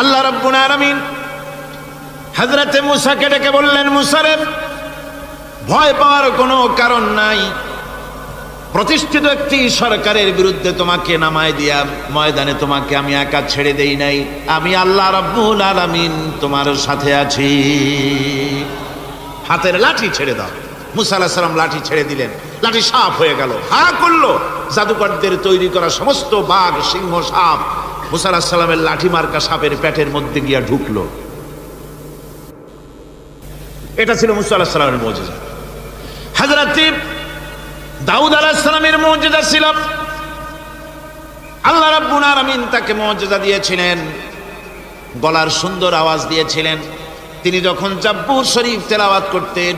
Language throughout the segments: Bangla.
আল্লাহ রাব্বুল আলামিন হযরতে মূসাকে ডেকে বললেন, মূসা রে, ভয় পাওয়ার কোনো কারণ নাই। প্রতিষ্ঠিত একটি সরকারের বিরুদ্ধে তোমাকে নামায় দিয়া ময়দানে তোমাকে আমি একা ছেড়ে দেই নাই। আমি আল্লাহ রাব্বুল আলামিন তোমার সাথে আছি। হাতের লাঠি ছেড়ে দাও। মূসা আলাইহিস সালাম লাঠি ছেড়ে দিলেন, লাঠি সাপ হয়ে গেল। হা করলো, জাদুকরদের তৈরি করা সমস্ত বাঘ, সিংহ, সাপ মূসা আলাইহিস সালামের লাঠি মার্কা সাপের পেটের মধ্যে গিয়া ঢুকলো। এটা ছিল মূসা আলাইহিস সালামের মুজিজা। হযরত দাউদ আলাইহিস সালামের মুজিজা ছিল, আল্লাহ রাব্বুল আলামিন তাকে মুজিজা দিয়েছিলেন, গলার সুন্দর আওয়াজ দিয়েছিলেন। তিনি যখন জাব্বুর শরীফ তেলাওয়াত করতেন,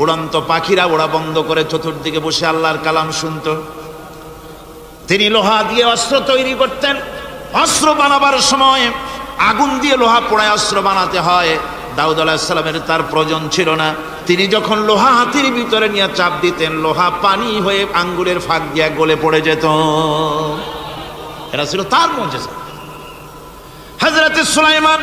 উড়ন্ত পাখিরা ওড়া বন্ধ করে চতুর্দিকে বসে আল্লাহর কালাম শুনত। তিনি লোহা দিয়ে অস্ত্র তৈরি করতেন। অস্ত্র বানাবার সময় আগুন দিয়ে লোহা পোড়ায় অস্ত্র বানাতে হয়। দাউদ আলাইহিস সালামের তার প্রয়োজন ছিল না। তিনি যখন লোহা হাতির ভিতরে নিয়ে চাপ দিতেন, লোহা পানি হয়ে আঙ্গুলের ফাঁক দিয়ে গলে পড়ে যেত। এটা ছিল তার মুজিজা। হযরত সুলাইমান,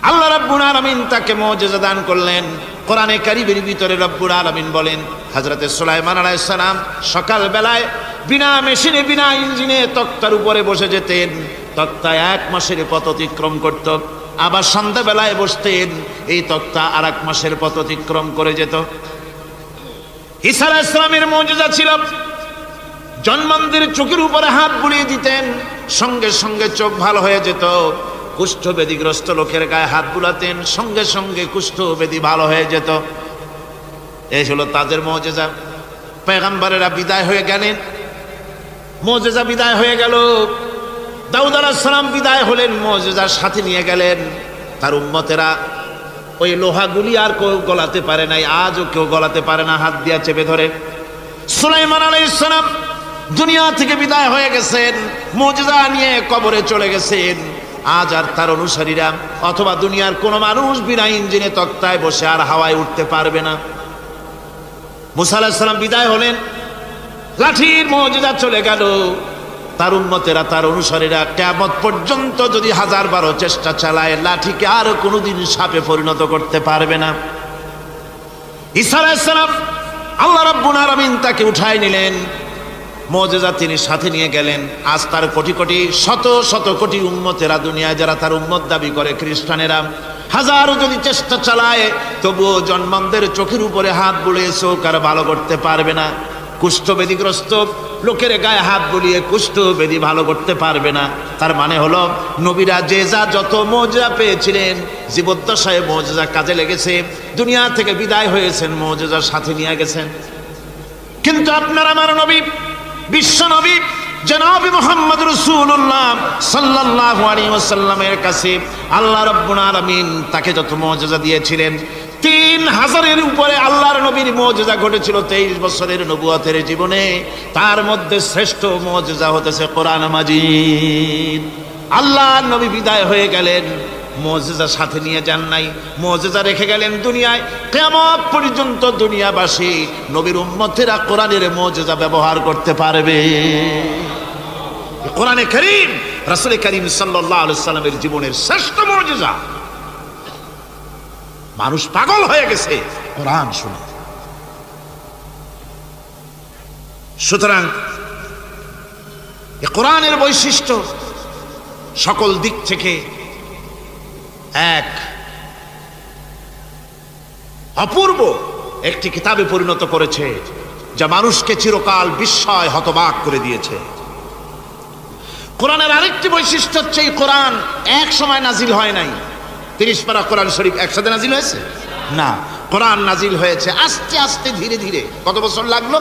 আল্লাহ রাব্বুল আলামিন তাকে মুজিজা দান করলেন। কোরআনে কারীমের ভিতরে রব্বুল আলামিন বলেন, হযরত সুলাইমান আলাইহিস সালাম সকাল বেলায় বিনা মেশিনে, বিনা ইঞ্জিনে তক্তার উপরে বসে যেতেন। তক্তা 1 মাসের পথ অতিক্রম করত। আবার সন্ধ্যাবেলায় বসতেন, এই তক্তা আর 1 মাসের পথ অতিক্রম করে যেত। ঈসা আলাইহিস সালামের মুজিজা ছিল, জন্মান্ধের চোখের উপরে হাত বুলিয়ে দিতেন, সঙ্গে সঙ্গে চোখ ভালো হয়ে যেত। কুষ্ঠব্যাধিগ্রস্ত লোকের গায়ে হাত বুলাতেন, সঙ্গে সঙ্গে কুষ্ঠব্যাধি ভালো হয়ে যেত। এই হলো তাদের মুজিজা। পয়গম্বরেরা বিদায় হয়ে গেলেন, মুজিজা বিদায় হয়ে গেল। দাউদ আলাইহিস সালাম বিদায় হলেন, মুজিজার সাথে নিয়ে গেলেন। তার উম্মতেরা ওই লোহাগুলি আর কেউ গলাতে পারে নাই, আজও কেউ গলাতে পারে না, হাত দিয়া চেপে ধরে। সুলাইমান আলাইহিস সালাম দুনিয়া থেকে বিদায় হয়ে গেছেন, মুজিজা নিয়ে কবরে চলে গেছেন। আজ আর তার অনুসারীরা অথবা দুনিয়ার কোনো মানুষ বিনা ইঞ্জিনে তক্তায় বসে আর হাওয়ায় উঠতে পারবে না। মূসা আলাইহিস সালাম বিদায় হলেন, লাঠির মুজিজা চলে গেল। তার উম্মতেরা, তার অনুসারীরা কিয়ামত পর্যন্ত যদি 1000 চেষ্টা চালায়, লাঠিকে আর কোনোদিন সাপে পরিণত করতে পারবে না। ঈসা আলাইহিস সালাম, আল্লাহ রাব্বুল আলামিন তাকে উঠায় নিলেন, মুজিজা তিনি সাথে নিয়ে গেলেন। আজ তার কোটি কোটি, শত শত কোটি উম্মতেরা দুনিয়ায় যারা তার উম্মত দাবি করে, খ্রিস্টানেরা হাজারো যদি চেষ্টা চালায়, তবুও জন্মান্ধের চোখের উপরে হাত বুলিয়ে চোখ আর ভালো করতে পারবে না। কুষ্ঠব্যাধিগ্রস্ত লোকের গায়ে হাত বুলিয়ে কুষ্ঠব্যাধি ভালো করতে পারবে না। তার মানে হলো, নবীরা যে যা যত মুজিজা পেয়েছিলেন, জীবদ্দশায় মুজিজা কাজে লেগেছে। দুনিয়া থেকে বিদায় হয়েছেন, মুজিজার সাথে নিয়ে গেছেন। কিন্তু আপনার আমার নবী, বিশ্ব নবী জনাব মুহাম্মদ রাসূলুল্লাহ সাল্লাল্লাহু আলাইহি ওয়াসাল্লামের কাছে আল্লাহ রাব্বুল আলামিন তাকে যত মুজিজা দিয়েছিলেন, 3000-এর উপরে আল্লাহর নবীর মুজিজা ঘটেছিল 23 বছরের নবুয়তের জীবনে। তার মধ্যে শ্রেষ্ঠ মুজিজা হতেছে কোরআন মাজিদ। আল্লাহর নবী বিদায় হয়ে গেলেন, মুজিজা সাথে নিয়ে যান নাই, মুজিজা রেখে গেলেন দুনিয়ায়। কিয়ামত পর্যন্ত দুনিয়াবাসী, নবীর উম্মতেরা কোরআনের মুজিজা ব্যবহার করতে পারবে। কোরআনে কারীম রাসূল কারীম সাল্লাল্লাহু আলাইহি ওয়াসাল্লামের জীবনের শ্রেষ্ঠ মুজিজা। মানুষ পাগল হয়ে গেছে কোরআন শুনে। সুতরাং এই কোরআনের বৈশিষ্ট্য সকল দিক থেকে এক অপূর্ব একটি কিতাবে পরিণত করেছে, যা মানুষকে চিরকাল বিস্ময় হতবাক করে দিয়েছে। কোরআনের আরেকটি বৈশিষ্ট্য হচ্ছে, এই কোরআন এক সময় নাজিল হয় নাই। 30 পারা কোরআন শরীফ একসাথে নাজিল হয়েছে না, কোরআন নাজিল হয়েছে আস্তে আস্তে, ধীরে ধীরে। কত বছর লাগলো?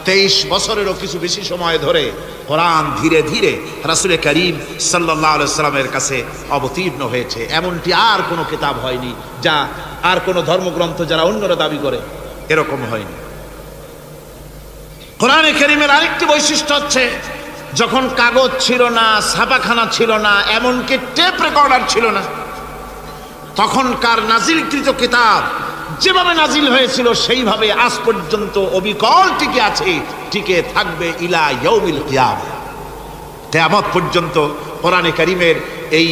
23 বছরেরও কিছু বেশি সময় ধরে কোরআন ধীরে ধীরে রাসূল কারীম সাল্লাল্লাহু আলাইহি ওয়াসাল্লামের কাছে অবতীর্ণ হয়েছে। এমনটি আর কোনো কিতাব হয়নি, যা আর কোনো ধর্মগ্রন্থ যারা অন্যরা দাবি করে, এরকম হয়নি। কোরআনে কারীমের আরেকটি বৈশিষ্ট্য হচ্ছে, যখন কাগজ ছিল না, ছাপাখানা ছিল না, এমনকি টেপ রেকর্ডার ছিল না, তখনকার নাজিলকৃত কিতাব যেভাবে নাজিল হয়েছিল সেইভাবে আজ পর্যন্ত অবিকল টিকে আছে, টিকে থাকবে ইলা ইয়াউমিল কিয়ামah। কিয়ামত পর্যন্ত কোরআনে কারীমের এই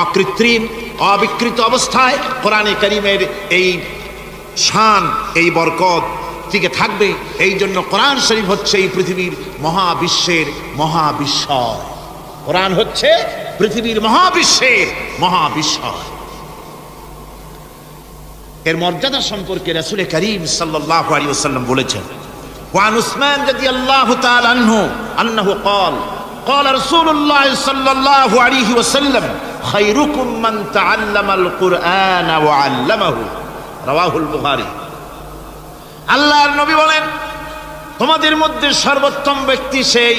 অকৃত্রিম অবিকৃত অবস্থায় কোরআনে কারীমের এই শান এই বরকত টিকে থাকবে। এই জন্য কোরআন শরীফ হচ্ছে এই পৃথিবীর মহাবিশ্বের মহাবিস্ময়। কোরআন হচ্ছে পৃথিবীর মহাবিশ্বের মহাবিস্ময়। এর মর্যাদা সম্পর্কে রাসূল করিম সাল্লাল্লাহু আলাইহি ওয়াসাল্লাম বলেছেন, ওয়ান উসমান রাদিয়াল্লাহু তাআলা আনহু আন্নাহু ক্বাল ক্বালা রাসূলুল্লাহ সাল্লাল্লাহু আলাইহি ওয়াসাল্লাম খায়রুকুম মান তাআল্লামাল কুরআন ওয়া আল্লামাহু, রাওয়াহুল বুখারী। আল্লাহর নবী বলেন, তোমাদের মধ্যে সর্বোত্তম ব্যক্তি সেই,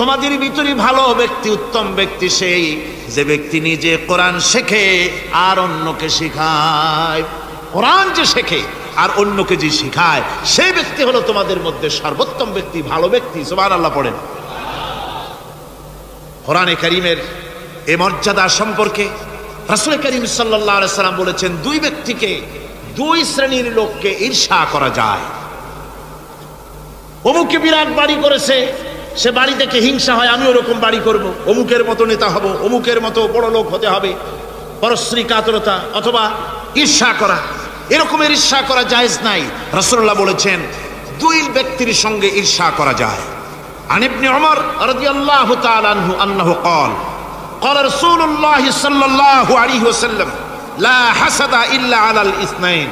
তোমাদের ভিতরে ভালো ব্যক্তি উত্তম ব্যক্তি সেই যে ব্যক্তি নিজে কোরআন শেখে আর অন্যকে শেখায়। কোরআন যে শেখে আর অন্যকে যে শেখায় সেই ব্যক্তি হলো তোমাদের মধ্যে সর্বোত্তম ব্যক্তি, ভালো ব্যক্তি। সুবহানাল্লাহ পড়েন। কোরআনে কারীমের এই মর্যাদা সম্পর্কে রাসূল করিম সাল্লাল্লাহু আলাইহি সাল্লাম বলেছেন, দুই ব্যক্তিকে, দুই শ্রেণীর লোককে ঈর্ষা করা যায়। অমুকে বিরাট বাড়ি করেছে, সে বাড়ি থেকে হিংসা হয়, আমি ওরকম বাড়ি করব, অমুকের মতো নেতা হব, অমুকের মতো বড় লোক হতে হবে। পরশ্রী কাতরতা অথবা ঈর্ষা করা, এরকমের ঈর্ষা করা জায়েজ নাই। রাসূলুল্লাহ বলেছেন দুই ব্যক্তির সঙ্গে ঈর্ষা করা যায়। আন ইবনে উমর রাদিয়াল্লাহু তাআলা আনহু আন্নাহু ক্বাল ক্বালা রাসূলুল্লাহ সাল্লাল্লাহু আলাইহি ওয়াসাল্লাম লা হাসাদা ইল্লা আলাল ইসনাইন,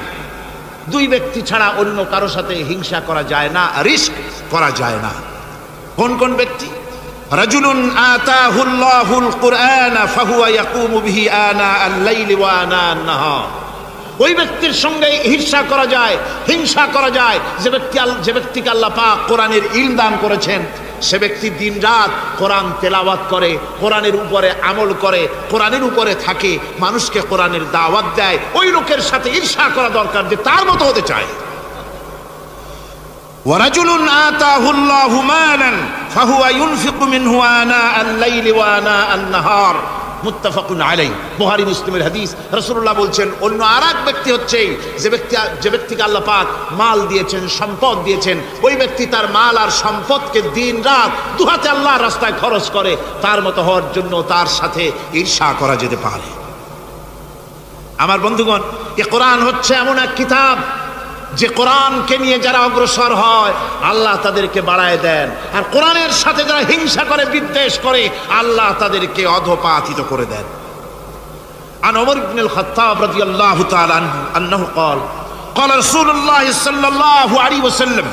দুই ব্যক্তি ছাড়া অন্য কারো সাথে হিংসা করা যায় না, রিস্ক করা যায় না। কোন কোন ব্যক্তি? রাজুলুন আতাহুল্লাহুল কুরআন ফাহুয়া ইয়াকুমু বিহি আনা আল-লাইলি ওয়া আনা আন-নাহার, ওই ব্যক্তির সঙ্গে ঈর্ষা করা যায়, হিংসা করা যায় যে ব্যক্তিকে আল্লাহ পাক কোরআনের ইলম দান করেছেন, সে ব্যক্তি দিন রাত কোরআন তেলাওয়াত করে, কোরআনের উপরে আমল করে, কোরআনের উপরে থাকে, মানুষকে কোরআনের দাওয়াত দেয়। ওই লোকের সাথে ঈর্ষা করা দরকার যে তার মতো হতে চায়। ওয়ারাজুলুন আতাহুল্লাহু মালান ফাহুয়া ইউনফিকু মিনহু আনা আল-লাইলি ওয়া আনা আন-নাহার, মুত্তাফাকুন আলাইহি, বুখারী মুসলিমের হাদিস। রাসূলুল্লাহ বলছেন অন্য আরেক ব্যক্তি হচ্ছে যে ব্যক্তিকে আল্লাহ পাক মাল দিয়েছেন, সম্পদ দিয়েছেন, ওই ব্যক্তি তার মাল আর সম্পদকে দিন রাত দুহাতে আল্লাহর রাস্তায় খরচ করে, তার মতো হওয়ার জন্য তার সাথে ঈর্ষা করা যেতে পারে। আমার বন্ধুগণ, এই কোরআন হচ্ছে এমন এক কিতাব যে কোরআনকে নিয়ে যারা অগ্রসর হয় আল্লাহ তাদেরকে বাড়ায় দেন, আর কোরআনের সাথে যারা হিংসা করে, বিদ্বেষ করে, আল্লাহ তাদেরকে অধঃপাতিত করে দেন। আন ওমর ইবনে আল-খাত্তাব রাদিয়াল্লাহু তাআলা আনহু আন্নাহু ক্বাল ক্বালা রাসূলুল্লাহ সাল্লাল্লাহু আলাইহি ওয়াসাল্লাম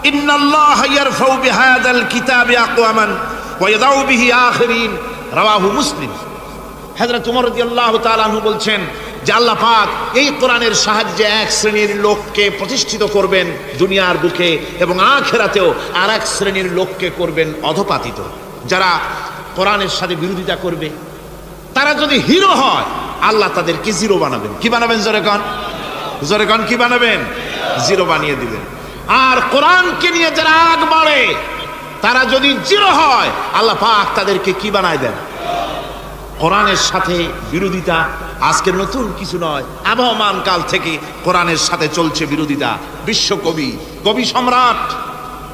ইন্নাল্লাহা ইয়ারফাউ বিহাযাল কিতাবি আকওয়ামান ওয়া ইয়াদাউ বিহি আখিরিন, রাওয়াহু মুসলিম। হযরত ওমর রাদিয়াল্লাহু তাআলা আনহু বলছেন যে আল্লাহ পাক এই কোরআনের সাহায্যে এক শ্রেণীর লোককে প্রতিষ্ঠিত করবেন দুনিয়ার বুকে, এবং আখিরাতেও আর এক শ্রেণীর লোককে করবেন অধঃপাতিত। যারা কোরআনের সাথে বিরোধিতা করবে, তারা যদি হিরো হয় আল্লাহ তাদেরকে জিরো বানাবেন। কি বানাবেন? জোরে কন কি বানাবেন? জিরো বানিয়ে দিবেন। আর কোরআনকে নিয়ে যারা আগ বাড়ে, তারা যদি জিরো হয় আল্লাহ পাক তাদেরকে কি বানায় দেন? কোরআনের সাথে বিরোধিতা আজকের নতুন কিছু নয়, আবহমান কাল থেকে কোরআনের সাথে চলছে বিরোধিতা। বিশ্বকবি, কবি সম্রাট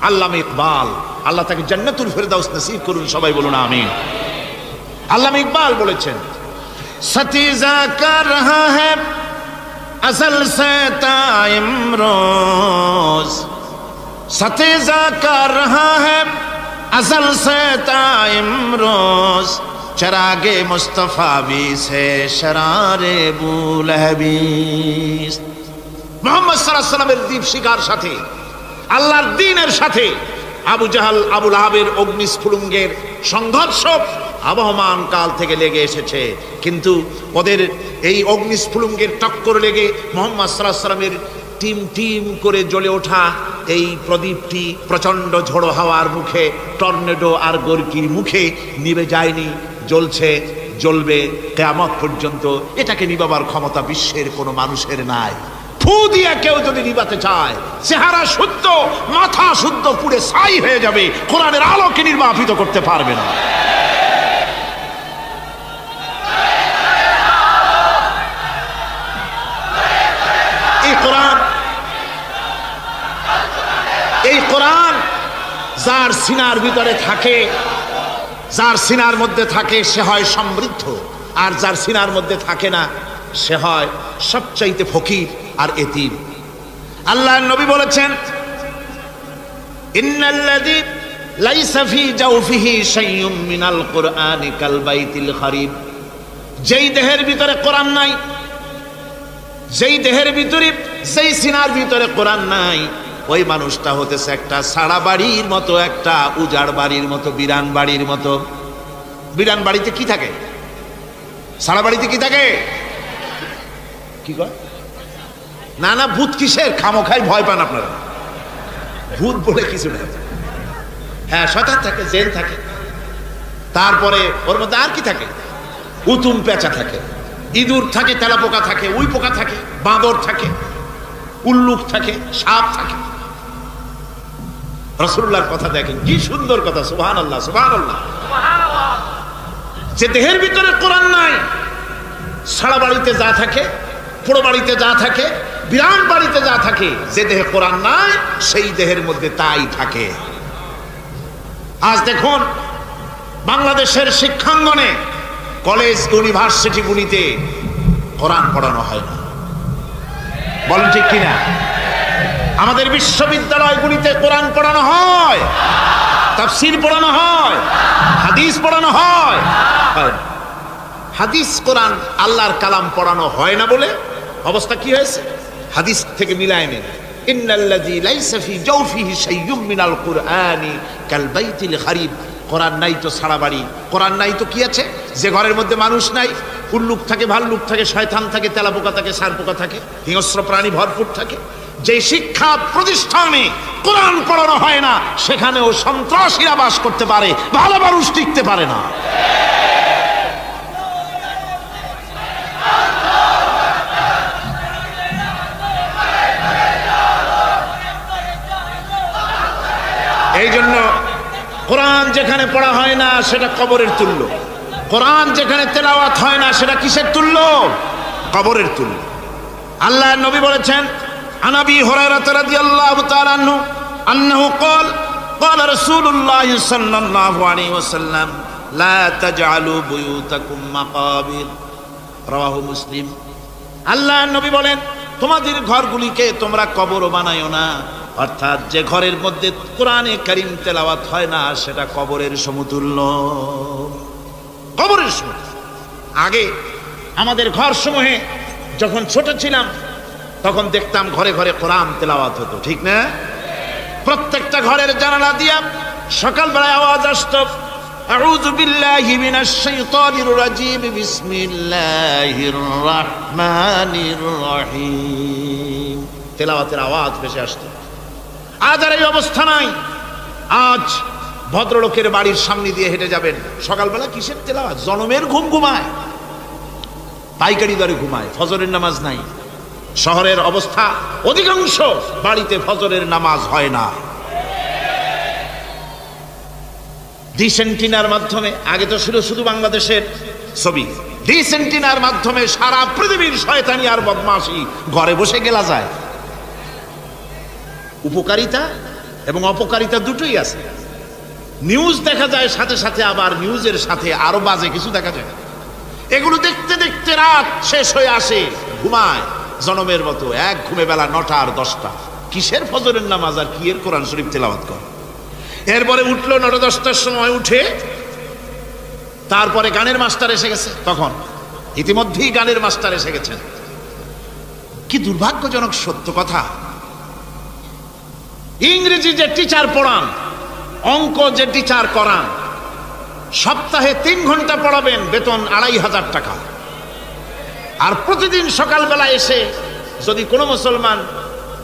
আল্লামা ইকবাল, আল্লাহ তাকে জান্নাতুল ফেরদাউস নসিব করুন, সবাই বলুন আমিন। আল্লামা ইকবাল বলেছেন, সতীজা কর রহা হ্যায় আসল সে তা ইমরোজ, সতীজা কর রহা হ্যায় আসল সে তা ইমরোজ, চরাগে মুস্তফা বি সে শরারে বুলহবিস। মুহাম্মদ সাল্লাল্লাহু আলাইহি ওয়াসাল্লামের দীপ শিখার সাথে, আল্লাহর দ্বীনের সাথে আবু জাহাল, আবু লাহাবের অগ্নিস্ফুলিঙ্গের সংঘর্ষ আবহমান কাল থেকে লেগে এসেছে, কিন্তু ওদের এই অগ্নিস্ফুলিঙ্গের টক্কর লেগে মুহাম্মদ সাল্লাল্লাহু আলাইহি ওয়াসাল্লামের টিম টিম করে জ্বলে ওঠা এই প্রদীপটি প্রচন্ড ঝড়ো হাওয়ার মুখে, টর্নেডো আর গর্কির মুখে নিভে যায়নি, জ্বলছে, জ্বলবে কিয়ামত পর্যন্ত। এটাকে নিভাবার ক্ষমতা বিশ্বের কোনো মানুষের নাই। ফু দিয়ে কেউ যদি নিভাতে চায়, চেহারা শুদ্ধ, মাথা শুদ্ধ, পুড়ে ছাই হয়ে যাবে, কোরআনের আলোকে নির্বাপিত করতে পারবে না। এই কোরআন যার সিনার ভিতরে থাকে, যার সিনার মধ্যে থাকে সে হয় সমৃদ্ধ, আর যার সিনার মধ্যে থাকে না সে হয় সবচাইতে ফকির আর এতিম। আল্লাহর নবী বলেছেন, ইন্নাল্লাযী লাইসা ফি জাওফিহি শাইউম মিনাল কুরআনি কাল বাইতিল খারিব। যেই দেহের ভিতরে কোরআন নাই, যেই দেহের ভিতরে, যেই সিনার ভিতরে কোরআন নাই, ওই মানুষটা হতেছে একটা সাড়া বাড়ির মতো, একটা উজাড় বাড়ির মতো, বিরান বাড়ির মতো। বিরান বাড়িতে কি থাকে? সাড়া বাড়িতে কি থাকে? কি কয়? না না, ভূত কিসের? খামোখাই ভয় পান আপনারা। ভূত বলে কিছু না। হ্যাঁ, শয়তান থাকে, জেন থাকে, তারপরে ওর মধ্যে আর কি থাকে? উতুম পেঁচা থাকে, ইঁদুর থাকে, তেলাপোকা থাকে, উই পোকা থাকে, বাঁদর থাকে, উল্লুক থাকে, সাপ থাকে। রাসূলুল্লাহর কথা দেখেন, কি সুন্দর কথা। সুবহানাল্লাহ, সুবহানাল্লাহ। যে দেহের ভিতরে কোরআন নাই, সারা বাড়িতে যা থাকে, পোড়ো বাড়িতে যা থাকে, বিরান বাড়িতে যা থাকে, যে দেহে কোরআন নাই সেই দেহের মধ্যে তাই থাকে। আজ দেখুন বাংলাদেশের শিক্ষাঙ্গনে, কলেজ ইউনিভার্সিটিগুলিতে কোরআন পড়ানো হয় না। বলেন ঠিক কিনা? আমাদের বিশ্ববিদ্যালয়গুলিতে কোরআন পড়ানো হয়, তাফসীর পড়ানো হয়, হাদিস পড়ানো হয়। হাদিস, কোরআন, আল্লাহর কালাম পড়ানো হয় না বলে অবস্থা কি হয়েছে? হাদিস থেকে মিলায় নেন, ইন্নাল্লাযী লাইসা ফি জাওফিহি শাইউম মিনাল কুরআনি কাল বাইতিল খারিব। কোরআন নাই তো সারা বাড়ি, কোরআন নাই তো কি আছে? যে ঘরের মধ্যে মানুষ নাই, উল্লুক থাকে, ভাল্লুক থাকে, শয়তান থাকে, তেলাপোকা থাকে, সারপোকা থাকে, হিংস্র প্রাণী ভরপুর থাকে। যে শিক্ষা প্রতিষ্ঠানে কোরআন পড়ানো হয় না, সেখানেও সন্ত্রাসীরা বাস করতে পারে, ভালো মানুষ টিকতে পারে না। এই জন্য কোরআন যেখানে পড়া হয় না সেটা কবরের তুল্য, কোরআন যেখানে তেলাওয়াত হয় না সেটা কিসের তুল্য? কবরের তুল্য। আল্লাহর নবী বলেছেন, আন আবি হুরায়রা রাদিয়াল্লাহু তাআলা আনহু আন্নাহু ক্বাল ক্বালা রাসূলুল্লাহ সাল্লাল্লাহু আলাইহি ওয়াসাল্লাম লা তাজআলু বুয়ুতাকুম মাকাবির। রাওয়াহু মুসলিম। আল্লাহর নবী বলেন, তোমাদের ঘরগুলিকে তোমরা কবর বানায়ো না। অর্থাৎ যে ঘরের মধ্যে কোরআনে কারীম তেলাওয়াত হয় না সেটা কবরের সমতুল্য, কবরের সমতুল্য। আগে আমাদের ঘর সমূহে যখন ছোট ছিলাম তখন দেখতাম ঘরে ঘরে কোরআন তেলাওয়াত হতো, ঠিক না? প্রত্যেকটা ঘরের জানালা দিয়া সকালবেলায় আওয়াজ আসতো, আউযু বিল্লাহি মিনাশ শাইতানির রাজিম, বিসমিল্লাহির রহমানির রহিম। তেলাওয়াতের আওয়াজ ভেসে আসতো। আজ আর এই অবস্থা নাই। আজ ভদ্রলোকের বাড়ির সামনে দিয়ে হেঁটে যাবেন, সকালবেলা কিসের তেলাওয়াত? জনমের ঘুম ঘুমায়, পাইকারি দরে ঘুমায়, ফজরের নামাজ নাই। শহরের অবস্থা, অধিকাংশ বাড়িতে ফজরের নামাজ হয় না। ডিসেন্টিনার মাধ্যমে, আগে তো ছিল শুধু বাংলাদেশের ছবি, ডিসেন্টিনার মাধ্যমে সারা পৃথিবীর শয়তানি আর বদমাশি ঘরে বসে গেলা যায়। উপকারিতা এবং অপকারিতা দুটোই আছে। নিউজ দেখা যায়, সাথে সাথে আবার নিউজের সাথে আরো বাজে কিছু দেখা যায়। এগুলো দেখতে দেখতে রাত শেষ হয়ে আসে, ঘুমায় জনমের মতো, এক ঘুমে বেলা 9টা আর 10টা। কিসের ফজরের নামাজ আর কি এর কোরআন শরীফ তেলাওয়াত করে? এরপরে উঠলো 9টা 10টার সময়, উঠে তারপরে গানের মাস্টার এসে গেছে। তখন ইতিমধ্যেই গানের মাস্টার এসে গেছেন। কি দুর্ভাগ্যজনক সত্য কথা, ইংরেজি যে টিচার পড়ান, অঙ্ক যে টিচার করান, সপ্তাহে 3 ঘন্টা পড়াবেন, বেতন 2500 টাকা। আর প্রতিদিন সকালবেলা এসে যদি কোনো মুসলমান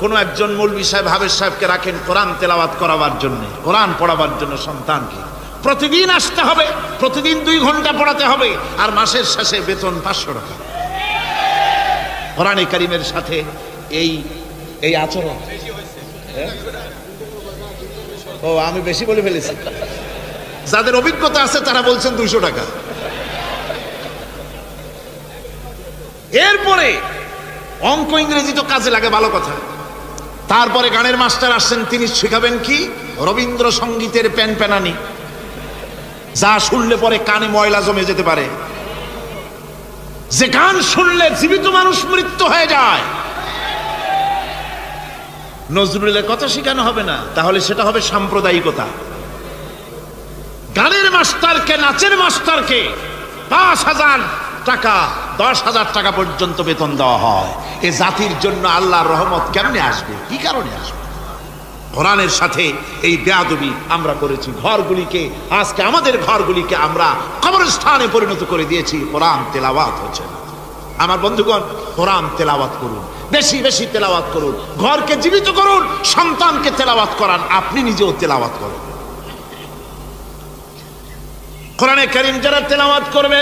কোনো একজন মৌলভী সাহেব, হাফেজ সাহেবকে রাখেন কোরআন তেলাওয়াত করাবার জন্য, কোরআন পড়াবার জন্য সন্তানকে, প্রতিদিন আসতে হবে, প্রতিদিন 2 ঘন্টা পড়াতে হবে, আর মাসের শেষে বেতন 500 টাকা। কোরআনে কারীমের সাথে এই আচরণ। ও, আমি বেশি বলে ফেলেছি। যাদের অভিজ্ঞতা আছে তারা বলছেন 200 টাকা। এরপরে অঙ্ক ইংরেজি তো কাজে লাগে, ভালো কথা। তারপরে গানের মাস্টার আসছেন, তিনি শেখাবেন কি? রবীন্দ্রসঙ্গীতের প্যানপ্যানানি। যা শুনলে পরে কানে ময়লা জমে যেতে পারে, যে গান শুনলে জীবিত মানুষ মৃত্যু হয়ে যায়। নজরুলের কথা শেখানো হবে না, তাহলে সেটা হবে সাম্প্রদায়িকতা। গানের মাস্টারকে, নাচের মাস্টারকে 5,000 টাকা 10,000 টাকা পর্যন্ত বেতন দেওয়া হয়। এ জাতির জন্য আল্লাহর রহমত কেমনে আসবে? কি কারণে আসবে? কোরআনের সাথে এই বেয়াদবি আমরা করেছি। ঘরগুলিকে, আজকে আমাদের ঘরগুলিকে আমরা কবরস্থানে পরিণত করে দিয়েছি। কোরআন তেলাওয়াত হচ্ছে। আমার বন্ধুগণ, কোরআন তেলাওয়াত করুন, বেশি বেশি তেলাওয়াত করুন, ঘরকে জীবিত করুন, সন্তানকে তেলাওয়াত করান, আপনি নিজেও তেলাওয়াত করুন। কোরআনে কারীম যারা তেলাওয়াত করবে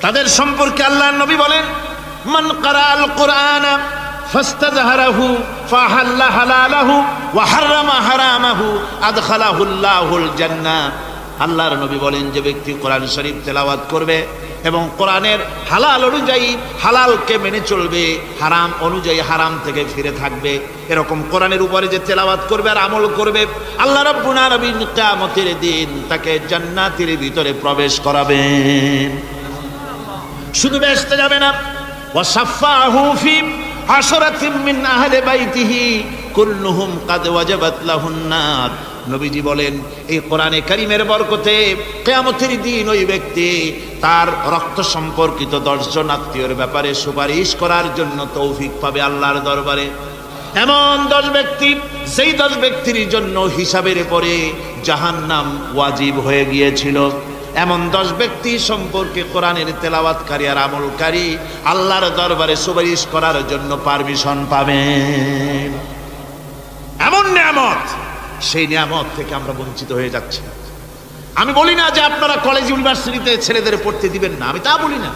তাদের সম্পর্কে আল্লাহর নবী বলেন, মান ক্বারাআল কুরআনা ফাস্তাযহারাহু ফাহাল্লা হালালাহু ওয়া হারামা হারামাহু আদখালাহুল্লাহুল জান্নাহ। আল্লাহর নবী বলেন, যে ব্যক্তি কোরআন শরীফ তেলাওয়াত করবে এবং কোরআনের হালাল অনুযায়ী হালালকে মেনে চলবে, হারাম অনুযায়ী হারাম থেকে ফিরে থাকবে, এরকম কোরআনের উপরে যে তেলাওয়াত করবে আর আমল করবে, আল্লাহ রাব্বুল আলামিন কিয়ামতের দিন তাকে জান্নাতের ভিতরে প্রবেশ করাবেন। শুধু বেহেশতে যাবে না, ওয়া শাফাহু ফি আশরাতিন মিন আহলি বাইতিহি কুল্লুহুম কাদ ওয়াজাবাত লাহুন নার। নবীজি বলেন, এই কোরআনে কারীমের বরকতে কিয়ামতের দিন ওই ব্যক্তি তার রক্ত সম্পর্কিত 10 জন আত্মীয়র ব্যাপারে সুপারিশ করার জন্য তৌফিক পাবে আল্লাহর দরবারে। এমন 10 ব্যক্তি, সেই 10 ব্যক্তির জন্য হিসাবের পরে জাহান্নাম ওয়াজিব হয়ে গিয়েছিল, এমন 10 ব্যক্তি সম্পর্কে কোরআনের তেলাওয়াতকারী আর আমলকারী আল্লাহর দরবারে সুপারিশ করার জন্য পারমিশন পাবেন। এমন নিয়ামত, সেই নিয়ামত থেকে আমরা বঞ্চিত হয়ে যাচ্ছি। আমি বলি না যে আপনারা কলেজ ইউনিভার্সিটিতে ছেলেদের পড়তে দিবেন না, আমি তা বলি না।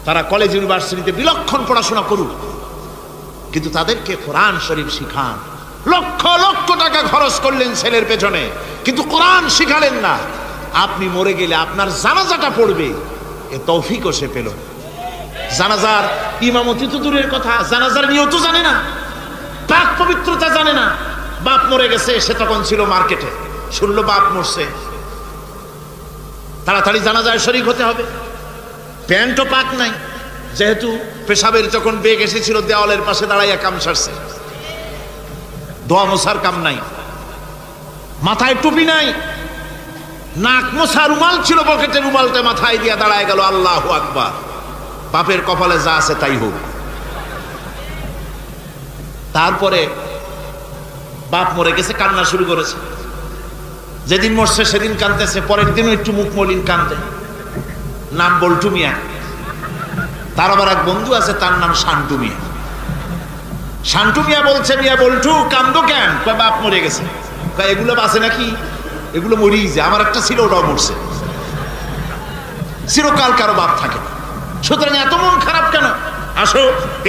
তারা কলেজ ইউনিভার্সিটিতে বিলক্ষণ পড়াশোনা করুক, কিন্তু তাদেরকে কোরআন শরীফ শিখান। লক্ষ লক্ষ টাকা খরচ করলেন ছেলের পেছনে, কিন্তু কোরআন শিখালেন না। আপনি মরে গেলে আপনার জানাজাটা পড়বে, এ তৌফিকও সে পেল। জানাজার ইমামতি তো দূরের কথা, জানাজার নিয়ত জানে না, পাক পবিত্রতা জানে না। বাপ মরে গেছে, সে তখন ছিল মার্কেটে, শুনলো বাপ মরছে, তাড়াতাড়ি জানাজায় শরীক হতে হবে। প্যান্টও পাক নাই, যেহেতু পেশাবের যখন বেগ এসেছিল দেওয়ালের পাশে দাঁড়াইয়া কাম সারছে, দোয়া মোছার কাম নাই, মাথায় টুপি নাই, নাক মোছা রুমাল ছিল পকেটে, রুমালটা মাথায় দিয়া দাঁড়ায় গেল, আল্লাহু আকবার। বাপের কপালে যা আছে তাই হোক। তারপরে বাপ মরে গেছে, কান্না শুরু করেছে। যেদিন মরছে সেদিন কাঁদতেছে, পরের দিনও একটু মুখ মলিন কান্দে। নাম বল্টু মিয়া। তার আবার এক বন্ধু আছে, তার নাম শান্টু মিয়া। শান্টু মিয়া বলছে, মিয়া বল্টু কান্দো কেন? বাপ মরে গেছে। এগুলো বাঁচে নাকি? এগুলো মরিই যায়, আমার একটা ছিল, ওটাও মরছে। চিরকাল কারো বাপ থাকে না, সুতরাং এত মন খারাপ কেন? আসো,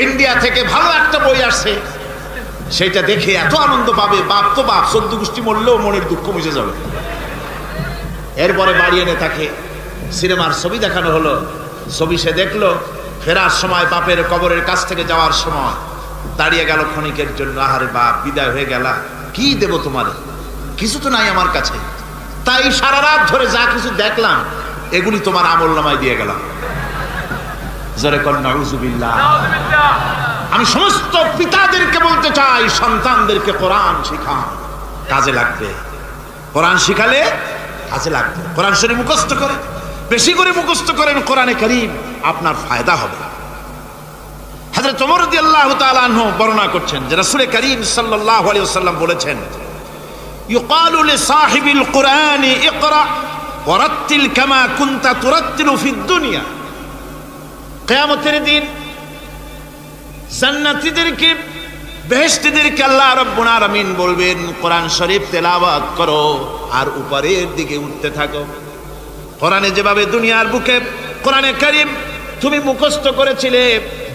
ইন্ডিয়া থেকে ভালো একটা বই আসছে, সেটা দেখে এত আনন্দ পাবে। বাপ তো বাপ, 14 গোষ্ঠী মরলেও মনের দুঃখ মুছে যাবে। এরপরে বাড়ি এনে তাকে সিনেমার ছবি দেখানো হলো। ছবি সে দেখলো, ফেরার সময় বাপের কবরের কাছ থেকে যাওয়ার সময় দাঁড়িয়ে গেল ক্ষণিকের জন্য। আহারে বাপ, বিদায় হয়ে গেলা, কি দেব তোমার? কিছু তো নাই আমার কাছে, তাই সারা রাত ধরে যা কিছু দেখলাম এগুলি তোমার আমল নামায় দিয়ে গেলাম। জোরে কর নাউযুবিল্লাহ। আমি সমস্ত পিতাদেরকে বলতে চাই, সন্তানদেরকে কোরআন শিখান, কাজে লাগবে। কোরআন শিখালে কাজে লাগবে। কোরআন শরীফ মুখস্থ করে, বেশি করে মুখস্থ করেন কোরআনে কারীম, আপনার ফায়দা হবে। হযরত ওমর রাদিয়াল্লাহু তাআলা আনহু বর্ণনা করছেন যে রাসূল কারীম সাল্লাল্লাহু আলাইহি ওয়াসাল্লাম বলেছেন, ইউকালু লিসাহিবিল কুরআনি ইকরা ওয়ারাত্তিল কামা কুনতা তুরাত্তিলু ফিদ দুনিয়া। কিয়ামতের দিন জান্নাতীদেরকে, বেহেশতীদেরকে আল্লাহ রাব্বুল আলামিন বলবেন, কোরআন শরীফ তেলাওয়াত করো আর উপরের দিকে উঠতে থাকো। কোরআনে যেভাবে দুনিয়ার বুকে কোরআনে কারীম তুমি মুখস্থ করেছিলে,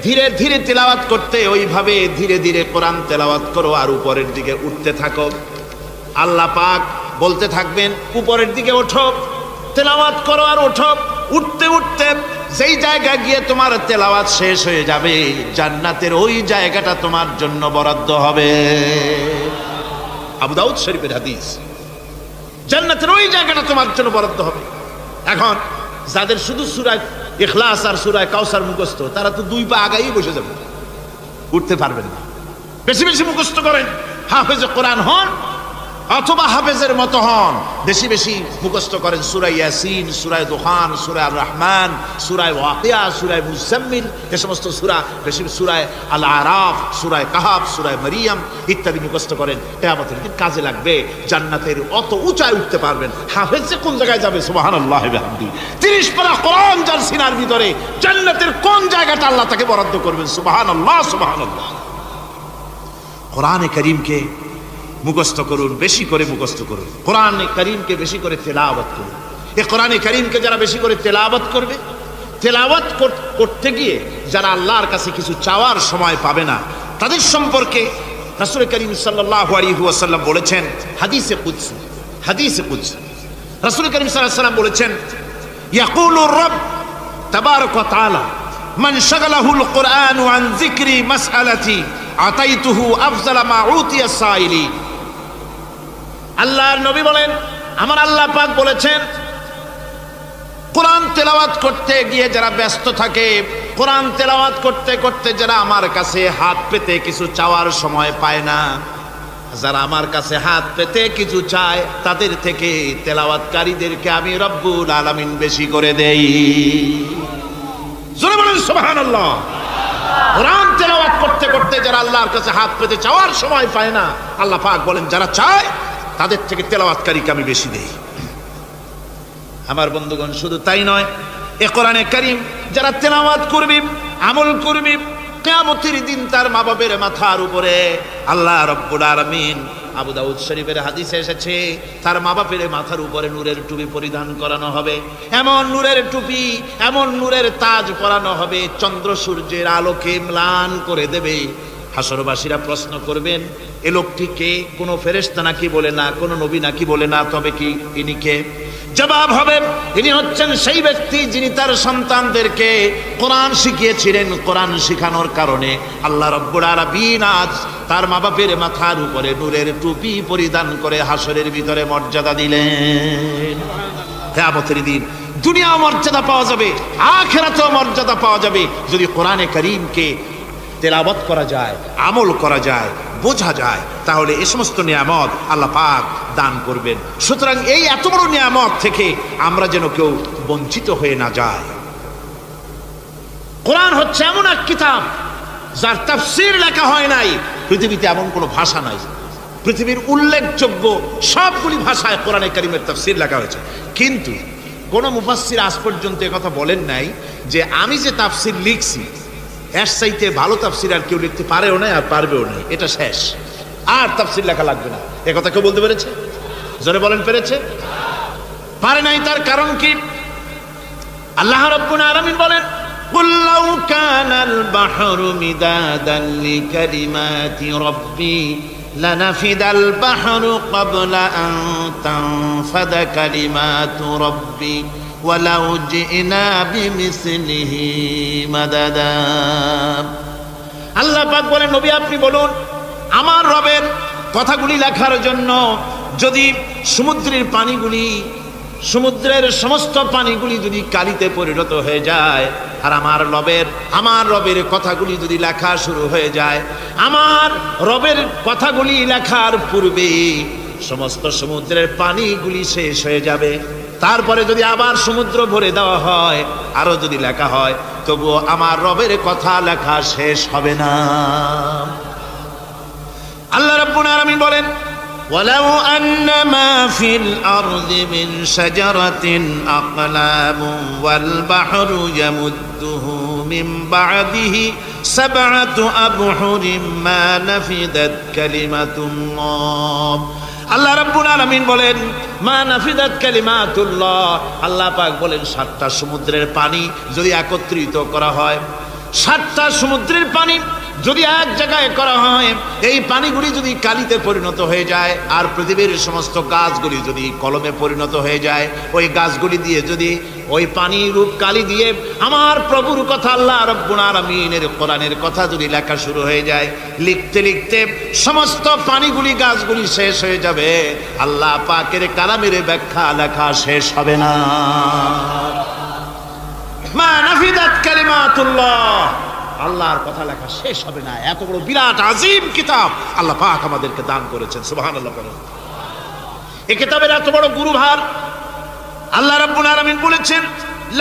ধীরে ধীরে তেলাওয়াত করতে, ওইভাবে ধীরে ধীরে কোরআন তেলাওয়াত করো আর উপরের দিকে উঠতে থাকো। আল্লাহ পাক বলতে থাকবেন, উপরের দিকে ওঠো, তেলাওয়াত করো আর ওঠো। উঠতে উঠতে যেই জায়গা গিয়ে তোমার তেলাওয়াত শেষ হয়ে যাবে, জান্নাতের ওই জায়গাটা তোমার জন্য বরাদ্দ হবে। আবু দাউদ শরীফের হাদিস। জান্নাতের ওই জায়গাটা তোমার জন্য বরাদ্দ হবে। এখন যাদের শুধু সূরা ইখলাস আর সূরা কাউসার মুখস্থ, তারা তো 2 পা আগাই বসে যাবে, উঠতে পারবেন না। বেশি বেশি মুখস্থ করেন, হাফেজে কোরআন হন অথবা হাফেজের মতো হন। বেশি বেশি মুখস্থ করেন সূরা ইয়াসিন, সূরা দুখান, সূরা আর রহমান, সূরা ওয়াকিয়া, সূরা মুজাম্মিল, এই সমস্ত সূরা, বেশি সূরা আল আরাফ, সূরা কাহাফ, সূরা মারিয়াম ইত্যাদি মুখস্থ করেন। কিয়ামতের দিন কাজে লাগবে। জান্নাতের অত উঁচায় উঠতে পারবেন। হাফেজ যে কোন জায়গায় যাবে, সুবহানাল্লাহি ওয়া বিহামদি। 30 পারা কোরআন যার সিনার ভিতরে, জান্নাতের কোন জায়গাটা আল্লাহ তাকে বরাদ্দ করবেন। সুবহানাল্লাহ, সুবহানাল্লাহ। কোরআনে কারীমকে মুখস্থ করুন, বেশি করে মুখস্থ করুন। কোরআনে কারীমকে বেশি করে তেলাওয়াত করুন। এই কোরআনে কারীমকে যারা বেশি করে তেলাওয়াত করবে, তেলাওয়াত করতে গিয়ে যারা আল্লাহর কাছে কিছু চাওয়ার সময় পাবে না, তাদের সম্পর্কে রাসূল করিম সাল্লাল্লাহু আলাইহি ওয়াসাল্লাম বলেছেন হাদিসে কুদসি, হাদিসে কুদসি রাসূল করিম সাল্লাল্লাহু আলাইহি ওয়াসাল্লাম বলেছেন, ইয়াকুলুর রাব তাবারাক ওয়া তাআলা মান শাগালাহুল কুরআনু আন যিকরি মাসআলাতি আতাইতুহু আফজালা মা উতিয়া সাইলি। আল্লাহর নবী বলেন, আমার আল্লাহ পাক বলেছেন, কোরআন তেলাওয়াত করতে গিয়ে যারা ব্যস্ত থাকে, কোরআন তেলাওয়াত করতে করতে যারা আমার কাছে হাত পেতে কিছু চাওয়ার সময় পায় না, যারা আমার কাছে হাত পেতে কিছু চায়, তাদের থেকে তেলাওয়াতকারীদেরকে আমি রব্বুল আলামিন বেশি করে দেই। জোরে বলেন সুবহানাল্লাহ। কোরআন তেলাওয়াত করতে করতে যারা আল্লাহর কাছে হাত পেতে চাওয়ার সময় পায় না, আল্লাহ পাক বলেন যারা চায় তাদের থেকে তেলাওয়াতকারীকে আমি বেশি দেই। আমার বন্ধুগণ, শুধু তাই নয়, এ কোরআনে কারীম যারা তেলাওয়াত করবে, আমল করবে, কিয়ামতের দিন তার মা বাবার মাথার উপরে আল্লাহ রাব্বুল আলামিন, আবু দাউদ শরীফের হাদিসে এসেছে, তার মা বাপের মাথার উপরে নূরের টুপি পরিধান করানো হবে। এমন নূরের টুপি, এমন নূরের তাজ পরানো হবে, চন্দ্র সূর্যের আলোকে ম্লান করে দেবে। হাসরবাসীরা প্রশ্ন করবেন, এ লোকটি কে? কোনো ফেরেশতা নাকি বলে না, কোনো নবী নাকি বলে না, তবে কি ইনি কে? জবাব হবে, ইনি হচ্ছেন সেই ব্যক্তি যিনি তার সন্তানদেরকে কোরআন শিখিয়েছিলেন। কোরআন শিখানোর কারণে আল্লাহ রাব্বুল আলামিন আজ তার মা বাপের মাথার উপরে নূরের টুপি পরিধান করে হাসরের ভিতরে মর্যাদা দিলেন। কিয়ামতের দিন দুনিয়াও মর্যাদা পাওয়া যাবে, আখিরাতেও মর্যাদা পাওয়া যাবে যদি কোরআনে কারীমকে তেলাওয়াত করা যায়, আমল করা যায়, বোঝা যায়, তাহলে এই সমস্ত নিয়ামত আল্লাহ পাক দান করবেন। সুতরাং এই এত বড় নিয়ামত থেকে আমরা যেন কেউ বঞ্চিত হয়ে না যায়। কোরআন হচ্ছে এমন এক কিতাব যার তাফসীর লেখা হয় নাই। পৃথিবীতে এমন কোনো ভাষা নাই, পৃথিবীর উল্লেখযোগ্য সবগুলি ভাষায় কোরআনে কারীমের তাফসীর লেখা হয়েছে, কিন্তু কোন মুফাসসির আজ পর্যন্ত কথা বলেন নাই যে আমি যে তাফসীর লিখছি এর চাইতে ভালো তাফসীর আর কেউ লিখতে পারেও না আর পারবেও না, এটা শেষ, আর তাফসীর লেখা লাগবে না। এ কথা কেউ বলতে পেরেছে? জোরে বলেন, পেরেছে? পারে নাই। তার কারণ কি? আল্লাহ রাব্বুল আলামিন বলেন, কুল লাউ কানাল বাহরু মিদাদান লিকালিমাতি রাব্বি লানাফিদাল বাহরু ক্বাবলা আন তানফাদা কালিমাতু রাব্বি ওয়ালাউ জিনা বিমিসলিহি মাদাদা। আল্লাহ পাক বলেন, নবী আপনি বলুন, আমার রবের কথাগুলি লেখার জন্য যদি সমুদ্রের পানিগুলি, সমুদ্রের সমস্ত পানিগুলি যদি কালিতে পরিণত হয়ে যায়, আর আমার রবের কথাগুলি যদি লেখা শুরু হয়ে যায়, আমার রবের কথাগুলি লেখার পূর্বে সমস্ত সমুদ্রের পানিগুলি শেষ হয়ে যাবে। তারপরে যদি আবার সমুদ্র ভরে দেওয়া হয়, আরো যদি লেখা হয়, তবুও আমার রবের কথা লেখা শেষ হবে না। আল্লাহ রাব্বুল আলামিন বলেন, ওয়ালাউ আন্না মা ফিল আরদি মিন শাজারাতিন আকলামুন ওয়াল বাহরু ইয়ামুদ্দুহু মিন বা'দিহি সাবআতু আবহুরিন মা নাফিদাত কালিমাতুল্লাহ। আল্লাহ রাব্বুল আলামিন বলেন, মা নাফিদাত কালিমাতুল্লাহ। আল্লাহ পাক বলেন, 7টা সমুদ্রের পানি যদি একত্রিত করা হয়, 7টা সমুদ্রের পানি যদি এক জায়গায় করা হয়, এই পানিগুলি যদি কালিতে পরিণত হয়ে যায়, আর পৃথিবীর সমস্ত গাছগুলি যদি কলমে পরিণত হয়ে যায়, ওই গাছগুলি দিয়ে যদি ওই পানি রূপ কালি দিয়ে আমার প্রভুর কথা, আল্লাহ রাব্বুল আলামিনের কোরআনের কথা যদি লেখা শুরু হয়ে যায়, লিখতে লিখতে সমস্ত পানিগুলি গাছগুলি শেষ হয়ে যাবে, আল্লাহ পাকের কালামের ব্যাখ্যা লেখা শেষ হবে না। মা নাফিদাত কালিমাতুল্লাহ, আল্লাহর কথা লেখা শেষ হবে না। এত বড় বিরাট আজিম কিতাব আল্লাহ পাক আমাদেরকে দান করেছেন, সুবহানাল্লাহ বলেন। এই কিতাবের এত বড় গুরুভার আল্লাহ রাব্বুল আলামিন বলেছেন,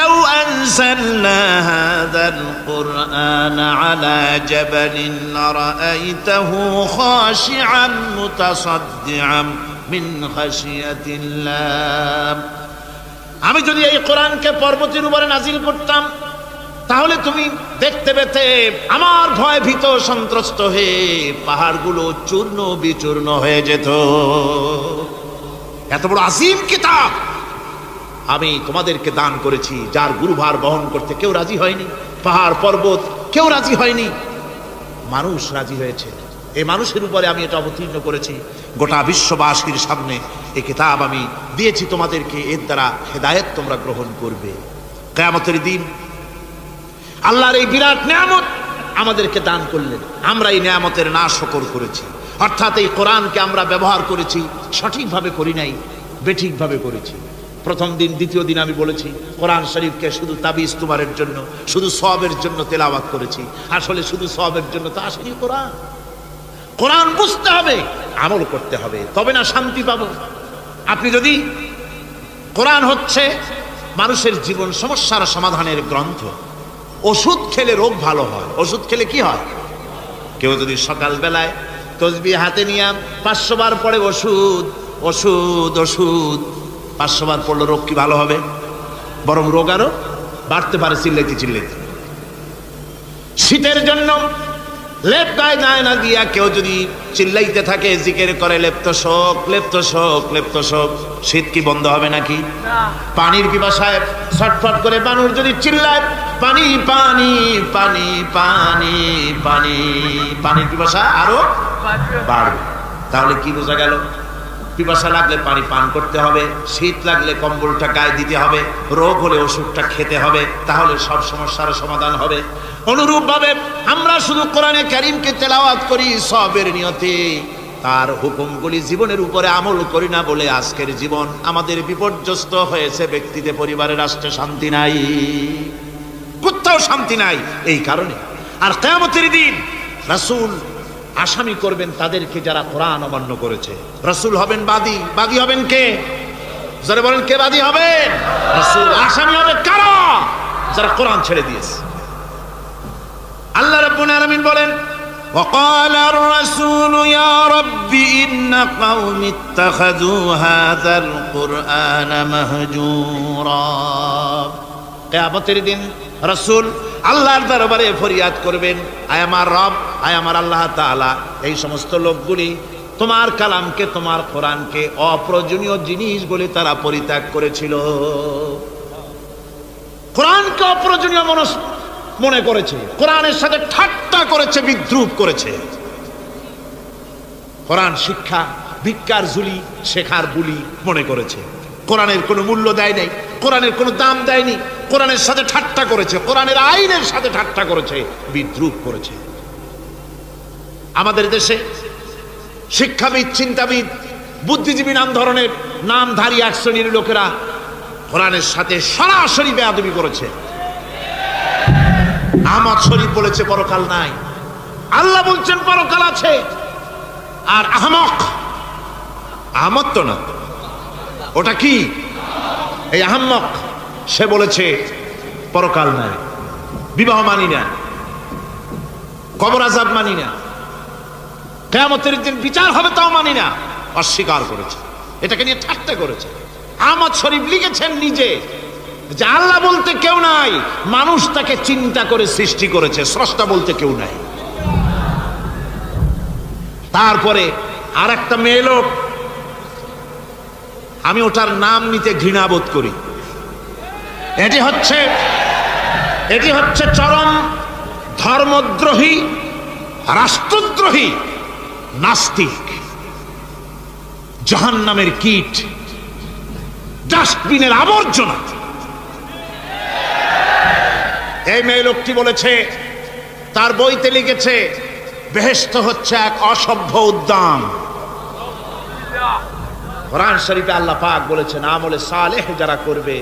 লাউ আনজালনা হাযাল কুরআন আলা জাবালিন লারাআইতাহু খাশিআন মুতাসাদ্দিআন মিন খাশিয়াতিল্লাহ। আমি যদি এই কোরআনকে পর্বতের উপরে নাজিল করতাম, তাহলে তুমি দেখতে পেতে আমার ভয় ভীত সন্ত্রস্ত হয়ে পাহাড়গুলো চূর্ণ বিচূর্ণ হয়ে যেত। এত বড় আজিম কিতাব আমি তোমাদেরকে দান করেছি, যার গুরুভার বহন করতে কেউ রাজি হয়নি, পাহাড় পর্বত কেউ রাজি হয়নি, মানুষ রাজি হয়েছে। এই মানুষের উপরে আমি এটা অবতীর্ণ করেছি, গোটা বিশ্ববাসীর সামনে এই কিতাব আমি দিয়েছি তোমাদেরকে, এর দ্বারা হেদায়েত তোমরা গ্রহণ করবে। কিয়ামতের দিন আল্লাহর এই বিরাট নিয়ামত আমাদেরকে দান করলেন, আমরা এই নিয়ামতের নাশকর করেছি, অর্থাৎ এই কোরআনকে আমরা ব্যবহার করেছি সঠিকভাবে করি নাই, বেঠিকভাবে করেছি। প্রথম দিন দ্বিতীয় দিন আমি বলেছি কোরআন শরীফকে শুধু তাবিজ তুমারের জন্য, শুধু সওয়াবের জন্য তেলাওয়াত করেছি। আসলে শুধু সওয়াবের জন্য তো আসেনি কোরআন। কোরআন বুঝতে হবে, আমল করতে হবে, তবে না শান্তি পাবো। আপনি যদি কোরআন হচ্ছে মানুষের জীবন সমস্যার সমাধানের গ্রন্থ, ওষুধ খেলে রোগ ভালো হয়। ওষুধ খেলে কি হয়? কেউ যদি সকাল বেলায় তসবিহ হাতে নিয়ে 500 বার পড়ে ওষুধ ওষুধ ওষুধ, 500 বার পড়লে রোগ কি ভালো হবে? বরং রোগ আরো বাড়তে পারে চিল্লাইতে চিল্লাইতে। শীতের জন্য লেপ গায়ে যায় না দিয়া কেউ যদি চিল্লাইতে থাকে, জিকির করে লেপ্ত শোক লেপ্ত শোক লেপ্ত শোক, শীত কি বন্ধ হবে নাকি? পানির পিপাসায় ছটফট করে মানুষ যদি চিল্লায় পানি পানি পানি পানি পানি, পানির পিপাসা আরো বাড়বে। তাহলে কি বোঝা গেল? পিপাসা লাগলে পানি পান করতে হবে, শীত লাগলে কম্বলটা গায়ে দিতে হবে, রোগ হলে ওষুধটা খেতে হবে, তাহলে সব সমস্যার সমাধান হবে। অনুরূপ ভাবে আমরা শুধু কোরআনে কারীমকে তেলাওয়াত করি সওয়াবের নিয়তে, তার হুকুমগুলি জীবনের উপরে আমল করি না বলে আজকের জীবন আমাদের বিপর্যস্ত হয়েছে। ব্যক্তিতে, পরিবারে, রাষ্ট্রে শান্তি নাই, কোথাও শান্তি নাই এই কারণে। আর কিয়ামতের দিন রাসূল আসামি করবেন তাদেরকে যারা কোরআন অমান্য করেছে। রাসূল হবেন বাদী। বাদী হবেন কে? যারা বলেন কে বাদী হবেন? রাসূল। আসামি হবে কারা? যারা কোরআন ছেড়ে দিয়েছে। আল্লাহ রাব্বুল আলামিন বলেন, وقال الرسول يا رب إن قومي اتخذوا هذا القرآن مهجورا। কিয়ামতের দিন রাসূল আল্লাহর দরবারে ফরিয়াদ করবেন, আয় আমার রব, আয় আমার আল্লাহ তাআলা, এই সমস্ত লোকগুলি তোমার কালামকে, তোমার কোরআনকে অপ্রয়োজনীয় জিনিস বলে তারা পরিত্যাগ করেছিল। কোরআনকে অপ্রয়োজনীয় মনে করেছে, কোরআনের সাথে ঠাট্টা করেছে, বিদ্রুপ করেছে। কোরআন শিক্ষা ভিক্ষার ঝুলি, শেখার বুলি মনে করেছে। কোরআনের কোনো মূল্য দেয় নাই, কোরআনের কোনো দাম দেয়নি, কোরআনের সাথে ঠাট্টা করেছে, কোরআনের আইনের সাথে ঠাট্টা করেছে, বিদ্রুপ করেছে। আমাদের দেশে শিক্ষাবিদ, চিন্তাবিদ, বুদ্ধিজীবী নাম ধরনের নামধারী এক শ্রেণীর লোকেরা কোরআনের সাথে সরাসরি বেয়াদবি করেছে। আহমদ শরীফ বলেছে পরকাল নাই, আল্লাহ বলছেন পরকাল আছে। আর আহমক, আহমদ তো না, ওটা কি? এই আহমক, সে বলেছে পরকাল নাই, বিবাহ মানি না, কবর আযাব মানি না, কিয়ামতের দিন বিচার হবে তাও মানি না, অস্বীকার করেছে। এটাকে নিয়ে ঠাট্টা করেছে। আহমদ শরীফ লিখেছেন নিজে যে আল্লাহ বলতে কেউ নাই, মানুষ তাকে চিন্তা করে সৃষ্টি করেছে, স্রষ্টা বলতে কেউ নাই। তারপরে আর একটা মেয়ে লোক, আমি ওটার নাম নিতে ঘৃণা বোধ করি, এটি হচ্ছে চরম ধর্মদ্রোহী রাষ্ট্রদ্রোহী, নাস্তিক, জাহান্নামের কীট, ডাস্টবিনের আবর্জনা। এই মেয়ে লোকটি বলেছে, তার বইতে লিখেছে, বেহেশত হচ্ছে এক অসভ্য উদ্যান। কোরআন শরীফে আল্লাহ পাক বলেছেন, আমলে সালেহ যারা করবে,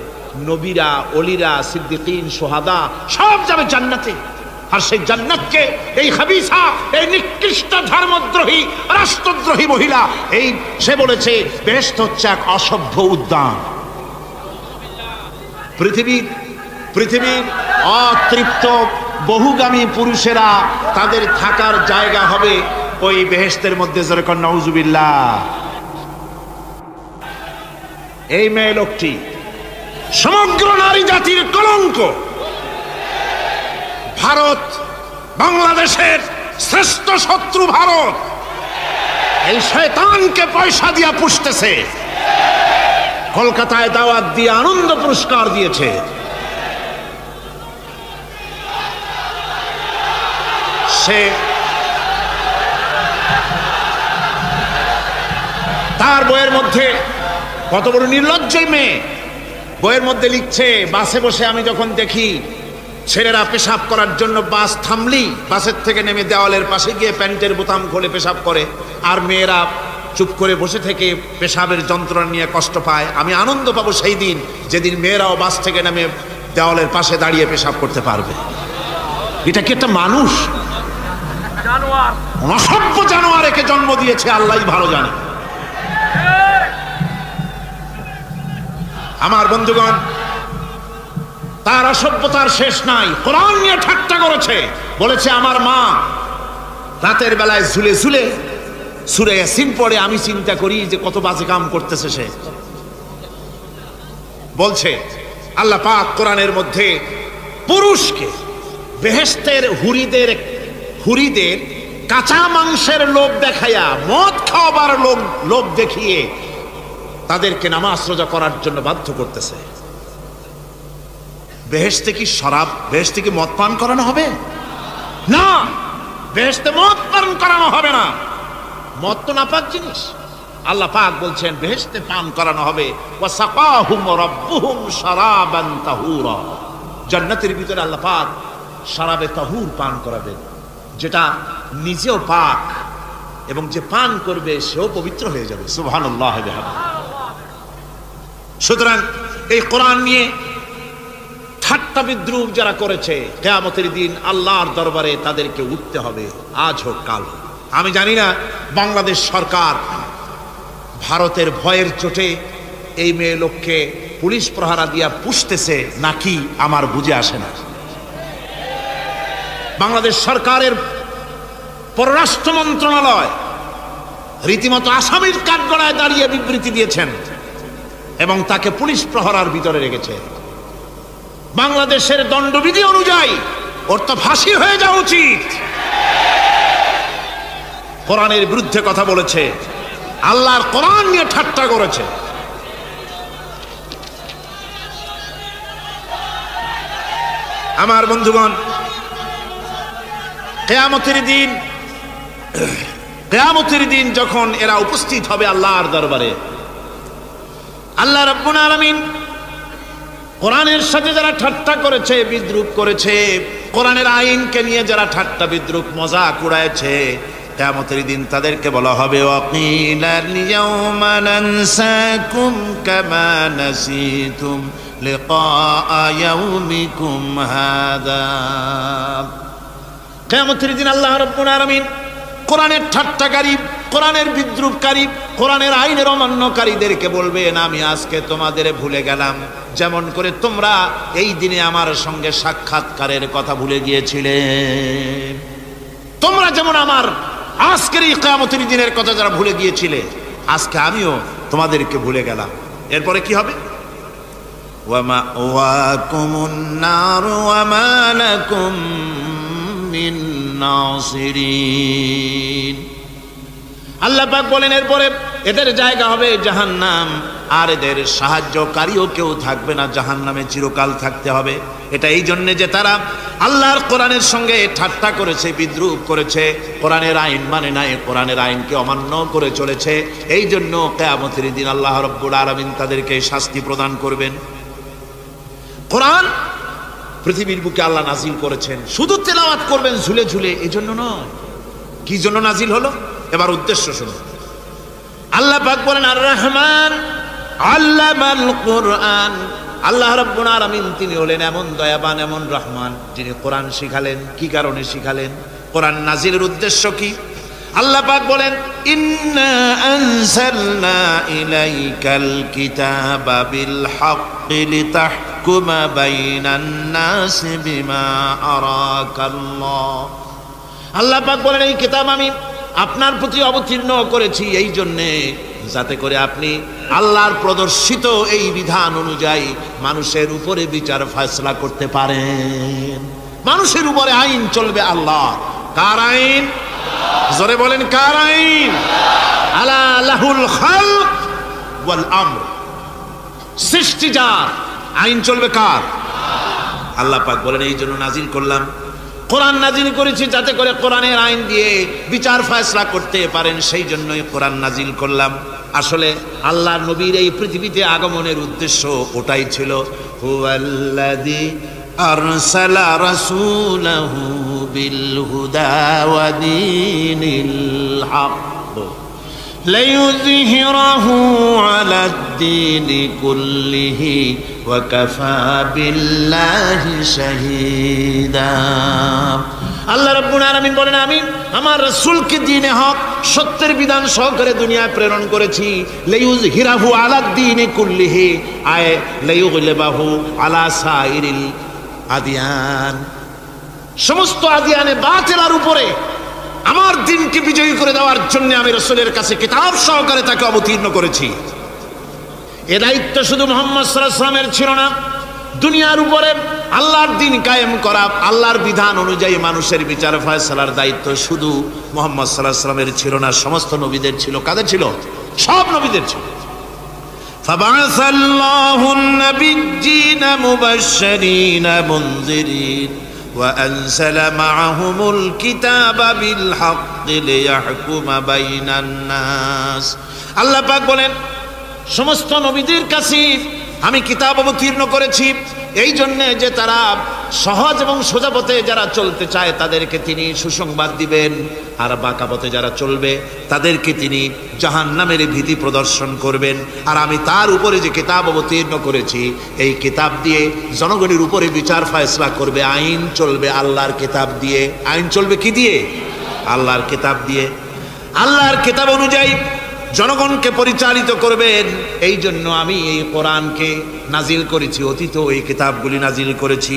নবীরা, অলিরা, সিদ্দিকিন, শুহাদা সব যাবে জান্নাতে। আর সেই জান্নাতকে এই হাবিসা, এই নিকৃষ্ট ধর্মদ্রোহী, রাষ্ট্রদ্রোহী মহিলা, এই সে বলেছে বেহেশত হচ্ছে এক অসভ্য উদ্যান। পৃথিবীর অতৃপ্ত বহুগামী পুরুষেরা তাদের থাকার জায়গা হবে ওই বেহেশতের মধ্যে। যেরকম নাউজুবিল্লাহ। এই মেয়ে লোকটি সমগ্র নারী জাতির কলঙ্ক। ভারত, বাংলাদেশের শ্রেষ্ঠ শত্রু ভারত, এই শয়তানকে পয়সা দিয়া পুষতেছে। কলকাতায় দাওয়াত দিয়ে আনন্দ পুরস্কার দিয়েছে। সে তার বইয়ের মধ্যে, কত বড় নির্লজ্জ মেয়ে, বইয়ের মধ্যে লিখছে, বাসে বসে আমি যখন দেখি ছেলেরা পেশাব করার জন্য বাস থামলি বাসের থেকে নেমে দেওয়ালের পাশে গিয়ে প্যান্টের বোতাম খুলে পেশাব করে, আর মেয়েরা চুপ করে বসে থেকে পেশাবের যন্ত্রণা নিয়ে কষ্ট পায়, আমি আনন্দ পাবো সেই দিন যেদিন মেয়েরাও বাস থেকে নেমে দেওয়ালের পাশে দাঁড়িয়ে পেশাব করতে পারবে। এটা কি একটা মানুষ? অসভ্য জানোয়ার একে জন্ম দিয়েছে, আল্লাহই ভালো জানে। আমার বন্ধুগণ, তার অসভ্যতার শেষ নাই। কোরআন নিয়ে ঠাট্টা করেছে, বলেছে আমার মা রাতের বেলায় ঝুলে ঝুলে সূরা ইয়াসিন পড়ে, আমি চিন্তা করি যে কত বাজে কাম করতেছে সে। বলছে আল্লাহ পাক কোরআনের মধ্যে পুরুষকে বেহেশতের হুরিদের কাঁচা মাংসের লোভ দেখাইয়া, মদ খাওয়াবার লোভ দেখিয়ে তাদেরকে নামাজ রোজা করার জন্য বাধ্য করতেছে। বেহেশতে কি শরাব, বেহেশতে কি মদ পান করানো হবে? না, বেহেশতে মদ পান করানো হবে না। মদ তো নাপাক জিনিস। আল্লাহ পাক বলছেন বেহেশতে পান করানো হবে। ওয়া সাকাহুম রাব্বুহুম শারাবান তাহুরা। জান্নাতের ভিতরে আল্লাহ পাক শরাবে তাহুর পান করাবেন, যেটা নিজেও পাক এবং যে পান করবে সেও পবিত্র হয়ে যাবে। সুবহানাল্লাহ। সুতরাং এই কোরআন নিয়ে ঠাট্টা বিদ্রুপ যারা করেছে, কিয়ামতের দিন আল্লাহর দরবারে তাদেরকে উঠতে হবে, আজ হোক কাল। আমি জানি না বাংলাদেশ সরকার ভারতের ভয়ের চোটে এই মেয়ে লোককে পুলিশ প্রহারা দিয়া পুষতেছে নাকি, আমার বুঝে আসে না। বাংলাদেশ সরকারের পররাষ্ট্র মন্ত্রণালয় রীতিমতো আসামির কাঠগড়ায় দাঁড়িয়ে বিবৃতি দিয়েছেন এবং তাকে পুলিশ প্রহরার ভিতরে রেখেছে। বাংলাদেশের দণ্ডবিধি অনুযায়ী ওর তো ফাঁসি হয়ে যাওয়া উচিত। কোরআনের বিরুদ্ধে কথা বলেছে, আল্লাহর কোরআন নিয়ে ঠাট্টা করেছে। আমার বন্ধুগণ, কিয়ামতের দিন যখন এরা উপস্থিত হবে আল্লাহর দরবারে, আল্লাহ রাব্বুল আলামিন কোরআনের সাথে যারা ঠাট্টা করেছে, বিদ্রুপ করেছে, কোরআনের আইনকে নিয়ে যারা ঠাট্টা বিদ্রুপ মজাক উড়াইছে, কিয়ামতের দিন তাদেরকে বলা হবে ওয়াকিলাল ইয়াউমা নানসাকুম কামা নাসিতুম লিকা ইয়াউমিকুম হাদা। কিয়ামতের দিন আল্লাহ রাব্বুল আলামিন কোরআনের ঠাট্টাকারী, কোরআনের বিদ্রুপকারী, কোরআনের আইনের অমান্যকারীদেরকে বলবেন আমি আজকে তোমাদের ভুলে গেলাম, যেমন করে তোমরা এই দিনে আমার সঙ্গে সাক্ষাৎকারের কথা ভুলে গিয়েছিলে। তোমরা যেমন আমার আজকের এই কিয়ামতের দিনের কথা যারা ভুলে গিয়েছিলে, আজকে আমিও তোমাদেরকে ভুলে গেলাম। এরপরে কি হবে? ওয়া মাওয়াকুমুন নার ওয়া মা লাকুম মিন নাসিরিন। আল্লাহ পাক বলেন এরপরে এদের জায়গা হবে জাহান্নাম, আর এদের সাহায্যকারীও কেউ থাকবে না, জাহান্নামে চিরকাল থাকতে হবে। এটা এই জন্যে যে তারা আল্লাহর কোরআনের সঙ্গে ঠাট্টা করেছে, বিদ্রুপ করেছে, কোরআনের আইন মানে নাই, কোরআনের আইনকে অমান্য করে চলেছে। এই জন্য কিয়ামতের দিন আল্লাহ রাব্বুল আলামিন তাদেরকে শাস্তি প্রদান করবেন। কোরআন পৃথিবীর বুকে আল্লাহ নাজিল করেছেন, শুধু তেলাওয়াত করবেন ঝুলে ঝুলে, এই জন্য নয়। কি জন্য নাজিল হলো? এবার উদ্দেশ্য শুনুন। আল্লাহ পাক বলেন আর রহমান আল্লামাল কোরআন। আল্লাহ রাব্বুল আলামিন তিনি হলেন এমন দয়াবান, এমন রহমান, যিনি কোরআন শিখালেন। কি কারণে শিখালেন? কোরআন নাজিলের উদ্দেশ্য কি? আল্লাহ পাক বলেন ইন্না আনজালনা ইলাইকাল কিতাবা বিল হাক্কি লিতাহকুমা বাইনান নাসি বিমা আরাকাল্লাহ। আল্লাহ পাক বলেন এই কিতাব আমি আপনার প্রতি অবতীর্ণ করেছি এই জন্যে যাতে করে আপনি আল্লাহর প্রদর্শিত এই বিধান অনুযায়ী মানুষের উপরে বিচার ফয়সালা করতে পারেন। মানুষের উপরে আইন চলবে আল্লাহ। কার আইন? জোরে বলেন কার আইন? আলা লাহুল খালক ওয়াল আমর। সৃষ্টি যার, আইন চলবে কার? আল্লাহ পাক বলেন এই জন্য নাজিল করলাম, কোরআন নাজিল করেছি যাতে করে কোরআনের আইন দিয়ে বিচার ফয়সালা করতে পারেন, সেই জন্যই কোরআন নাজিল করলাম। আসলে আল্লাহর নবীর এই পৃথিবীতে আগমনের উদ্দেশ্য ওটাই ছিল। হুয়াল্লাযী আরসালা রাসূলাহু বিল হুদা ওয়া দীনিল হক লিইয়ুযহিরাহু আলাদ দীনি কুল্লিহি ওয়া কাফা বিল্লাহি শাহীদা। আল্লাহ রাব্বুল আলামিন বলেন আমি আমার রাসূলকে দ্বীনে হক, সত্যের বিধান সহকারে দুনিয়ায় প্রেরণ করেছি। লিইয়ুযহিরাহু আলাদ দীনি কুল্লিহি আয় লিইয়ুগলিবাহু আলা সাইরিল আদিয়ান। সমস্ত আদিয়ানে বাতিলের উপরে আমার দিনকে বিজয়ী করে দেওয়ার জন্য আমি রাসূলের কাছে কিতাব সহকারে তাকে অবতীর্ণ করেছি। এ দায়িত্ব শুধু মুহাম্মদ সাল্লাল্লাহু আলাইহি ওয়াসাল্লামের ছিল না, দুনিয়ার উপরে আল্লাহর দ্বীন কায়েম করা, আল্লাহর বিধান অনুযায়ী মানুষের বিচার ফয়সালার দায়িত্ব শুধু মুহাম্মদ সাল্লাল্লাহু আলাইহি ওয়াসাল্লামের ছিল না, সমস্ত নবীদের ছিল। কাদের ছিল? সব নবীদের ছিল। ফাবাআসাল্লাহু আন-নাবিয়্যিনা মুবাশশিরিনা মুনযিরিন وأنزل معهم الكتاب بالحق ليحكم بين الناس। আল্লাহ পাক বলেন সমস্ত নবীদের কাছে আমি কিতাব অবতীর্ণ করেছি এই জন্য যে তারা সহজ এবং সোজা পথে যারা চলতে চায় তাদেরকে তিনি সুসংবাদ দিবেন, আর বাঁকা পথে যারা চলবে তাদেরকে তিনি জাহান্নামের ভীতি প্রদর্শন করবেন। আর আমি তার উপরে যে কিতাব অবতীর্ণ করেছি এই কিতাব দিয়ে জনগণের উপরে বিচার ফয়সালা করবে। আইন চলবে আল্লাহর কিতাব দিয়ে। আইন চলবে কি দিয়ে? আল্লাহর কিতাব দিয়ে। আল্লাহর কিতাব অনুযায়ী জনগণকে পরিচালিত করবেন। এই জন্য আমি এই কোরআনকে নাজিল করেছি, অতীত এই কিতাবগুলি নাজিল করেছি।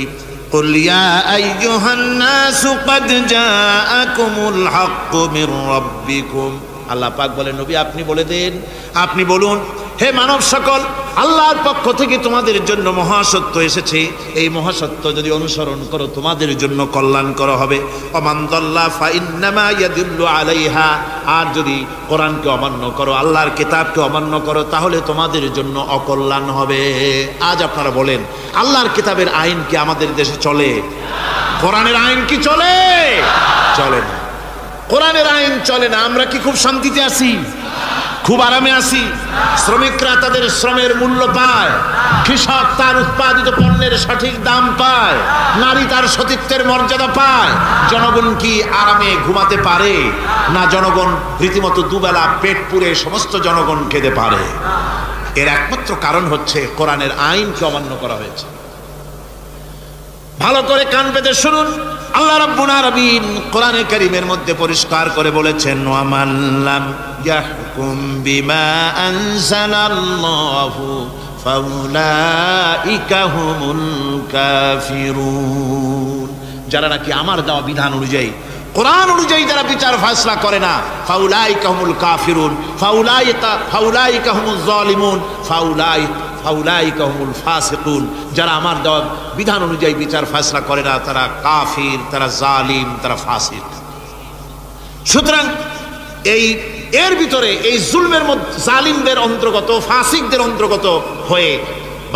কুল ইয়া আইয়ুহান নাসু ক্বাদ জাআকুমুল হাক্কু মির রাব্বিকুম। আল্লাহ পাক বলেন নবী আপনি বলে দেন, আপনি বলুন হে মানব সকল, আল্লাহর পক্ষ থেকে তোমাদের জন্য মহাসত্য এসেছে। এই মহাসত্য যদি অনুসরণ করো তোমাদের জন্য কল্যাণকর হবে। ওমান দাল্লা ফাইন্নামা ইয়াদুল্লু আলাইহা। আর যদি কোরআনকে অমান্য করো, আল্লাহর কিতাবকে অমান্য করো, তাহলে তোমাদের জন্য অকল্যাণ হবে। আজ আপনারা বলেন আল্লাহর কিতাবের আইন কি আমাদের দেশে চলে? কোরআনের আইন কি চলে? চলে না। কোরআনের আইন চলে না। আমরা কি খুব শান্তিতে আছি? খুব আরামে আছি? শ্রমিকরা তাদের শ্রমের মূল্য পায়, কৃষক তার উৎপাদিত পণ্যের সঠিক দাম পায়, নারী তার সতীত্বের মর্যাদা পায়। জনগণ কি আরামে ঘুমাতে পারে? না, জনগণ রীতিমতো দুবেলা পেট পুরে সমস্ত জনগণ খেতে পারে। এর একমাত্র কারণ হচ্ছে কোরআনের আইনকে অমান্য করা হয়েছে। ভালো করে কান পেতে শুনুন। আল্লাহ রাব্বুল আলামিন কোরআনে কারীমের মধ্যে পরিষ্কার করে বলেছেন ওয়া মান লাম ইয়াহকুম বিমা আনজালাল্লাহু ফাউলাইকা হুমুল কাফিরুন। যারা নাকি আমার দেওয়া বিধান অনুযায়ী, কোরআন অনুযায়ী যারা বিচার ফয়সালা করে না, ফাউলাইকা হুমুল কাফিরুন, ফাউলাইকা হুমুজ জালিমুন, ফাউলাইকা হুমুল ফাসিকুন। যারা আমার দেওয়া বিধান অনুযায়ী বিচার ফয়সালা করে না তারা কাফির, তারা জালিম, তারা ফাসিক। সুতরাং এর ভিতরে এই জুলমের মধ্যে জালিমদের অন্তর্গত, ফাসিকদের অন্তর্গত হয়ে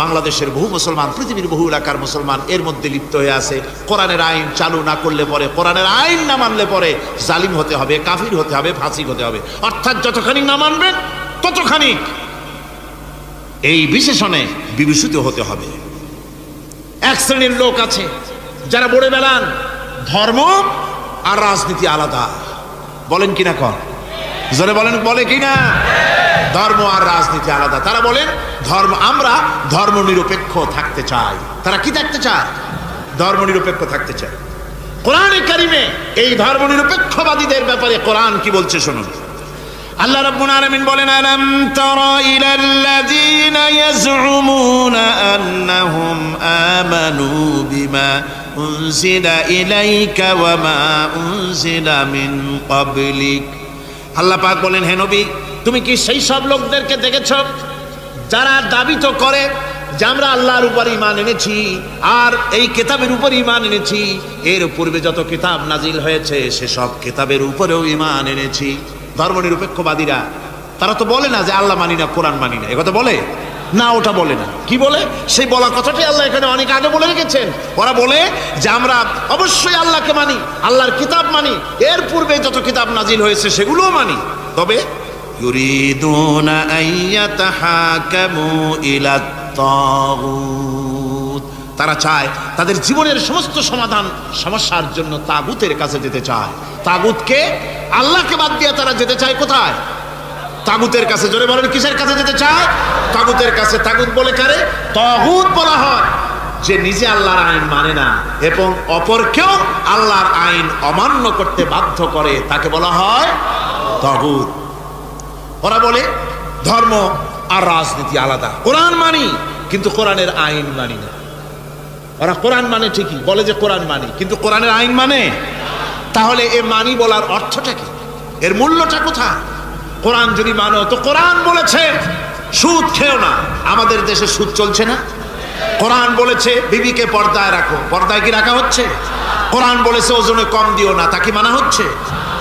বাংলাদেশের বহু মুসলমান, পৃথিবীর বহু এলাকার মুসলমান এর মধ্যে লিপ্ত হয়ে আছে। কোরআনের আইন চালু না করলে পরে, কোরআনের আইন না মানলে পরে জালিম হতে হবে, কাফির হতে হবে, ফাসিক হতে হবে। অর্থাৎ যতখানি না মানবেন ততখানি এই বিশেষণে বিভূষিত হতে হবে। এক শ্রেণীর লোক আছে যারা বলে বেড়ান ধর্ম আর রাজনীতি আলাদা। বলেন কিনা কর, জোরে বলেন, বলে কিনা? ধর্ম আর রাজনীতি আলাদা। তারা বলেন ধর্ম, আমরা ধর্ম নিরপেক্ষ থাকতে চাই। তারা কি থাকতে চায়? ধর্ম নিরপেক্ষ থাকতে চায়। কোরআনে কারিমে এই ধর্ম নিরপেক্ষবাদীদের ব্যাপারে কোরআন কি বলছে শুনুন। আল্লাহ রাব্বুল আলামিন বলেন, আলাম তারা ইলাল্লাযীনা ইয়াজউমুনা আন্নাহুম আমানু বিমা উনজিলা ইলাইকা ওয়া মা উনজিলা মিন ক্বাবলিক। আল্লাহ পাক বলেন, হে নবী, তুমি কি সেই সব লোকদেরকে দেখেছ যারা দাবি তো করে যে আমরা আল্লাহর উপর ঈমান এনেছি আর এই কিতাবের উপর ঈমান এনেছি, এর পূর্বে যত কিতাব নাজিল হয়েছে সেসব কিতাবের উপরেও ঈমান এনেছি। ধর্মনিরপেক্ষবাদীরা তারা তো বলে না যে আল্লাহ মানি না, কোরআন মানি না, একথা বলে না, ওটা বলে না। কি বলে? সেই বলা কথাটাই আল্লাহ এখানে অনেক আগে বলে রেখেছেন। ওরা বলে যে আমরা অবশ্যই আল্লাহকে মানি, আল্লাহর কিতাব মানি, এর পূর্বে যত কিতাব নাজিল হয়েছে সেগুলোও মানি, তবে ইউরিদুনা আইয়াতাহাকামু ইলাত তাগুত, তারা চায় তাদের জীবনের সমস্ত সমাধান সমস্যার জন্য তাগুতের কাছে যেতে চায়। তাগুতকে, আল্লাহকে বাদ দিয়ে তারা যেতে চায় কোথায়? তাগুতের কাছে। জোরে বলেন, কিসের কাছে যেতে চায়? তাগুতের কাছে। তাগুত বলে কারে? তাগুত বলা হয় যে নিজে আল্লাহর আইন মানে না এবং অপরকেও আল্লাহর আইন অমান্য করতে বাধ্য করে, তাকে বলা হয় তাগুত। ওরা বলে ধর্ম আর রাজনীতি আলাদা। কোরআন মানি কিন্তু কোরআনের আইন মানি না। ওরা কোরআন মানে ঠিকই, বলে যে কোরআন মানি, কিন্তু কোরআনের আইন মানে। তাহলে এ মানি বলার অর্থটা কি? এর মূল্যটা কোথায়? কোরআন যদি মানো তো কোরআন বলেছে সুদ খেও না, আমাদের দেশে সুদ চলছে না। কোরআন বলেছে বিবিকে পর্দায় রাখো, পর্দায় কি রাখা হচ্ছে? কোরআন বলেছে ওজনে কম দিও না, তা কি মানা হচ্ছে?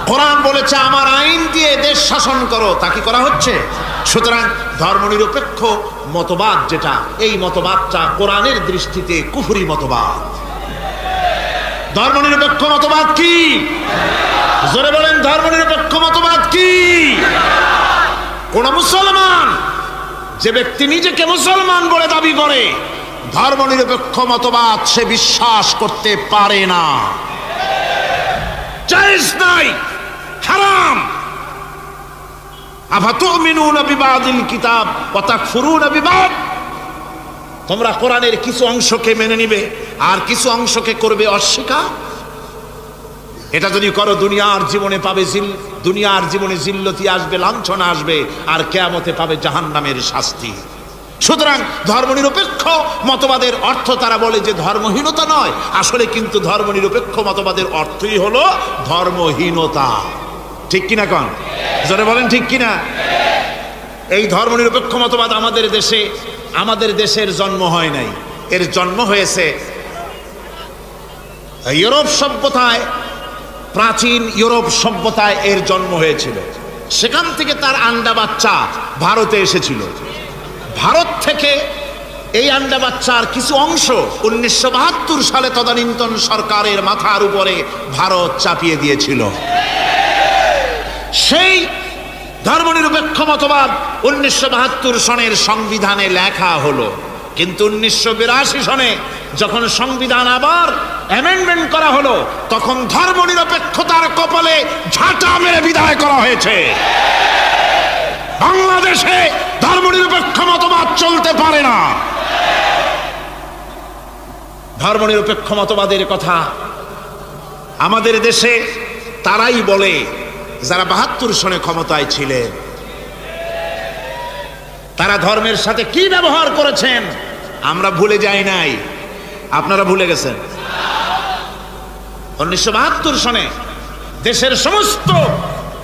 কোরআন বলেছে আমার আইন দিয়ে দেশ শাসন করো, তা কি করা হচ্ছে? সুতরাং ধর্মনিরপেক্ষ মতবাদ যেটা, এই মতবাদটা কোরআনের দৃষ্টিতে কুফরি মতবাদ। ধর্মনিরপেক্ষ মতবাদ কি? জোরে বলেন, ধর্মনিরপেক্ষ মতবাদ কি? কোন মুসলমান, যে ব্যক্তি নিজেকে মুসলমান বলে দাবি করে, ধর্মনিরপেক্ষ মতবাদ সে বিশ্বাস করতে পারে না, জায়েজ নাই, হারাম। আফাতুমিনুনা বিবাদিল কিতাব ওয়া তাকফুরুনা বিবাদ, তোমরা কোরআনের কিছু অংশকে মেনে নিবে আর কিছু অংশকে করবে অস্বীকার। এটা যদি করো দুনিয়ার জীবনে পাবে দুনিয়ার জীবনে জিল্লতি আসবে, লাঞ্ছনা আসবে, আর কিয়ামতে পাবে জাহান্নামের শাস্তি। সুতরাং ধর্মনিরপেক্ষ মতবাদের অর্থ তারা বলে যে ধর্মহীনতা নয়, আসলে কিন্তু ধর্মনিরপেক্ষ মতবাদের অর্থই হলো ধর্মহীনতা। ঠিক কিনা কন? জোরে বলেন ঠিক কিনা? এই ধর্মনিরপেক্ষ মতবাদ আমাদের দেশের জন্ম হয় নাই, এর জন্ম হয়েছে ইউরোপ সভ্যতায়। প্রাচীন ইউরোপ সভ্যতায় এর জন্ম হয়েছিল, সেখান থেকে তার আন্ডা বাচ্চা ভারতে এসেছিল। ভারত থেকে এই আন্ডা বাচ্চার কিছু অংশ 1972 সালে তদানীন্তন সরকারের মাথার উপরে ভারত চাপিয়ে দিয়েছিল। সেই ধর্মনিরপেক্ষ মতবাদ 1972 সনের সংবিধানে লেখা হলো, কিন্তু 1982 সনে যখন সংবিধান আবার অ্যামেন্ডমেন্ট করা হলো, তখন ধর্মনিরপেক্ষতার কপালে ঝাঁটা মেরে বিদায় করা হয়েছে। বাংলাদেশে ধর্মনিরপেক্ষ মতবাদ চলতে পারে না। ধর্মনিরপেক্ষ মতবাদের কথা আমাদের দেশে তারাই বলে যারা 72 সনে ক্ষমতায় ছিলেন। তারা ধর্মের সাথে কি ব্যবহার করেছেন আমরা ভুলে যাই নাই, আপনারা ভুলে গেছেন। 1972 সনে দেশের সমস্ত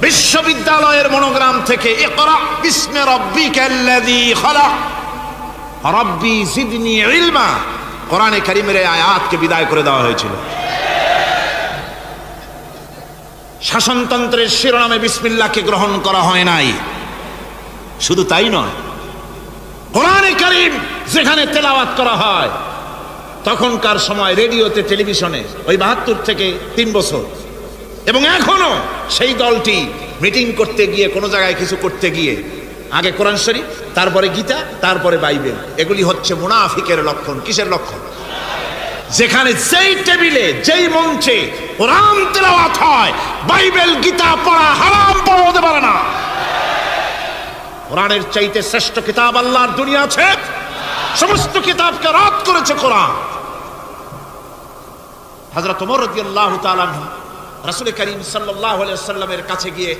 বিশ্ববিদ্যালয়ের মনোগ্রাম থেকে ইকরা বিসমি রাব্বিকাল্লাযী খালাক রাব্বি জিদনি ইলমা, কোরআনে কারীমের আয়াতকে বিদায় করে দেওয়া হয়েছিল। শাসনতন্ত্রের শিরোনামে বিসমিল্লাহকে গ্রহণ করা হয় নাই। শুধু তাই নয়, কোরআনে কারীম যেখানে তেলাওয়াত করা হয়। তখনকার সময় রেডিওতে, টেলিভিশনে, ওই ৭২ থেকে ৩ বছর, এবং এখনো সেই দলটি মিটিং করতে গিয়ে, কোনো জায়গায় কিছু করতে গিয়ে আগে কোরআন শরীফ, তারপরে গীতা, তারপরে বাইবেল। এগুলি হচ্ছে মুনাফিকের লক্ষণ। কিসের লক্ষণ? যেখানে যেই টেবিলে, যেই মঞ্চে কোরআন তেলাওয়াত হয়, বাইবেল গীতা পড়া হারাম, পড়া হতে পারে না। কোরআনের চাইতে শ্রেষ্ঠ কিতাব আল্লাহর দুনিয়া আছে? সমস্ত কিতাবকে রদ করেছে কোরআন। হযরত ওমর রাদিয়াল্লাহু তাআলা আনহু রাসূল করিম সাল্লাল্লাহু আলাইহি ওয়াসাল্লামের কাছে গিয়ে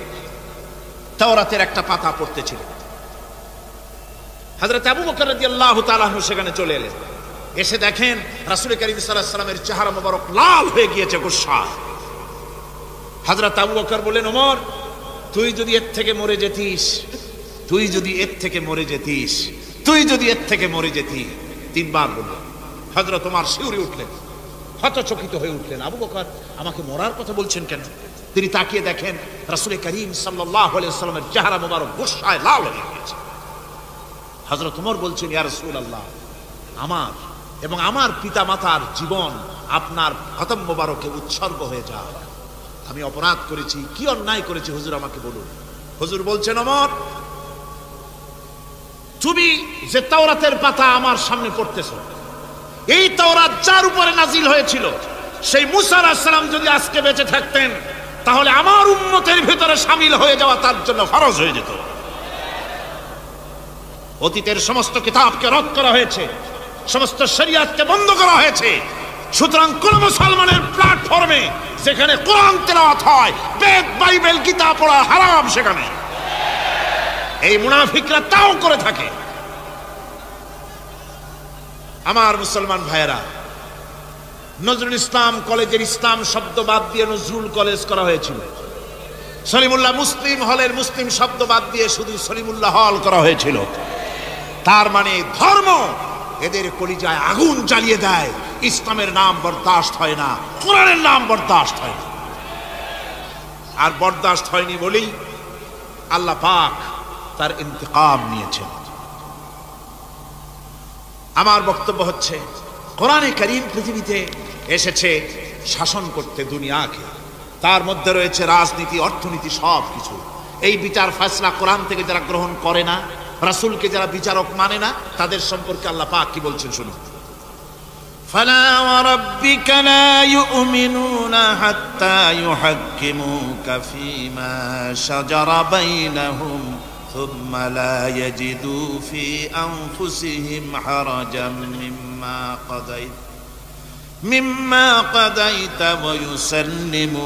তাওরাতের একটা পাতা পড়তেছিলেন। হযরত আবু বকর রাদিয়াল্লাহু তাআলা আনহু সেখানে চলে এলেন। এসে দেখেন রাসূল করিম সাল্লাল্লাহু আলাইহি ওয়াসাল্লামের চেহারা মোবারক লাল হয়ে গিয়েছে গোসায়। হযরত আবু বকর বললেন, ওমর, তুই যদি এর থেকে মরে যেতিস, তুই যদি এর থেকে মরে যেতিস, তুই যদি এর থেকে মরে যেতি। 3 বার বললেন। হযরত ওমর শিউরে উঠলেন, হতচকিত হয়ে উঠলেন। আবু বকর আমাকে মরার কথা বলছেন কেন? তিনি তাকিয়ে দেখেন রাসূল করিম সাল্লাল্লাহু আলাইহি ওয়াসাল্লামের চেহারা মোবারক গোসায় লাল হয়ে গেছে। হযরত ওমর বলছেন, ইয়া রাসূলুল্লাহ, আমার এবং আমার পিতামাতার জীবন আপনার খতম মোবারকে উৎসর্গ হয়ে যায়। আমি অপরাধ করেছি, কি অন্যায় করেছি হুজুর, আমাকে বলুন। হুজুর বলছেন, ওমর, তুমি যে তাওরাতের পাতা আমার সামনে পড়তেছো, এই তাওরাত যার উপরে নাজিল হয়েছিল, সেই মুসা আলাইহিস সালাম যদি আজকে বেঁচে থাকতেন, তাহলে আমার উম্মতের ভিতরে শামিল হয়ে যাওয়া তার জন্য ফরজ হয়ে যেত। অতীতের সমস্ত কিতাবকে রদ করা হয়েছে, সমস্ত শরিয়াতকে বন্ধ করা হয়েছে। সুতরাং কোন মুসলমানের প্ল্যাটফর্মে যেখানে কোরআন তেলাওয়াত হয়, বেদ, বাইবেল, গীতা পড়া হারাম। সেখানে এই মুনাফিকরা তাও করে থাকে। আমার মুসলমান ভাইয়েরা, নজরুল ইসলাম কলেজের ইসলাম শব্দ বাদ দিয়ে নজরুল কলেজ করা হয়েছিল। সলিমুল্লাহ মুসলিম হলের মুসলিম শব্দ বাদ দিয়ে শুধু সলিমুল্লাহ হল করা হয়েছিল। তার মানে ধর্ম এদের কলিজায় আগুন জ্বালিয়ে দেয়। ইসলামের নাম বরদাস্ত হয় না, কোরআনের নাম বরদাস্ত হয় না। আর বরদাস্ত হয়নি বলেই আল্লাহ পাক তার ইন্তেকাম নিয়েছেন। আমার বক্তব্য হচ্ছে, কোরআনে কারীম পৃথিবীতে এসেছে শাসন করতে দুনিয়াকে। তার মধ্যে রয়েছে রাজনীতি, অর্থনীতি, সব কিছু। এই বিচার ফয়সালা কোরআন থেকে যারা গ্রহণ করে না, রাসূলকে যারা বিচারক মানে না, তাদের সম্পর্কে আল্লাহ পাক কি বলছেন শুনুন। ফালা ওয়া রাব্বিকা লা ইউমিনুনা হাত্তা ইউহাক্কিমুকা ফীমা শাজারা বাইনাহুম সুম্মা লা ইয়াজিদু ফি আনফুসিহিম হারাজাম মিম্মা কাদাইতা ওয়া ইউসাল্লিমু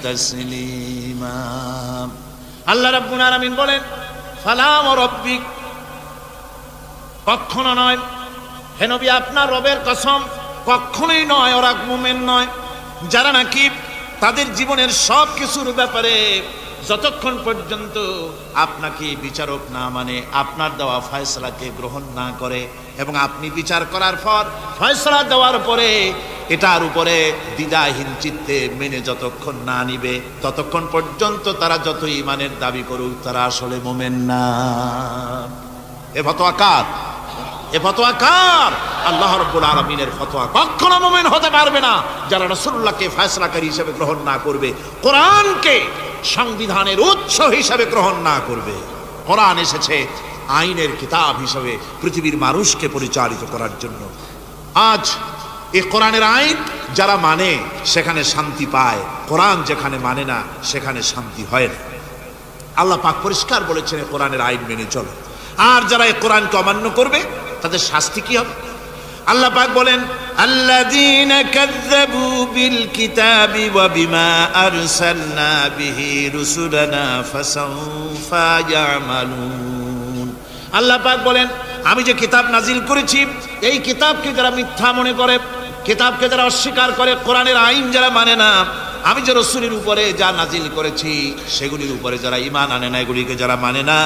তাসলিমা। আল্লাহ রাব্বুল আলামিন বলেন, ফালা ওয়া রাব্বিক, কখনো নয় হে নবী, আপনার রবের কসম, কখনোই নয়। ওরা মুমিন নয় যারা নাকি তাদের জীবনের সব কিছুর ব্যাপারে যতক্ষণ পর্যন্ত আপনাকে বিচারক না মানে, আপনার দেওয়া ফয়সালাকে গ্রহণ না করে, এবং আপনি বিচার করার পর ফয়সালা দেওয়ার পরে এটার উপরে দ্বিধাহীন চিত্তে মেনে যতক্ষণ না নিবে, ততক্ষণ পর্যন্ত তারা যত ঈমানের দাবি করুক, তারা আসলে মুমিন না। এ ফতোয়া কার? এ ফতোয়া কার? আল্লাহ রাব্বুল আলামিনের ফতোয়া। কখনো মুমিন হতে পারবে না যারা রাসূলুল্লাহকে ফয়সালাকারী হিসেবে গ্রহণ না করবে, কোরআনকে সংবিধানের উৎস হিসেবে গ্রহণ না করবে। কোরআন এসেছে আইনের কিতাব হিসেবে পৃথিবীর মানুষকে পরিচালিত করার জন্য। আজ এই কোরআনের আইন যারা মানে সেখানে শান্তি পায়, কোরআন যেখানে মানে না সেখানে শান্তি হয় না। আল্লাহ পাক পরিষ্কার বলেছেন, কোরআনের আইন মেনে চলো। আর যারা এই কোরআনকে অমান্য করবে তাদের শাস্তি কি হবে? আল্লাহ পাক বলেন, আল্লাযীনা কাযযাবু বিল কিতাবি ওয়া বিমা আরসালনা বিহি রুসুলানা ফাসাউফা ইয়ামালুন। আল্লাহ পাক বলেন, আমি যে কিতাব নাজিল করেছি, এই কিতাবকে যারা মিথ্যা মনে করে, কিতাবকে যারা অস্বীকার করে, কোরআনের আইন যারা মানে না, আমি যে রাসূলের উপরে যা নাজিল করেছি সেগুলির উপরে যারা ঈমান আনে না, এগুলিকে যারা মানে না,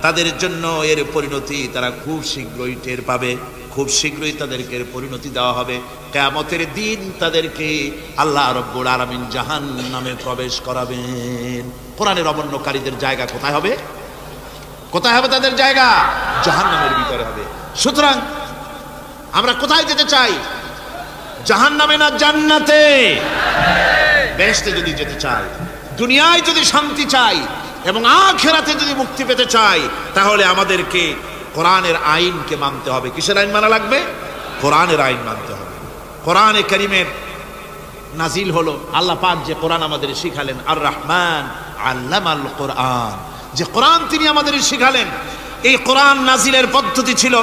তাদের জন্য এর পরিণতি তারা খুব শীঘ্রই টের পাবে। খুব শীঘ্রই তাদেরকে পরিণতি দেওয়া হবে। কিয়ামতের দিন তাদেরকে আল্লাহ রাব্বুল আলামিন জাহান্নামে প্রবেশ করাবেন। কোরআনের অমান্যকারীদের জায়গা কোথায় হবে? কোথায় হবে তাদের জায়গা? জাহান্নামের ভিতরে হবে। সুতরাং আমরা কোথায় যেতে চাই? জাহান্নামে না জান্নাতে? বেহেশতে যদি যেতে চাই, দুনিয়ায় যদি শান্তি চাই এবং আখিরাতে যদি মুক্তি পেতে চাই, তাহলে আমাদেরকে কোরআনের আইনকে মানতে হবে। কিসের আইন মানা লাগবে? কোরআনের আইন মানতে হবে। কোরআনে কারীমের নাজিল হলো, আল্লাহ পাক যে কোরআন আমাদের শিখালেন, আর রহমান আল্লামাল কোরআন, যে কোরআন তিনি আমাদের শিখালেন। এই কোরআন নাজিলের পদ্ধতি ছিল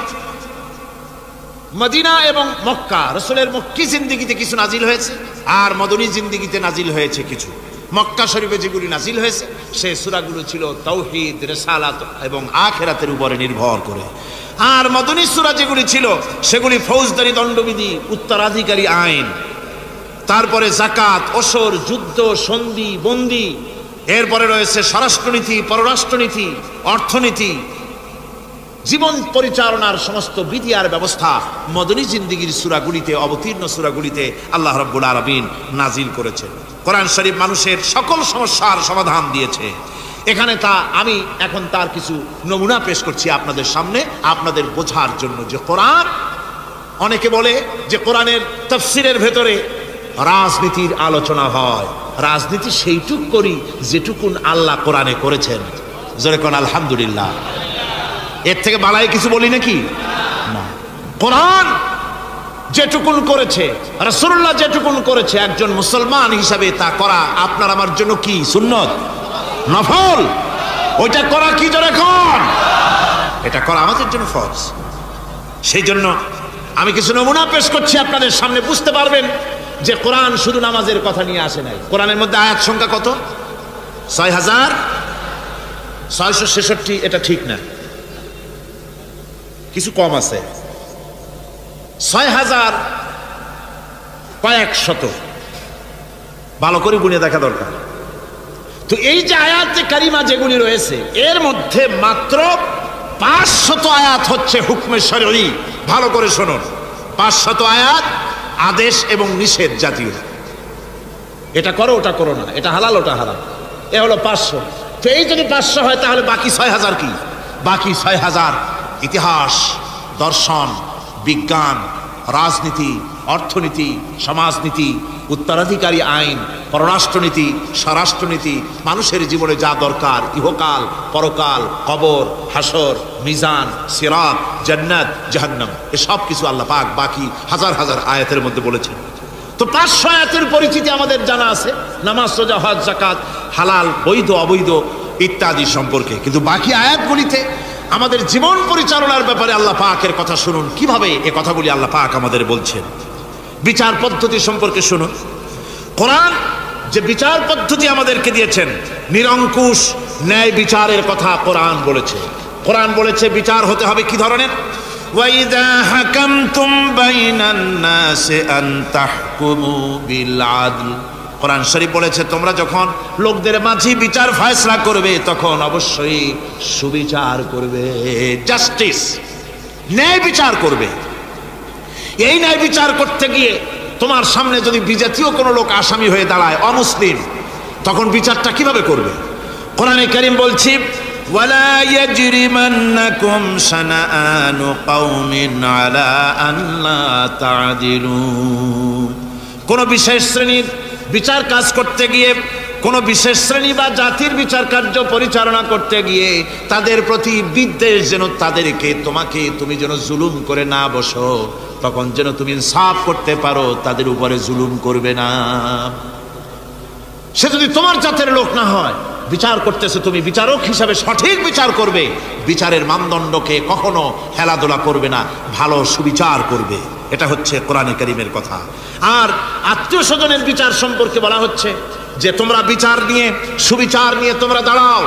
মদিনা এবং মক্কা। রাসূলের মক্কি জিন্দেগিতে কিছু নাজিল হয়েছে, আর মদনী জিন্দেগিতে নাজিল হয়েছে কিছু। মক্কা শরীফে যেগুলি নাজিল হয়েছে সেই সূরাগুলো ছিল তাওহীদ, রিসালাত এবং আখিরাতের উপরে নির্ভর করে। আর মদনী সূরা যেগুলি ছিল সেগুলি ফৌজদারি দণ্ডবিধি, উত্তরাধিকারী আইন, তারপরে যাকাত, ওসর, যুদ্ধ, সন্ধি, বন্দি, এরপরে রয়েছে স্বরাষ্ট্রনীতি, পররাষ্ট্রনীতি, অর্থনীতি, জীবন পরিচালনার সমস্ত বিধি আর ব্যবস্থা মদনী জিন্দেগির সূরাগুলিতে, অবতীর্ণ সূরাগুলিতে আল্লাহ রাব্বুল আলামিন নাজিল করেছেন। কোরআন শরীফ মানুষের সকল সমস্যার সমাধান দিয়েছে। এখানে আমি এখন তার কিছু নমুনা পেশ করছি আপনাদের সামনে, আপনাদের বোঝার জন্য যে কোরআন। অনেকে বলে যে কোরআনের তাফসীরের ভেতরে রাজনীতির আলোচনা হয়। রাজনীতি সেইটুক করি যেটুকুন আল্লাহ কোরআনে করেছেন। জোরে কোন আলহামদুলিল্লাহ। এর থেকে বালাই কিছু বলি নাকি? না। কোরআন যেটুকুন করেছে, রাসূলুল্লাহ যেটুকুন করেছে, একজন মুসলমান হিসাবে তা করা আপনার আমার জন্য কি? সুন্নত, নফল। ওইটা করা কি? জোরে কোন। এটা করা আমাদের জন্য ফরজ। সেই জন্য আমি কিছু নমুনা পেশ করছি আপনাদের সামনে, বুঝতে পারবেন যে কোরআন শুধু নামাজের কথা নিয়ে আসে নাই। কোরআনের মধ্যে আয়াত সংখ্যা কত? ৬,৬৬৬। এটা ঠিক না, কিছু কম আছে। ৬,০০০ কয়েক শত, ভালো করে গুনে দেখা দরকার। তো এই যে আয়াতে কারিমা যেগুলি রয়েছে, এর মধ্যে মাত্র ৫০০ আয়াত হচ্ছে হুকমে শরঈ। ভালো করে শুনুন, ৫০০ আয়াত আদেশ এবং নিষেধ জাতীয়। এটা করো, ওটা করো না, এটা হালাল, ওটা হারাম। এ হলো ৫০০। তো এই যদি ৫০০ হয় তাহলে বাকি ৬,০০০ কি? বাকি ৬,০০০ ইতিহাস, দর্শন, বিজ্ঞান, রাজনীতি, অর্থনীতি, সমাজনীতি, উত্তরাধিকারী আইন, পররাষ্ট্রনীতি, স্বরাষ্ট্রনীতি, মানুষের জীবনে যা দরকার, ইহকাল, পরকাল, কবর, হাসর, মিজান, সিরাত, জান্নাত, জাহান্নাম, এসব কিছু আল্লাহ পাক বাকি হাজার হাজার আয়াতের মধ্যে বলেছেন। তো ৫০০ আয়াতের পরিচিতি আমাদের জানা আছে, নামাজ, রোজা, হজ, যাকাত, হালাল, বৈধ, অবৈধ ইত্যাদি সম্পর্কে। কিন্তু বাকি আয়াতগুলিতে আমাদের জীবন পরিচালনার ব্যাপারে আল্লাহ পাকের কথা শুনুন, কিভাবে এ কথাগুলি আল্লাহ পাক আমাদের বলছেন। বিচার পদ্ধতি সম্পর্কে শুনুন। কোরআন যে বিচার পদ্ধতি আমাদেরকে দিয়েছেন, নিরঙ্কুশ ন্যায় বিচারের কথা কোরআন বলেছে। কোরআন বলেছে বিচার হতে হবে কি ধরনের? ওয়াইদা হাকামতুম বাইনান নাসি আন তাহকুমু বিল আদল। কোরআন শরীফ বলেছে তোমরা যখন লোকদের মাঝে বিচার ফয়সালা করবে তখন অবশ্যই সুবিচার করবে, জাস্টিস, ন্যায় বিচার করবে। এই ন্যায় বিচার করতে গিয়ে তোমার সামনে যদি বিজাতীয় কোনো লোক আসামি হয়ে দাঁড়ায়, অমুসলিম, তখন বিচারটা কিভাবে করবে? কোরআনে কারীম বলছি, ওয়ালা ইয়াজরিমান্নাকুম শানাআনু কওমিন আলা আল্লা তা'দিলু। কোন বিশেষ শ্রেণীর বিচার কাজ করতে গিয়ে, কোন বিশেষ শ্রেণী বা জাতির বিচার কার্য পরিচালনা করতে গিয়ে তাদের প্রতি বিদ্বেষ যেন তাদেরকে, তুমি যেন জুলুম করে না বসো, তখন যেন তুমি ইনসাফ করতে পারো, তাদের উপরে জুলুম করবে না। সে যদি তোমার জাতের লোক না হয়, বিচার করতেছে, তুমি বিচারক হিসাবে সঠিক বিচার করবে, বিচারের মানদণ্ডকে কখনো হেলাদোলা করবে না, ভালো সুবিচার করবে। এটা হচ্ছে কোরআনে কারীমের কথা। আর আত্মীয় স্বজনের বিচার সম্পর্কে বলা হচ্ছে যে তোমরা বিচার নিয়ে, সুবিচার নিয়ে তোমরা দাঁড়াও,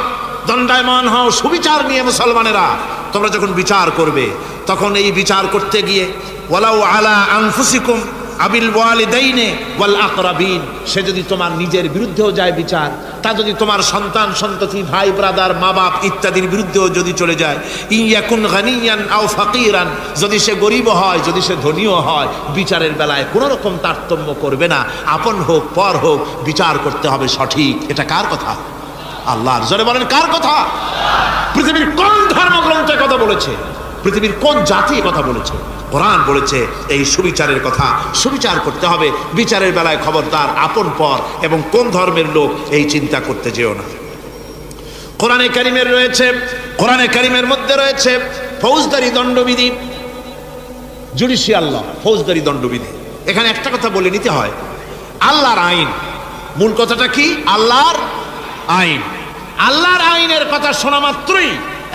দণ্ডায়মান হও, সুবিচার নিয়ে মুসলমানেরা তোমরা যখন বিচার করবে, তখন এই বিচার করতে গিয়ে ওয়ালাউ আলা আনফুসিকুম আবিল ওয়ালিদাইনি ওয়াল আকরাবিন, সে যদি তোমার নিজের বিরুদ্ধেও যায় বিচার, তা যদি তোমার সন্তান সন্ততি, ভাই ব্রাদার, মা বাপ ইত্যাদির বিরুদ্ধেও যদি চলে যায়, ইয়াকুন গানিয়ান আও ফাকিরান, যদি সে গরিব হয়, যদি সে ধনীও হয়, বিচারের বেলায় কোনো রকম তারতম্য করবে না, আপন হোক পর হোক, বিচার করতে হবে সঠিক। এটা কার কথা? আল্লাহর। জোরে বলেন, কার কথা? পৃথিবীর কোন ধর্মগ্রন্থে কথা বলেছে? পৃথিবীর কোন জাতি কথা বলেছে? কোরআন বলেছে এই সুবিচারের কথা, সুবিচার করতে হবে। বিচারের বেলায় খবরদার আপন পর এবং কোন ধর্মের লোক এই চিন্তা করতে যেও না। কোরআনে কারিমের রয়েছে, কোরআনে কারিমের মধ্যে রয়েছে ফৌজদারি দণ্ডবিধি, জুডিশিয়াল ল, ফৌজদারি দণ্ডবিধি। এখানে একটা কথা বলে নিতে হয়, আল্লাহর আইন, মূল কথাটা কি? আল্লাহর আইন। আল্লাহর আইনের কথা শোনা মাত্রই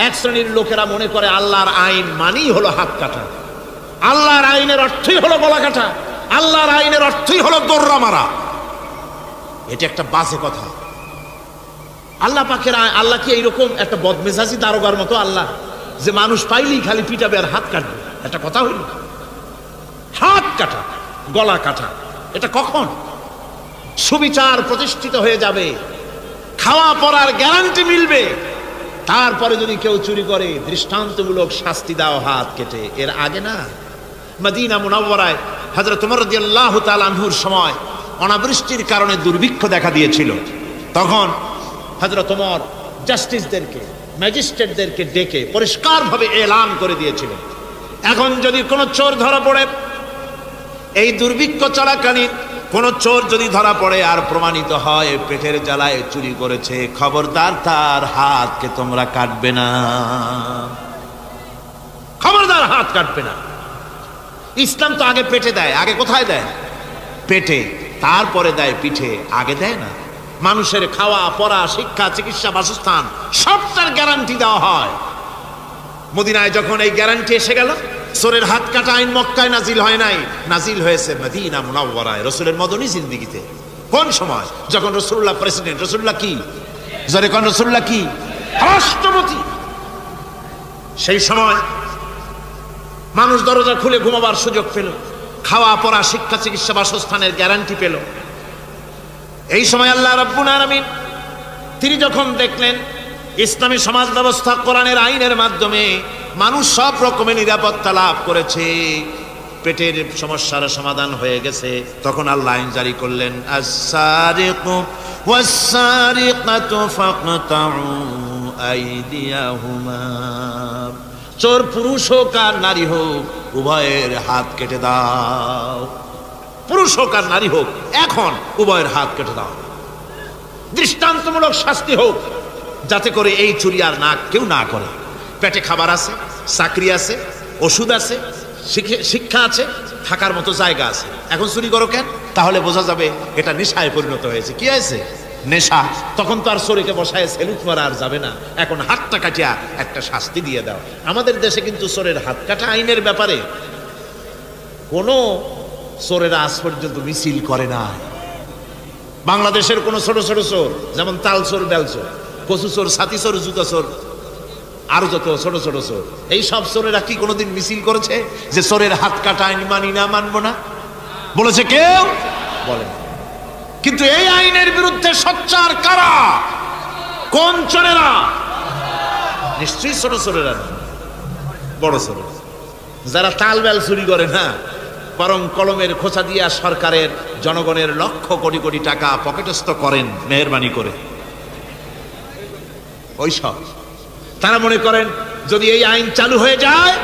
এক শ্রেণীর লোকেরা মনে করে আল্লাহর আইন মানেই হলো হাত কাটা, আল্লাহর আইনের অর্থই হলো গলা কাটা, আল্লাহর আইনের অর্থই হলো দৌড়া মারা। এটা একটা বাজে কথা। আল্লাহ পাকের আল্লাহ কি এইরকম একটা বদমেজাজি দারোগার মতো আল্লাহ যে মানুষ পাইলেই খালি পিটাবে আর হাত কাটবে? একটা কথা হইল, হাত কাটা, গলা কাটা, এটা কখন? সুবিচার প্রতিষ্ঠিত হয়ে যাবে, খাওয়া পড়ার গ্যারান্টি মিলবে, তারপরে যদি কেউ চুরি করে দৃষ্টান্তমূলক শাস্তি দাও হাত কেটে। এর আগে না। মদিনা মুনাওয়ারায় হযরত ওমর রাদিয়াল্লাহু তাআলা আনহুর সময় অনাবৃষ্টির কারণে দুর্ভিক্ষ দেখা দিয়েছিল। তখন হযরত ওমর জাস্টিসদেরকে, ম্যাজিস্ট্রেটদেরকে ডেকে পরিষ্কারভাবে এলান করে দিয়েছিলেন, এখন যদি কোনো চোর ধরা পড়ে, এই দুর্ভিক্ষ চলাকালীন কোন চোর যদি ধরা পড়ে আর প্রমাণিত হয় পেটের জ্বালায় চুরি করেছে, খবরদার তার হাতকে তোমরা কাটবে না, খবরদার হাত কাটবে না। ইসলাম তো আগে পেটে দেয়। আগে কোথায় দেয়? পেটে, তারপরে দেয় পিঠে, আগে দেয় না। মানুষের খাওয়া পড়া, শিক্ষা, চিকিৎসা, বাসস্থান সবটার গ্যারান্টি দেওয়া হয়। মদিনায় যখন এই গ্যারান্টি এসে গেল, চোরের হাত কাটা আইন মক্কায় নাজিল হয় নাই, নাজিল হয়েছে মদিনা মুনাওয়ারায় রাসূলের মদনী জিন্দেগিতে। কোন সময়? যখন রাসূলুল্লাহ প্রেসিডেন্ট, রাসূলুল্লাহ কি জোরে কোন, রাসূলুল্লাহ কি রাষ্ট্রপতি। সেই সময় মানুষ দরজা খুলে ঘুমাবার সুযোগ পেল, খাওয়া পড়া, শিক্ষা, চিকিৎসা, বাসস্থানের গ্যারান্টি পেল। এই সময় আল্লাহ রাব্বুল আলামিন তিনি যখন দেখলেন ইসলামী সমাজ ব্যবস্থা কোরআনের আইনের মাধ্যমে মানুষ সব রকমের নিরাপত্তা লাভ করেছে, পেটের সমস্যার সমাধান হয়ে গেছে, তখন আল্লাহ আইন জারি করলেন, আস-সারিকু ওয়াস-সারিকাতু ফাকতাউ আইদিয়াহুমা, চোর পুরুষ হোক আর নারী হোক উভয়ের হাত কেটে দাও। পুরুষ হোক আর নারী হোক এখন উভয়ের হাত কেটে দাও। দৃষ্টান্তমূলক শাস্তি হোক, যাতে করে এই চুরি আর না কেউ না করে। পেটে খাবার আছে, চাকরি আছে, ওষুধ আছে, শিক্ষা আছে, থাকার মতো জায়গা আছে, এখন চুরি করো কেন? তাহলে বোঝা যাবে এটা নেশায় পরিণত হয়েছে। কি হয়েছে? নেশা। তখন তো আর চোরকে বসায় সেলুট মারা আর যাবে না, এখন হাতটা কাটিয়া একটা শাস্তি দিয়ে দাও। আমাদের দেশে কিন্তু চোরের হাত কাটা আইনের ব্যাপারে কোনো চোরেরা আজ পর্যন্ত মিছিল করে না। বাংলাদেশের কোন ছোট ছোট চোর, যেমন তাল চোর, বেল চোর, কচু চোর, ছাতি চোর, জুতা চোর, আরো যত ছোট ছোট চোর, এই সব চোরেরা কি কোনোদিন মিছিল করেছে যে চোরের হাত কাটা আইন মানি না, মানবো না? বলেছে কেউ? বলে না। কিন্তু এই আইনের বিরুদ্ধে সোচ্চার কারা? কোন চোরেরা? নিশ্চয়ই ছোট চোরেরা না, বড় চোর। যারা তাল বেল চুরি করে না, বরং কলমের খোঁচা দিয়া সরকারের, জনগণের লক্ষ কোটি কোটি টাকা পকেটস্থ করেন মেহেরবানি করে, ওই সব। তারা মনে করেন যদি এই আইন চালু হয়ে যায়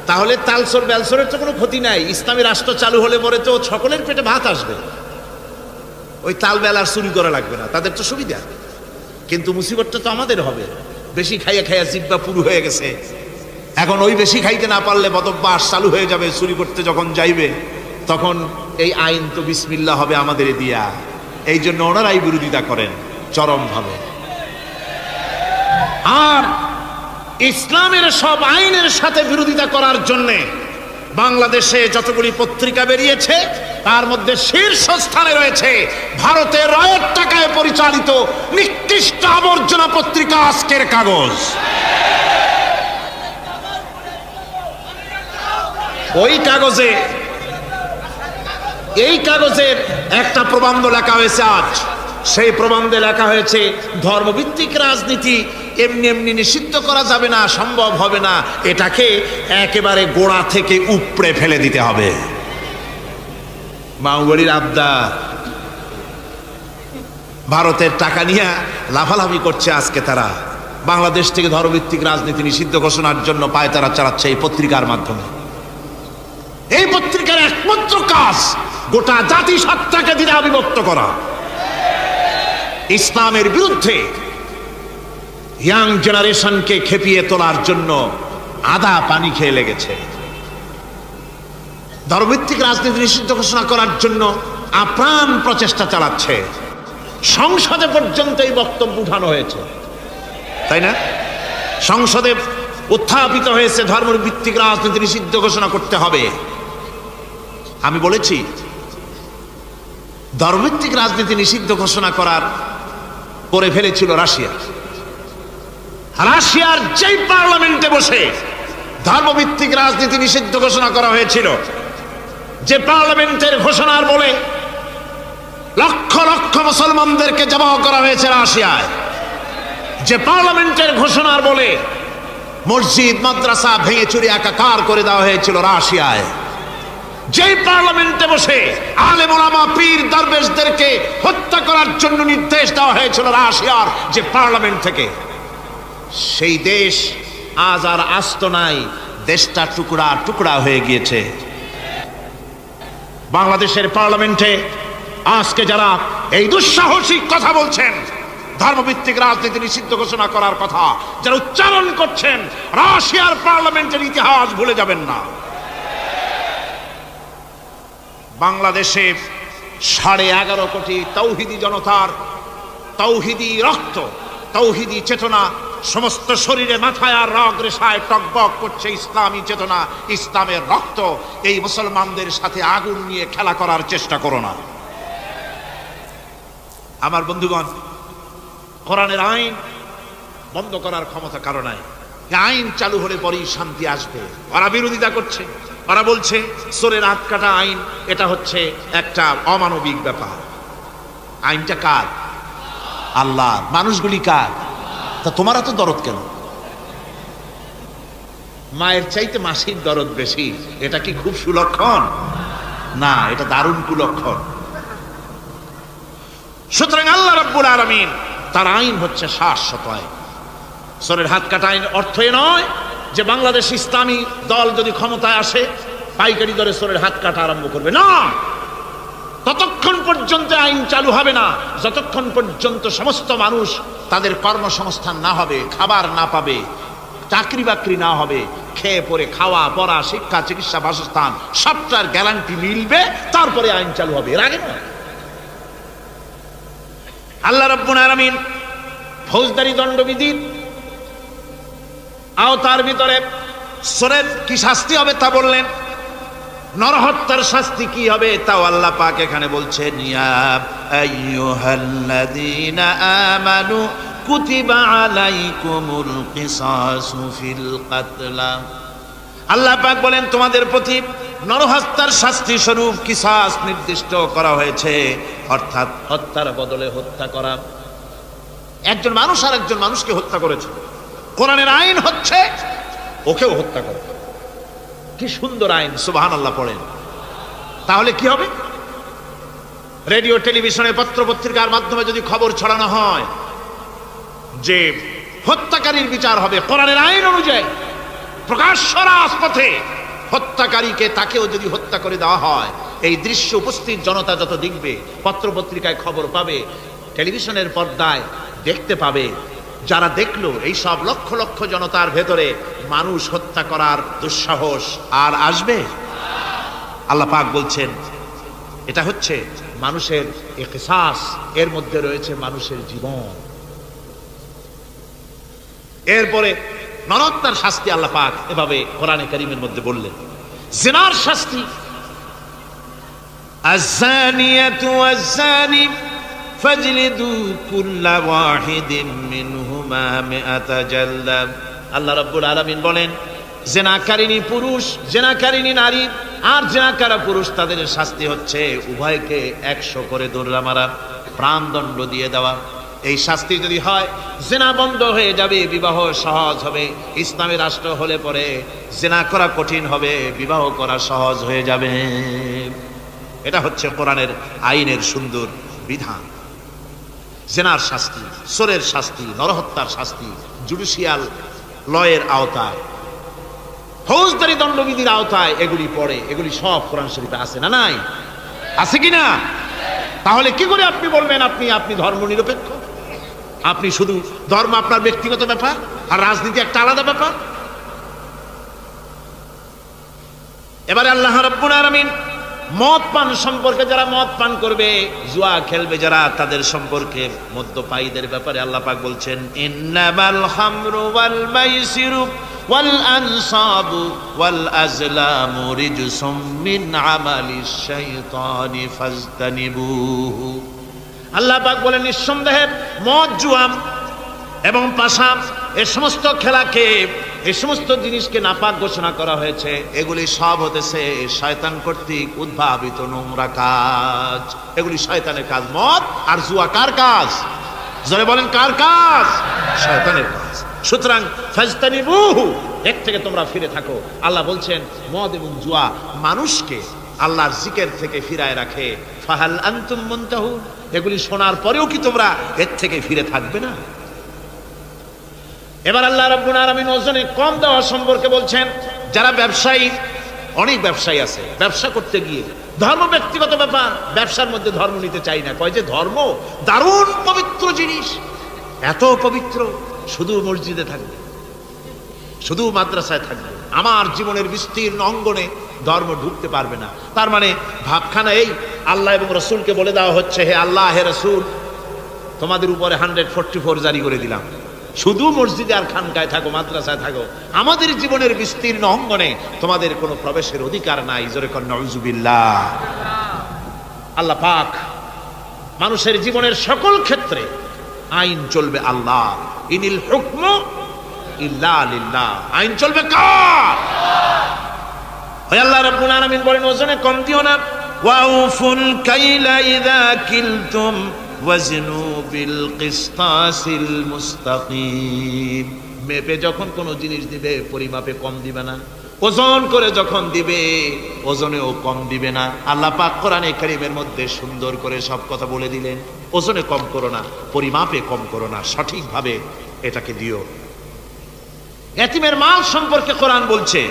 তাহলে তালচোর বেলচোরের তো কোনো ক্ষতি নাই, ইসলামী রাষ্ট্র চালু হলে পরে তো সকলের পেটে ভাত আসবে, ওই তাল বেল আর চুরি করা লাগবে না, তাদের তো সুবিধা। কিন্তু মুসিবতটা তো আমাদের হবে। বেশি খাইয়া খাইয়া জিব্বা পুরু হয়ে গেছে, এখন ওই বেশি খাইতে না পারলে বদভ্যাস চালু হয়ে যাবে। চুরি করতে যখন যাইবে তখন এই আইন তো বিসমিল্লাহ হবে আমাদের দিয়া। এই জন্য ওনারাই বিরোধিতা করেন চরমভাবে। আর ইসলামের সব আইনের সাথে বিরোধিতা করার জন্য বাংলাদেশে যতগুলি পত্রিকা বেরিয়েছে তার মধ্যে শীর্ষস্থানে রয়েছে ভারতের রায়ের টাকায় পরিচালিত নিকৃষ্ট আবর্জনা পত্রিকা আজকের কাগজ। ওই কাগজে, এই কাগজের একটা প্রবন্ধ লেখা হয়েছে আজ। সেই প্রবন্ধে লেখা হয়েছে ধর্মভিত্তিক রাজনীতি এমনি এমনি নিষিদ্ধ করা যাবে না, সম্ভব হবে না, এটাকে একেবারে গোড়া থেকে উপড়ে ফেলে দিতে হবে। মাওবাড়ির আবদার, ভারতের টাকা নিয়ে লাফালাফি করছে আজকে তারা। বাংলাদেশ থেকে ধর্মভিত্তিক রাজনীতি নিষিদ্ধ ঘোষণার জন্য পায়তারা চালাচ্ছে এই পত্রিকার মাধ্যমে। এই পত্রিকার একমাত্র কাজ গোটা জাতিসত্তাকে দ্বিধা বিভক্ত করা, ইসলামের বিরুদ্ধে ইয়াং জেনারেশনকে খেপিয়ে তোলার জন্য আদা পানি খেয়ে লেগেছে। ধর্মভিত্তিক রাজনীতি নিষিদ্ধ ঘোষণা করার জন্য আপ্রাণ প্রচেষ্টা চালাচ্ছে। সংসদে পর্যন্ত এই বক্তব্য উঠানো হয়েছে, তাই না? সংসদে উত্থাপিত হয়েছে ধর্মভিত্তিক রাজনীতি নিষিদ্ধ ঘোষণা করতে হবে। আমি বলেছি ধর্মভিত্তিক রাজনীতি নিষিদ্ধ ঘোষণা করে ফেলেছিল রাশিয়া। রাশিয়ার যেই পার্লামেন্টে বসে ধর্মভিত্তিক রাজনীতি নিষিদ্ধ ঘোষণা করা হয়েছিল, যে পার্লামেন্টের ঘোষণার বলে লক্ষ লক্ষ মুসলমানদেরকে জবাহ করা হয়েছে রাশিয়ায়, যে পার্লামেন্টের ঘোষণার বলে মসজিদ মাদ্রাসা ভেঙে চুরি একাকার করে দেওয়া হয়েছিল রাশিয়ায়, যেই পার্লামেন্টে বসে আলেম ওলামা পীর দরবেশদেরকে হত্যা করার জন্য নির্দেশ দেওয়া হয়েছিল রাশিয়ার যে পার্লামেন্ট থেকে, সেই দেশ আজ আর আস্ত নাই, দেশটা টুকরা টুকরা হয়ে গিয়েছে। বাংলাদেশের পার্লামেন্টে আজকে যারা এই দুঃসাহসিক কথা বলছেন, ধর্মভিত্তিক রাজনীতি নিষিদ্ধ ঘোষণা করার কথা যারা উচ্চারণ করছেন, রাশিয়ার পার্লামেন্টের ইতিহাস ভুলে যাবেন না। বাংলাদেশে 11.5 কোটি তৌহিদি জনতার তৌহিদি রক্ত, তৌহিদি চেতনা সমস্ত শরীরে মাথায় আর রগ রেশায় টকবক করছে। ইসলামী চেতনা, ইসলামের রক্ত। এই মুসলমানদের সাথে আগুন নিয়ে খেলা করার চেষ্টা করো না। আমার বন্ধুগণ, কোরআনের আইন বন্ধ করার ক্ষমতা কারো নাই। আইন চালু হলে পরেই শান্তি আসবে। ওরা বিরোধিতা করছে, ওরা বলছে চোরের হাত কাটা আইন, এটা হচ্ছে একটা অমানবিক ব্যাপার। আইনটা কার? আল্লাহ। মানুষগুলি কার? তা তোমারা তো দরদ কেন? মায়ের চাইতে মাসির দরদ বেশি, এটা কি খুব সুলক্ষণ? না, এটা দারুণ কুলক্ষণ। সুতরাং আল্লাহ রাব্বুল আলামিন তার আইন হচ্ছে শাশ্বত আইন। চোরের হাত কাটা আইন অর্থ এ নয় যে বাংলাদেশ ইসলামী দল যদি ক্ষমতায় আসে পাইকারি দরে চোরের হাত কাটা আরম্ভ করবে না। ততক্ষণ পর্যন্ত আইন চালু হবে না যতক্ষণ পর্যন্ত সমস্ত মানুষ তাদের কর্মসংস্থান না হবে, খাবার না পাবে, চাকরি বাকরি না হবে, খেয়ে পরে খাওয়া পড়া শিক্ষা চিকিৎসা বাসস্থান সবটার গ্যারান্টি মিলবে, তারপরে আইন চালু হবে, এর আগে নয়। আল্লাহ রাব্বুল আলামিন ফৌজদারি দণ্ডবিধির আওতার ভিতরে চোরের কি শাস্তি হবে তা বললেন, নরহত্যার শাস্তি কি হবে তাও আল্লাহ পাক এখানে বলছেন, ইয়া আইয়ুহাল্লাযীনা আমানু কুতিবা আলাইকুমুল কিসাসু ফিল কাতলা। আল্লাহ পাক বলেন তোমাদের প্রতি নরহত্যার শাস্তি স্বরূপ কিসাস নির্দিষ্ট করা হয়েছে, অর্থাৎ হত্যার বদলে হত্যা করা। একজন মানুষ আর একজন মানুষকে হত্যা করেছে, কোরআনের আইন হচ্ছে ওকেও হত্যা করে। কি সুন্দর আইন, সুবহানাল্লাহ পড়েন। তাহলে কি হবে? রেডিও টেলিভিশনে পত্র পত্রিকার মাধ্যমে যদি খবর ছড়ানো হয় যে হত্যাকারীর বিচার হবে কোরআনের আইন অনুযায়ী, প্রকাশ্য রাজপথে হত্যাকারীকে তাকেও যদি হত্যা করে দেওয়া হয়, এই দৃশ্য উপস্থিত জনতা যত দেখবে, পত্র পত্রিকায় খবর পাবে, টেলিভিশনের পর্দায় দেখতে পাবে, যারা দেখলো এই সব লক্ষ লক্ষ জনতার ভেতরে মানুষ হত্যা করার দুঃসাহস আর আসবে? আল্লাহ পাক বলছেন এটা হচ্ছে মানুষের কিসাস, এর মধ্যে রয়েছে মানুষের জীবন। এরপরে নরহত্যার শাস্তি আল্লাহ পাক এভাবে কোরআনে কারীমের মধ্যে বললেন। জিনার শাস্তি, আয-যানিয়াতু ওয়াজ-যানি ফাজলিদু কুল্লা ওয়াহিদিন মিনহুমা মিআতা জালদা। আল্লাহ রাব্বুল আলামিন বলেন জিনাকারিনী পুরুষ, জিনাকারিনী নারী আর জিনাকারা পুরুষ, তাদের শাস্তি হচ্ছে উভয়কে 100 করে দৌড়া মারা, প্রাণদণ্ড দিয়ে দেওয়া। এই শাস্তি যদি হয় জিনা বন্ধ হয়ে যাবে, বিবাহ সহজ হবে। ইসলামী রাষ্ট্র হলে পরে জিনা করা কঠিন হবে, বিবাহ করা সহজ হয়ে যাবে। এটা হচ্ছে কোরআনের আইনের সুন্দর বিধান। জিনার শাস্তি, চোরের শাস্তি, নরহত্যার শাস্তি জুডিশিয়াল লয়ের আওতায়। ফৌজদারি দণ্ডবিধির আওতায় এগুলি পড়ে, এগুলি সব কোরআন শরীফে আছে না নাই? আছে কি না? তাহলে কি করে আপনি বলবেন আপনি ধর্ম নিরপেক্ষ? আপনি শুধু ধর্ম আপনার ব্যক্তিগত ব্যাপার আর রাজনীতি একটা আলাদা ব্যাপার। এবারে আল্লাহ রাব্বুল আলামিন মদ পান সম্পর্কে, যারা মদ পান করবে, জুয়া খেলবে যারা, তাদের সম্পর্কে মদ্যপায়ীদের ব্যাপারে আল্লাহ পাক বলছেন ইন্নামাল খামরু ওয়াল মাইসিরু ওয়াল আনসাবু ওয়াল আজলামু রিজসুম মিন আমালিশ শাইতানি ফাজতানিবুহু। আল্লাহ পাক বলেন নিঃসন্দেহে মদ, জুয়া এবং পাশা এ সমস্ত খেলাকে, এই সমস্ত জিনিসকে নাপাক ঘোষণা করা হয়েছে। এগুলি সব হতেছে শয়তান কর্তৃক উদ্ভাবিত নোংরা কাজ। এগুলি শয়তানের কাজ। মদ আর জুয়া কার কাজ? জোরে বলেন কার কাজ? শয়তানের কাজ। সুতরাং ফাজতানিবুহু, এর থেকে তোমরা ফিরে থাকো। আল্লাহ বলছেন মদ এবং জুয়া মানুষকে আল্লাহর জিকির থেকে ফিরায় রাখে। ফাহাল আনতুম মুনতাহুন, এগুলি শোনার পরেও কি তোমরা এর থেকে ফিরে থাকবে না? এবার আল্লাহ রাব্বুল আলামিন ওজনে কম দেওয়া সম্পর্কে বলছেন। যারা ব্যবসায়ী, অনেক ব্যবসায়ী আছে, ব্যবসা করতে গিয়ে ধর্ম ব্যক্তিগত ব্যাপার, ব্যবসার মধ্যে ধর্ম নিতে চাই না। কয় যে ধর্ম দারুণ পবিত্র জিনিস, এত পবিত্র, শুধু মসজিদে থাকবে, শুধু মাদ্রাসায় থাকবে, আমার জীবনের বিস্তীর্ণ অঙ্গনে ধর্ম ঢুকতে পারবে না। তার মানে ভাবখানা এই, আল্লাহ এবং রসুলকে বলে দেওয়া হচ্ছে হে আল্লাহ, হে রসুল, তোমাদের উপরে 144 জারি করে দিলাম, শুধু মসজিদে আর খানকায় থাকো, মাদ্রাসায় থাকো, আমাদের জীবনের বিস্তীর্ণ অঙ্গনে তোমাদের কোনো প্রবেশের অধিকার নাই। জোরে কর নাউজুবিল্লাহ। আল্লাহ পাক মানুষের জীবনের সকল ক্ষেত্রে আইন চলবে আল্লাহ। ইনিল হুকমু ইল্লা লিল্লাহ, আইন চলবে কার? ওই আল্লাহ রাব্বুল আলামিন বলেন ওজনে কম দিও না। ওয়াউফুল কাইলা ইযা কিলতুম ওয়াজনু বিল কিসতাসিল মুস্তাকিম। মেপে যখন কোনো জিনিস দিবে পরিমাপে কম দিবে না, ওজন করে যখন দিবে ওজনেও কম দিবে না। আল্লাহ পাক কোরআনে কারীমের মধ্যে সুন্দর করে সব কথা বলে দিলেন। ওজনে কম করো না, পরিমাপে কম করো না, সঠিকভাবে এটাকে দিও। এতিমের মাল সম্পর্কে কোরআন বলছে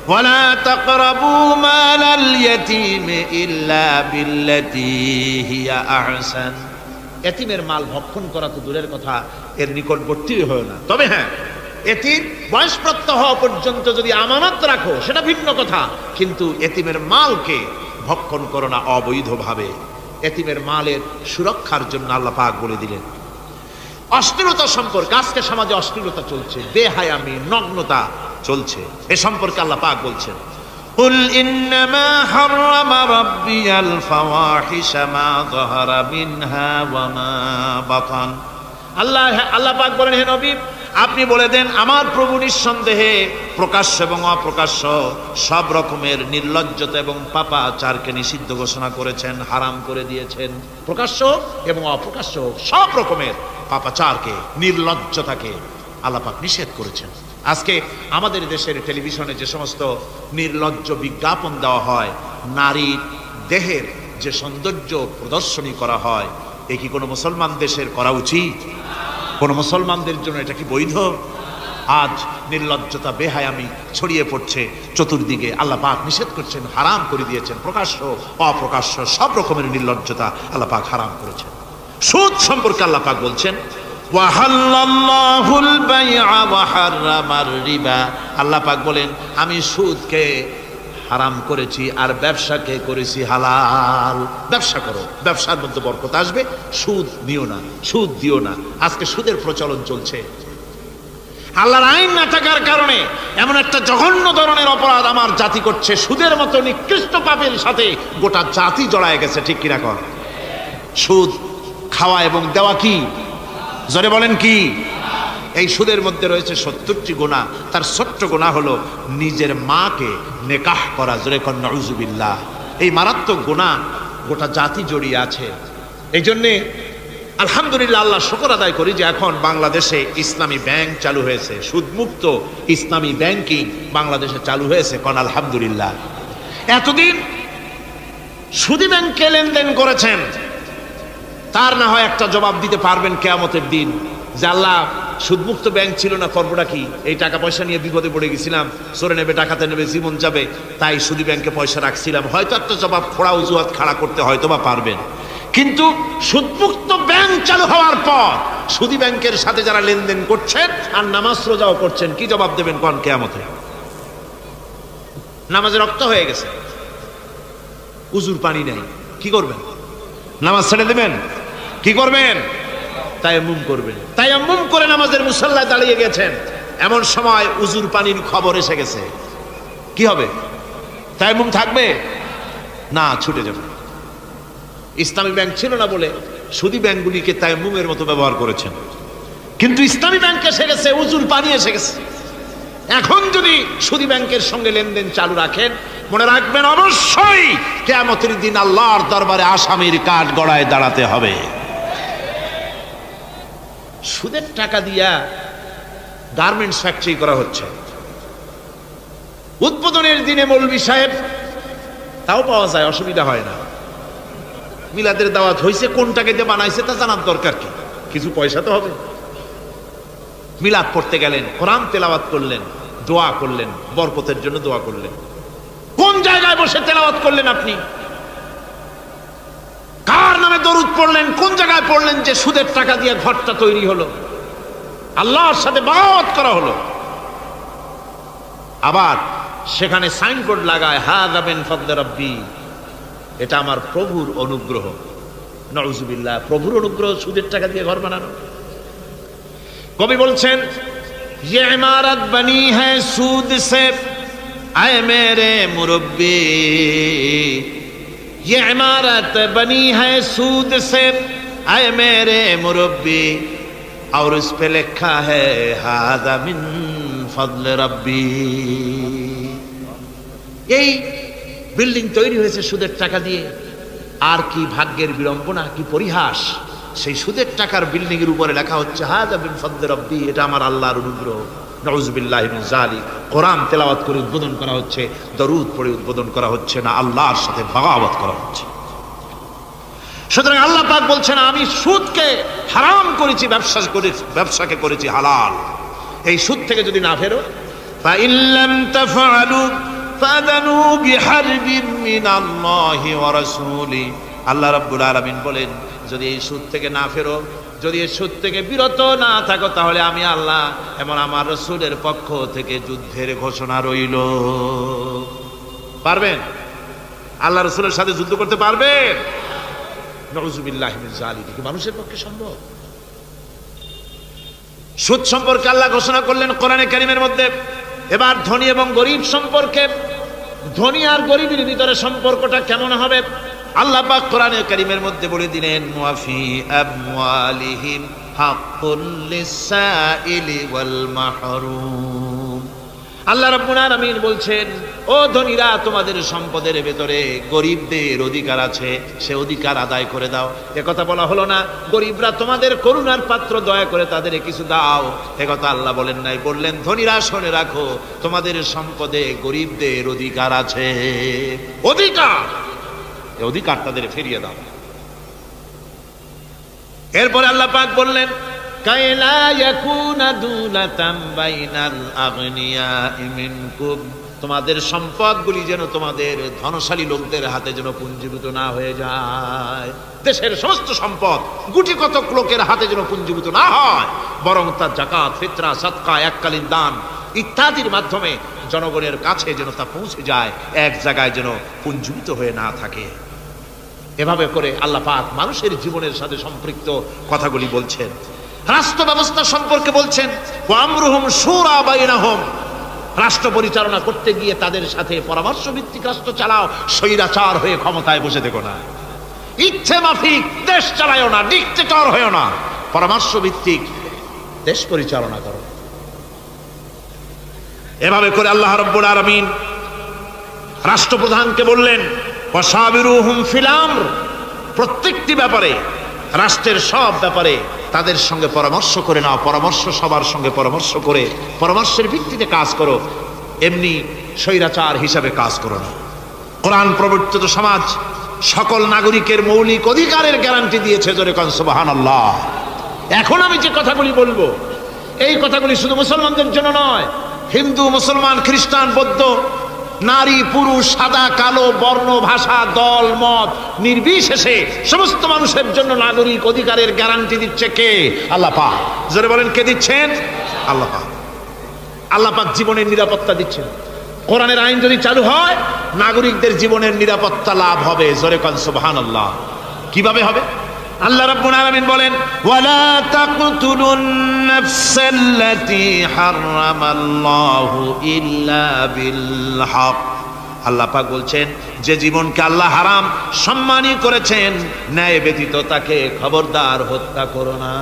ওয়ালা তাকরাবু মালাল ইয়াতীমি ইল্লা বিল্লাতী হিয়া আহসান। এতিমের মাল ভক্ষণ করা তো দূরের কথা, এর নিকটবর্তী হয় না। তবে হ্যাঁ, এতিম বয়সপ্রাপ্ত হওয়া পর্যন্ত যদি আমানত রাখো সেটা ভিন্ন কথা, কিন্তু এতিমের মালকে ভক্ষণ করো না অবৈধভাবে। এতিমের মালের সুরক্ষার জন্য আল্লাহ পাক বলে দিলেন। অশ্লীলতা সম্পর্কে, আজকে সমাজে অশ্লীলতা চলছে, বেহায়ামি, নগ্নতা চলছে, এ সম্পর্কে আল্লাহ পাক বলছেন কুল ইন্নামা হারামা রাব্বিয়াল ফাওয়াহিশা মা যাহারা মিনহা ওয়া মা বাতান। আল্লাহ পাক বলেন হে নবী, আপনি বলে দেন আমার প্রভু নিঃসন্দেহে প্রকাশ্য এবং অপ্রকাশ্য সব রকমের নির্লজ্জতা এবং পাপাচারকে নিষিদ্ধ ঘোষণা করেছেন, হারাম করে দিয়েছেন। প্রকাশ্য এবং অপ্রকাশ্য সব রকমের পাপাচারকে, নির্লজ্জতাকে আল্লাহ পাক নিষেধ করেছেন। আজকে আমাদের দেশের টেলিভিশনে যে সমস্ত নির্লজ্জ বিজ্ঞাপন দেওয়া হয়, নারীর দেহের যে সৌন্দর্য প্রদর্শনী করা হয়, এ কি কোনো মুসলমান দেশের করা উচিত? কোন মুসলমানদের জন্য এটা কি বৈধ? আজ নির্লজ্জতা, বেহায়ামি ছড়িয়ে পড়ছে চতুর্দিকে। আল্লাহ পাক নিষেধ করছেন, হারাম করে দিয়েছেন। প্রকাশ্য অপ্রকাশ্য সব রকমের নির্লজ্জতা আল্লাহ পাক হারাম করেছেন। সুদ সম্পর্কে আল্লাহ পাক বলছেন ওয়াহাল্লাল্লাহুল বাইআ ওয়া হারামার রিবা। আল্লাহ পাক বলেন আমি সুদকে হারাম করেছি আর ব্যবসাকে করেছি হালাল। ব্যবসা করো, ব্যবসার মধ্যে বরকত আসবে। সুদ নিও না, সুদ দিও না। আজকে সুদের প্রচলন চলছে। আল্লাহর আইন না থাকার কারণে এমন একটা জঘন্য ধরনের অপরাধ আমার জাতি করছে। সুদের মতো নিকৃষ্ট পাপের সাথে গোটা জাতি জড়ায় গেছে, ঠিক কিনা কর? সুদ খাওয়া এবং দেওয়া কি? জোরে বলেন কি? এই সুদের মধ্যে রয়েছে 70টি গুনাহ। তার ছোট্ট গুনাহ হলো নিজের মাকে নেকাহ করা। জোরে কর নাউজুবিল্লাহ। এই মারাত্মক গুনাহ গোটা জাতি জড়িয়ে আছে। এই জন্যে আলহামদুলিল্লাহ, আল্লাহ শুকর আদায় করি যে এখন বাংলাদেশে ইসলামী ব্যাংক চালু হয়েছে। সুদমুক্ত ইসলামী ব্যাংকিং বাংলাদেশে চালু হয়েছে, কোন আলহামদুলিল্লাহ। এতদিন সুদী ব্যাংকে লেনদেন করেছেন, তার না হয় একটা জবাব দিতে পারবেন কিয়ামতের দিন যে আল্লাহ সুদমুক্ত ব্যাংক ছিল না, করবোটা কি? এই টাকা পয়সা নিয়ে বিপদে পড়ে গেছিলাম, চোরে নেবে, ডাকাতে নেবে, জীবন যাবে, তাই সুদী ব্যাংকে পয়সা রাখছিলাম। হয়তো একটা জবাব খোড়া অজুহাত খাড়া করতে হয়তো বা পারবেন, কিন্তু সুদমুক্ত ব্যাংক চালু হওয়ার পর সুদী ব্যাংকের সাথে যারা লেনদেন করছেন আর নামাজ রোজাও করছেন, কি জবাব দেবেন কোন কিয়ামতে? নামাজে রক্ত হয়ে গেছে, উজুর পানি নাই, কি করবেন? নামাজ ছেড়ে দেবেন? কি করবেন? তায়াম্মুম করবেন। তায়াম্মুম করে নামাজের মুসাল্লায় দাঁড়িয়ে গেছেন, এমন সময় উজুর পানির খবর এসে গেছে, কি হবে? তায়াম্মুম থাকবে না, ছুটে যাবে। ইসলামী ব্যাংক ছিল না বলে সুদী ব্যাংকগুলিকে তায়াম্মুমের মতো ব্যবহার করেছেন, কিন্তু ইসলামী ব্যাংক এসে গেছে, উজুর পানি এসে গেছে। এখন যদি সুদী ব্যাংকের সঙ্গে লেনদেন চালু রাখেন, মনে রাখবেন অবশ্যই কিয়ামতের দিন আল্লাহর দরবারে আসামির কাঠ গড়ায় দাঁড়াতে হবে। সুদের টাকা দিয়া গার্মেন্টস ফ্যাক্টরি করা হচ্ছে, উদ্বোধনের দিনে মৌলভী সাহেব, তাও পাওয়া যায়, অসুবিধা হয় না। মিলাদের দাওয়াত হয়েছে, কোনটাকে দিয়ে বানাইছে তা জানার দরকার কি, কিছু পয়সা তো হবে। মিলাদ পড়তে গেলেন, কোরআন তেলাওয়াত করলেন, দোয়া করলেন, বরকতের জন্য দোয়া করলেন। কোন জায়গায় বসে তেলাওয়াত করলেন আপনি? কার নামে দরুদ পড়লেন? কোন জায়গায় পড়লেন যে সুদের টাকা দিয়ে ঘরটা তৈরি হলো, আল্লাহর সাথে বাগাওয়াত করা হলো? আবার সেখানে সাইনবোর্ড লাগায়, হাযা মিন ফাদলি রাব্বি, এটা আমার প্রভুর অনুগ্রহ। নাউযুবিল্লাহ, প্রভুর অনুগ্রহ সুদের টাকা দিয়ে ঘর বানানো। কবি বলছেন, ये इमारत बनी है सूद से आए मेरे मुरब्बी, ये इमारत बनी है सूद से आए मेरे मुरब्बी, और उस पे लिखा है हादा मिन फضل रब्बी। এই বিল্ডিং তৈরি হয়েছে সুদের টাকা দিয়ে। আর কি ভাগ্যের বিড়ম্বনা, কি পরিহাস! সেই সুদের টাকার বিল্ডিং এর উপরে লেখা হচ্ছে হাযা মিন ফাদলি রাব্বি, এটা আমার আল্লাহর অনুগ্রহ। নাউযুবিল্লাহি মিন যালিক। কোরআন তেলাওয়াত করে উদ্বোধন করা হচ্ছে, দরুদ পড়ে উদ্বোধন করা হচ্ছে না, আল্লাহর সাথে বাগাওয়াত করা হচ্ছে। সুতরাং আল্লাহ পাক বলছেন, আমি সুদকে হারাম করেছি, ব্যবসাকে করেছি হালাল। এই সুদ থেকে যদি না ফেরো, ফা ইন লাম তাফআলু ফাযানু বিহারবিন মিনাল্লাহি ওয়া রাসূলি। আল্লাহ রাব্বুল আলামিন বলেন, যদি এই সুদ থেকে না ফেরো, যদি এই সুদ থেকে বিরত না থাকো, তাহলে আমি আল্লাহ এমন আমার রাসূলের পক্ষ থেকে যুদ্ধের ঘোষণা রইল। পারবেন? আল্লাহ রাসূলের সাথে যুদ্ধ করতে পারবেন? নাউযুবিল্লাহি মিন যালিক। কি মানুষের পক্ষে সম্ভব? সুদ সম্পর্কে আল্লাহ ঘোষণা করলেন কোরআনে কারীমের মধ্যে। এবার ধনী এবং গরিব সম্পর্কে, ধনী আর গরিবের ভিতরে সম্পর্কটা কেমন হবে আল্লাহ পাক কোরআনে কারীমের মধ্যে বলে দিলেন, ওয়াফি আমওয়ালিহিম হাক্কুল লিসাইলি ওয়াল মাহরুম। আল্লাহ রাব্বুল আলামিন বলছেন, ও ধনীরা, তোমাদের সম্পদের ভেতরে গরিবদের অধিকার আছে, সে অধিকার আদায় করে দাও। একথা বলা হলো না গরিবরা তোমাদের করুণার পাত্র, দয়া করে তাদের কিছু দাও, একথা আল্লাহ বলেন নাই। বললেন, ধনীরা শুনে রাখো, তোমাদের সম্পদে গরিবদের অধিকার আছে, অধিকার, এই অধিকার তাদের ফিরিয়ে দাও। এরপরে আল্লাহ পাক বললেন, কাইলা ইয়াকুনা দুলাতাম বাইনাল আগনিয়াই মিনকুম, তোমাদের সম্পদগুলি যেন তোমাদের ধনশালী লোকদের হাতে যেন পুঞ্জীভূত না হয়ে যায়। দেশের সমস্ত সম্পদ গুটি কতক লোকের হাতে যেন পুঞ্জীভূত না হয়, বরং তা যাকাত, ফিতরা, সাদকা, এককালীন দান ইত্যাদির মাধ্যমে জনগণের কাছে যেন তা পৌঁছে যায়, এক জায়গায় যেন পুঞ্জীভূত হয়ে না থাকে। এভাবে করে আল্লাহ পাক মানুষের জীবনের সাথে সম্পৃক্ত কথাগুলি বলছেন। রাষ্ট্র ব্যবস্থা সম্পর্কে বলছেন, ওয়া আমরুহুম শুরা বাইনাহুম, রাষ্ট্র পরিচালনা করতে গিয়ে তাদের সাথে পরামর্শ ভিত্তিক রাষ্ট্র চালাও, স্বৈরাচার হয়ে ক্ষমতায় বসে থেকো না, ইচ্ছে মাফিক দেশ চালায়ও না, ডিক্টেটর হয়েও না, পরামর্শ ভিত্তিক দেশ পরিচালনা করো। এভাবে করে আল্লাহ রাব্বুল আলামিন রাষ্ট্রপ্রধানকে বললেন, ওয়াশাবিরুহুম ফিল আমর, প্রত্যেকটি ব্যাপারে, রাষ্ট্রের সব ব্যাপারে তাদের সঙ্গে পরামর্শ করে নাও, পরামর্শ সবার সঙ্গে পরামর্শ করে পরামর্শের ভিত্তিতে কাজ করো, এমনি স্বৈরাচার হিসাবে কাজ করো না। কোরআন প্রবর্তিত সমাজ সকল নাগরিকের মৌলিক অধিকারের গ্যারান্টি দিয়েছে, জোরে কোন সুবহানাল্লাহ। এখন আমি যে কথাগুলি বলবো, এই কথাগুলি শুধু মুসলমানদের জন্য নয়, হিন্দু, মুসলমান, খ্রিস্টান, বৌদ্ধ, নারী, পুরুষ, সাদা, কালো, বর্ণ, ভাষা, দল, মত নির্বিশেষে সমস্ত মানুষের জন্য নাগরিক অধিকারের গ্যারান্টি দিচ্ছে কে? আল্লাহ পাক। জোরে বলেন, কে দিচ্ছেন? আল্লাহ পাক। আল্লাহ পাক জীবনের নিরাপত্তা দিচ্ছেন। কোরআনের আইন যদি চালু হয়, নাগরিকদের জীবনের নিরাপত্তা লাভ হবে। জোরে কোন সুবহানাল্লাহ। কিভাবে হবে? আল্লাহ রাব্বুল আলামিন বলেন, ওয়ালা তাকতুলুন নাফসাল্লাতী হারামাল্লাহু ইল্লা বিল হক। আল্লাহ পাক বলছেন, যে জীবনকে আল্লাহ হারাম সম্মানই করেছেন, ন্যায় ব্যতীত তাকে খবরদার হত্যা করো না।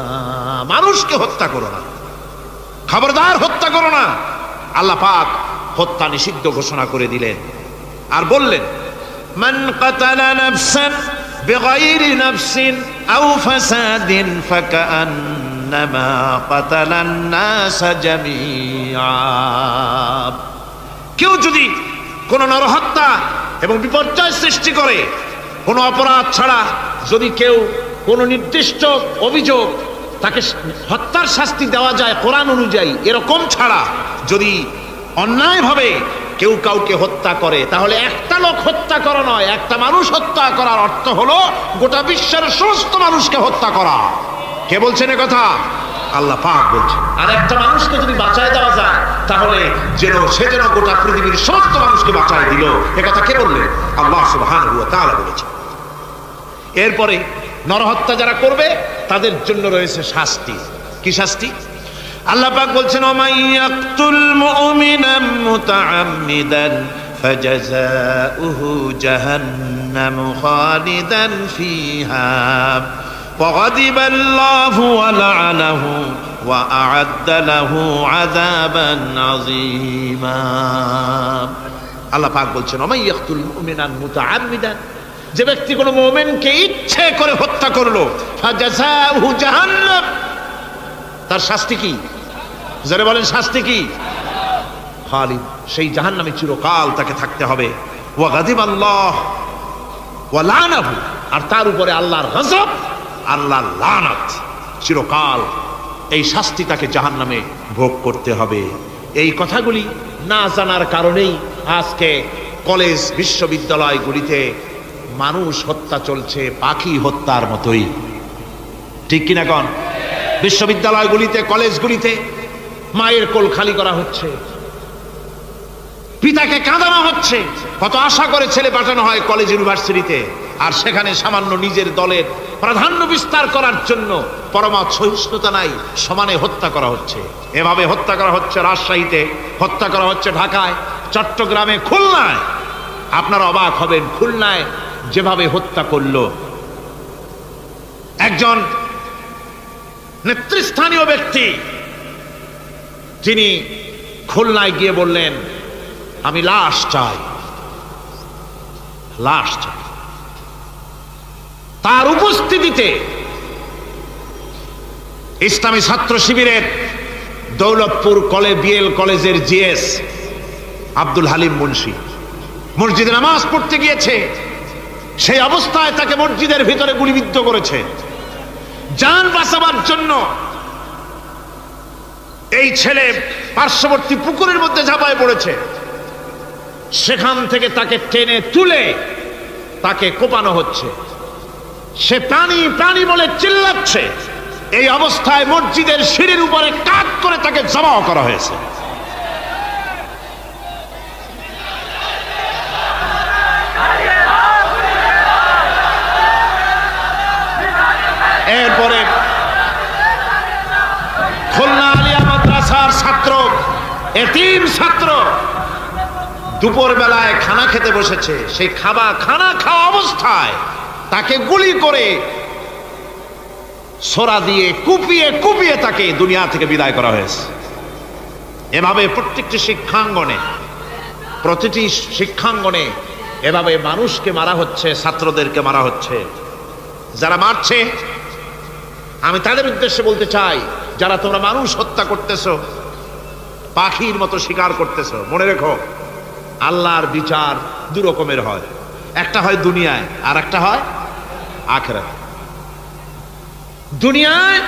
মানুষকে হত্যা করো না, খবরদার হত্যা করো না। আল্লাহ পাক হত্যা নিষিদ্ধ ঘোষণা করে দিলেন আর বললেন, মান কাতালা নাফসান বিগাইরি নাফসিন আও ফাসাদিন ফাকান্নামা কাতালান নাস জামিআ। কেউ যদি কোন নরহত্যা এবং বিপর্যয় সৃষ্টি করে, কোন অপরাধ ছাড়া যদি কেউ কোন নির্দিষ্ট অভিযোগ, তাকে হত্যার শাস্তি দেওয়া যায় কোরআন অনুযায়ী, এরকম ছাড়া যদি অন্যায়ভাবে কেউ কাউকে হত্যা করে, তাহলে একটা লোক হত্যা করা নয়, একটা মানুষ হত্যা করার অর্থ হলো গোটা বিশ্বের সমস্ত মানুষকে হত্যা করা। কে বলছেন এ কথা? আল্লাহ পাক বলছেন। আর একটা মানুষকে যদি বাঁচায় দেওয়া যায়, তাহলে সে যেন গোটা পৃথিবীর সমস্ত মানুষকে বাঁচায় দিল। এ কথা কে বললেন? আল্লাহ সুবহানাহু ওয়া তাআলা বলেছেন। এরপরে নরহত্যা যারা করবে তাদের জন্য রয়েছে শাস্তি। কি শাস্তি? আল্লাহ পাক বলছেন, ওমাইয়াকতুল মুমিনান মুতাআম্মিদান ফাজাযাউহু জাহান্নামু খালিদান ফিহা ওয়াগাদিবাল্লাহু ওয়া লা'নাহু ওয়া আ'আদ্দা লাহু আযাবান আযীমা। আল্লাহ পাক বলছেন, ওমাইয়াকতুল মুমিনান মুতাআম্মিদান, যে ব্যক্তি কোনো মুমিনকে ইচ্ছে করে হত্যা করলো, ফাজাযাউহু জাহান্নাম, তার শাস্তি কি? যারা বলেন শাস্তি কি? খালিদ, সেই জাহান্নামে চিরকাল তাকে থাকতে হবে। ওয়া গাদিবাল্লাহ ওয়া লা'নাহু, আর তার উপরে আল্লাহর গজব, আল্লাহর লানত, চিরকাল এই শাস্তি তাকে জাহান্নামে ভোগ করতে হবে। এই কথাগুলি না জানার কারণেই আজকে কলেজ বিশ্ববিদ্যালয়গুলিতে মানুষ হত্যা চলছে পাখি হত্যার মতোই। ঠিক কিনা কোন? বিশ্ববিদ্যালয়গুলিতে, কলেজগুলিতে মায়ের কোল খালি করা হচ্ছে, পিতাকে কাঁদানো হচ্ছে। কত আশা করে ছেলে পাঠানো হয় কলেজ ইউনিভার্সিটিতে, আর সেখানে সামান্য নিজের দলের প্রাধান্য বিস্তার করার জন্য পরমাৎ সহিষ্ণুতা নাই, সমানে হত্যা করা হচ্ছে। এভাবে হত্যা করা হচ্ছে রাজশাহীতে, হত্যা করা হচ্ছে ঢাকায়, চট্টগ্রামে, খুলনায়। আপনারা অবাক হবেন, খুলনায় যেভাবে হত্যা করলো একজন নেতৃস্থানীয় ব্যক্তি, তিনি খুলনায় গিয়ে বললেন, আমি লাশ চাই, লাশ চাই। তার উপস্থিতিতে ইসলামী ছাত্র শিবিরের দৌলতপুর বিএল কলেজের জিএস আব্দুল হালিম মুন্সি মসজিদে নামাজ পড়তে গিয়েছে, সেই অবস্থায় তাকে মসজিদের ভিতরে গুলিবিদ্ধ করেছে। জান বাঁচাবার জন্য এই ছেলে পার্শ্ববর্তী পুকুরের মধ্যে ঝাঁপায় পড়েছে, সেখান থেকে তাকে টেনে তুলে তাকে কোপানো হচ্ছে। সে প্রাণী প্রাণী বলে চিল্লাচ্ছে। এই অবস্থায় মসজিদের সিঁড়ির উপরে কাট করে তাকে জবাও করা হয়েছে। এরপরে খুলনা আলিয়া মাদ্রাসার ছাত্র, এতিম ছাত্র, দুপুর বেলায় খানা খেতে বসেছে। সেই খানা খাওয়া অবস্থায় তাকে গুলি করে ছোরা দিয়ে কুপিয়ে কুপিয়ে তাকে দুনিয়া থেকে বিদায় করা হয়েছে। এভাবে প্রত্যেকটি প্রতিটি শিক্ষাঙ্গনে এভাবে মানুষকে মারা হচ্ছে, ছাত্রদেরকে মারা হচ্ছে। যারা মারছে, আমি তাদের উদ্দেশ্যে বলতে চাই, যারা তোমরা মানুষ হত্যা করতেছো, পাখির মতো শিকার করতেছো, মনে রেখো আল্লাহর বিচার দু রকমের হয়। একটা হয় দুনিয়ায়, আর একটা হয় আখিরাতে। দুনিয়ায়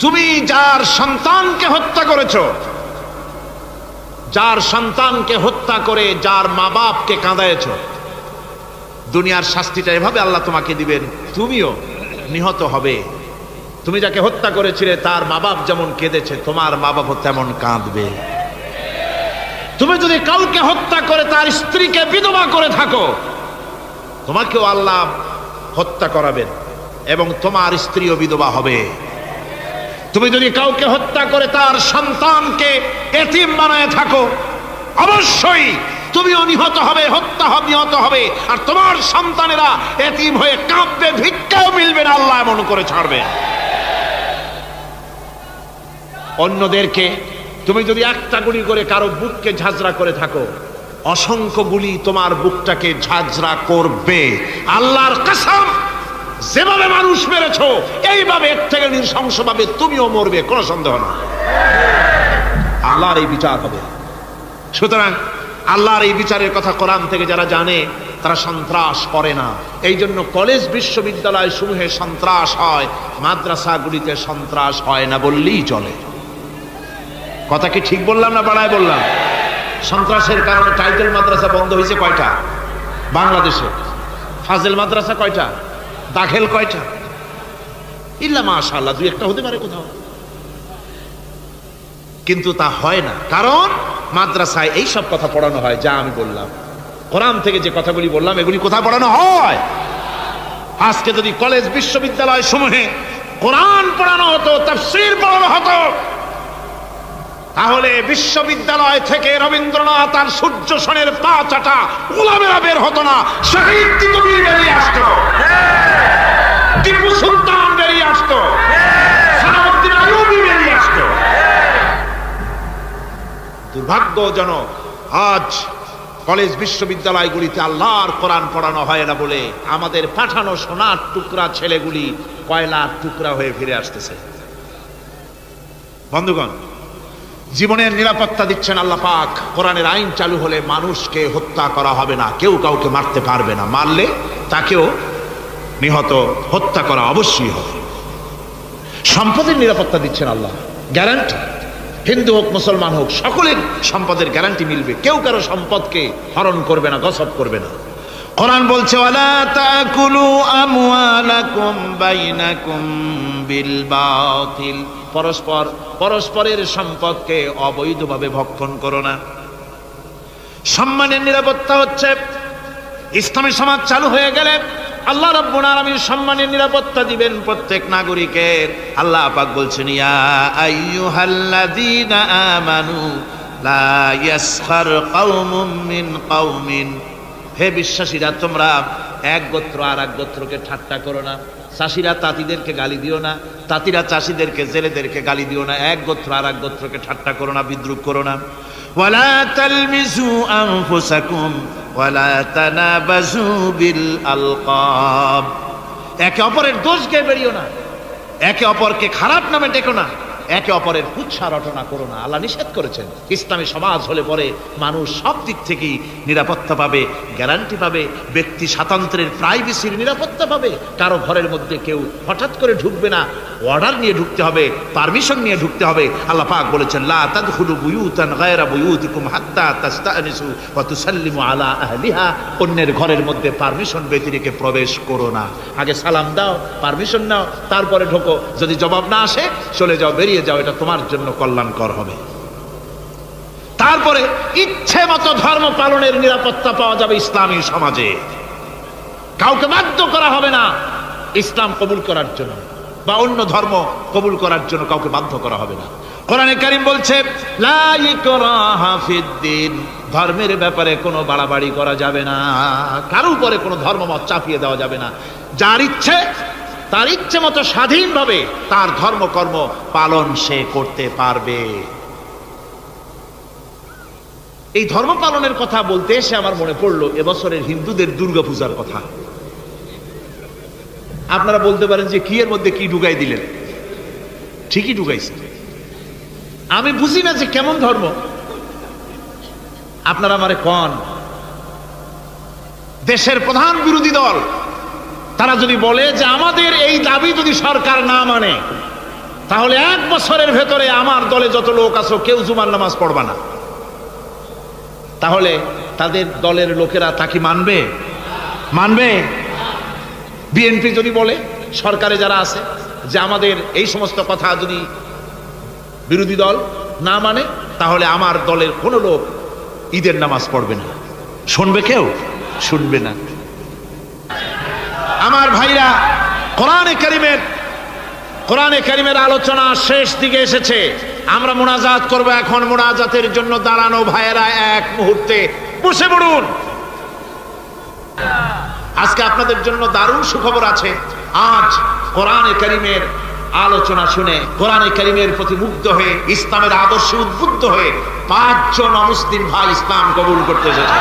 তুমি যার সন্তানকে হত্যা করেছো, যার সন্তানকে হত্যা করে যার মা বাপকে কাঁদায়েছো, দুনিয়ার শাস্তিটা এভাবে আল্লাহ তোমাকে দিবেন, তুমিও নিহত হবে। তুমি যাকে হত্যা করেছিলে তার মা বাপ যেমন কেঁদেছে, তোমার মা বাপও তেমন কাঁদবে। তুমি যদি কাউকে হত্যা করে তার স্ত্রীকে বিধবা করে থাকো, তোমাকেও আল্লাহ হত্যা করাবেন এবং তোমার স্ত্রীও বিধবা হবে। তুমি যদি কাউকে হত্যা করে তার সন্তানকে এতিম বানায় থাকো, অবশ্যই তুমিও নিহত হবে, নিহত হবে, আর তোমার সন্তানেরা এতিম হয়ে কাঁদবে, ভিক্ষাও মিলবে না, আল্লাহ এমন করে ছাড়বে। অন্যদেরকে তুমি যদি একটা গুলি করে কারো বুককে ঝাঁঝরা করে থাকো, অসংখ্য গুলি তোমার বুকটাকে ঝাঁঝরা করবে। আল্লাহর কসম, যেভাবে মানুষ মেরেছো এইভাবে এর থেকে নৃশংসভাবে তুমিও মরবে, কোনো সন্দেহ না। আল্লাহর এই বিচার হবে। সুতরাং আল্লাহর এই বিচারের কথা কোরআন থেকে যারা জানে তারা সন্ত্রাস করে না। এই জন্য কলেজ বিশ্ববিদ্যালয় সমূহে সন্ত্রাস হয়, মাদ্রাসাগুলিতে সন্ত্রাস হয় না বললেই চলে। কথা কি ঠিক বললাম না বাড়ায় বললাম? সন্ত্রাসের কারণে টাইটেল মাদ্রাসা বন্ধ হয়েছে কয়টা বাংলাদেশে? ফাজেল মাদ্রাসা কয়টা? দাখিল কয়টা? ইল্লা মাশাআল্লাহ দুই একটা হতে পারে কোথাও, কিন্তু তা হয় না। কারণ মাদ্রাসায় এই সব কথা পড়ানো হয় যা আমি বললাম। কোরআন থেকে যে কথাগুলি বললাম এগুলি কোথায় পড়ানো হয়? আজকে যদি কলেজ বিশ্ববিদ্যালয় সমূহে কোরআন পড়ানো হতো, তাফসীর পড়ানো হতো, তাহলে বিশ্ববিদ্যালয় থেকে রবীন্দ্রনাথ আর সূর্য সেনের পা চাটা উলামেরা বের হতো না, শহীদ তিতুমির বেরিয়ে আসতো, টিপু সুলতান বেরিয়ে আসতো, সালাউদ্দিন আইয়ুবী বেরিয়ে আসতো। দুর্ভাগ্যজনক আজ কলেজ বিশ্ববিদ্যালয়গুলিতে আল্লাহর কোরআন পড়ানো হয় না বলে আমাদের পাঠানো সোনার টুকরা ছেলেগুলি কয়লার টুকরা হয়ে ফিরে আসতেছে। বন্ধুগণ, জীবনের নিরাপত্তা দিচ্ছেন আল্লাহ পাক। কোরআনের আইন চালু হলে মানুষকে হত্যা করা হবে না, কেউ কাউকে মারতে পারবে না, মারলে তাকেও নিহত হত্যা করা অবশ্যই হবে। সম্পদের নিরাপত্তা দিচ্ছেন আল্লাহ, গ্যারান্টি। হিন্দু হোক মুসলমান হোক সকলের সম্পদের গ্যারান্টি মিলবে, কেউ কারো সম্পদকে হরণ করবে না, গসব করবে না। কোরআন বলছে ওয়ালা তাকুলু আমওয়ালাকুম বাইনাকুম বিল বাতিল, পরস্পরের সম্পদকে অবৈধভাবে ভক্ষণ করো না। সম্মানের নিরাপত্তা হচ্ছে ইসলামী সমাজ চালু হয়ে গেলে আল্লাহ রাব্বুল আলামিন সম্মানের নিরাপত্তা দিবেন প্রত্যেক নাগরিকের। আল্লাহ পাক বলছেন ইয়া আইয়ুহাল্লাযীনা আমানু লা ইয়াসখার কওমুম মিন কওমিন, হে বিশ্বাসীরা তোমরা এক গোত্র আর এক গোত্রকে ঠাট্টা করো না। চাষিরা তাঁতিদেরকে গালি দিও না, তাঁতিরা চাষিদেরকে জেলেদেরকে গালি দিও না। এক গোত্র আর এক গোত্রকে ঠাট্টা করো না, বিদ্রুপ করো না। ওয়ালা তালমিজু আনফুসাকুম ওয়ালা তানাবাজু বিল আলকাব, একে অপরের দোষ গেয়ে বেরিও না, একে অপরকে খারাপ নামে ডেকো না, একে অপরের কুৎসা রটনা করো না। আল্লাহ নিষেধ করেছেন। ইসলামী সমাজ হলে পরে মানুষ সব দিক থেকেই নিরাপত্তা পাবে, গ্যারান্টি পাবে, ব্যক্তি স্বাতন্ত্র্যের প্রাইভেসির নিরাপত্তা পাবে। কারো ঘরের মধ্যে কেউ হঠাৎ করে ঢুকবে না, অর্ডার নিয়ে ঢুকতে হবে, পারমিশন নিয়ে ঢুকতে হবে। আল্লাহ পাক বলেছেন লা তাদখুলু বুয়ুতান গায়রা বুয়ুতিকুম হাত্তা তাস্তানিসু ওয়া তুসাল্লিমু আলা আহলিহা, অন্যের ঘরের মধ্যে পারমিশন ব্যতি রেখে প্রবেশ করো না। আগে সালাম দাও, পারমিশন নাও, তারপরে ঢোকো। যদি জবাব না আসে চলে যাও, বেরিয়ে যাও, এটা তোমার জন্য কল্যাণকর হবে। তারপরে ইচ্ছে মতো ধর্ম পালনের নিরাপত্তা পাওয়া যাবে ইসলামী সমাজে। কাউকে বাধ্য করা হবে না ইসলাম কবুল করার জন্য বা অন্য ধর্ম কবুল করার জন্য কাউকে বাধ্য করা হবে না। কোরআনে কারীম বলছে লা ইকরাহা ফিদ্দিন, ধর্মের ব্যাপারে কোনো বাড়াবাড়ি করা যাবে না, কারো উপরে কোনো ধর্মমত চাপিয়ে দেওয়া যাবে না। যার ইচ্ছে তার ইচ্ছে মতো স্বাধীনভাবে তার ধর্মকর্ম পালন সে করতে পারবে। এই ধর্ম পালনের কথা বলতে এসে আমার মনে পড়লো এবছরের হিন্দুদের দুর্গা পূজার কথা। আপনারা বলতে পারেন যে কি এর মধ্যে কি ঢুকাই দিলেন? ঠিকই ঢুকাইছে। আমি বুঝি না যে কেমন ধর্ম, আপনারা আমারে কন। দেশের প্রধান বিরোধী দল তারা যদি বলে যে আমাদের এই দাবি যদি সরকার না মানে তাহলে 1 বছরের ভেতরে আমার দলে যত লোক আছো কেউ জুমার নামাজ পড়বা না, তাহলে তাদের দলের লোকেরা তা কি মানবে? মানবে? বিএনপি যদি বলে, সরকারে যারা আছে, যে আমাদের এই সমস্ত কথা যদি বিরোধী দল না মানে, তাহলে আমার দলের কোনো লোক ঈদের নামাজ পড়বে না। শুনবে কেউ? শুনবে না। আমার ভাইরা, কোরআনে কারীমের আলোচনা শেষ দিকে এসেছে। আমরা মুনাজাত করব এখন। মুনাজাতের জন্য দাঁড়ানো ভাইয়েরা এক মুহূর্তে বসে পড়ুন। আজকে আপনাদের জন্য দারুণ সুখবর আছে। আজ কোরআনে কারীমের আলোচনা শুনে, কোরআনে কারীমের প্রতি মুগ্ধ হয়ে, ইসলামের আদর্শে উদ্বুদ্ধ হয়ে 5 জন অমুসলিম ভাই ইসলাম কবুল করতে এসেছে।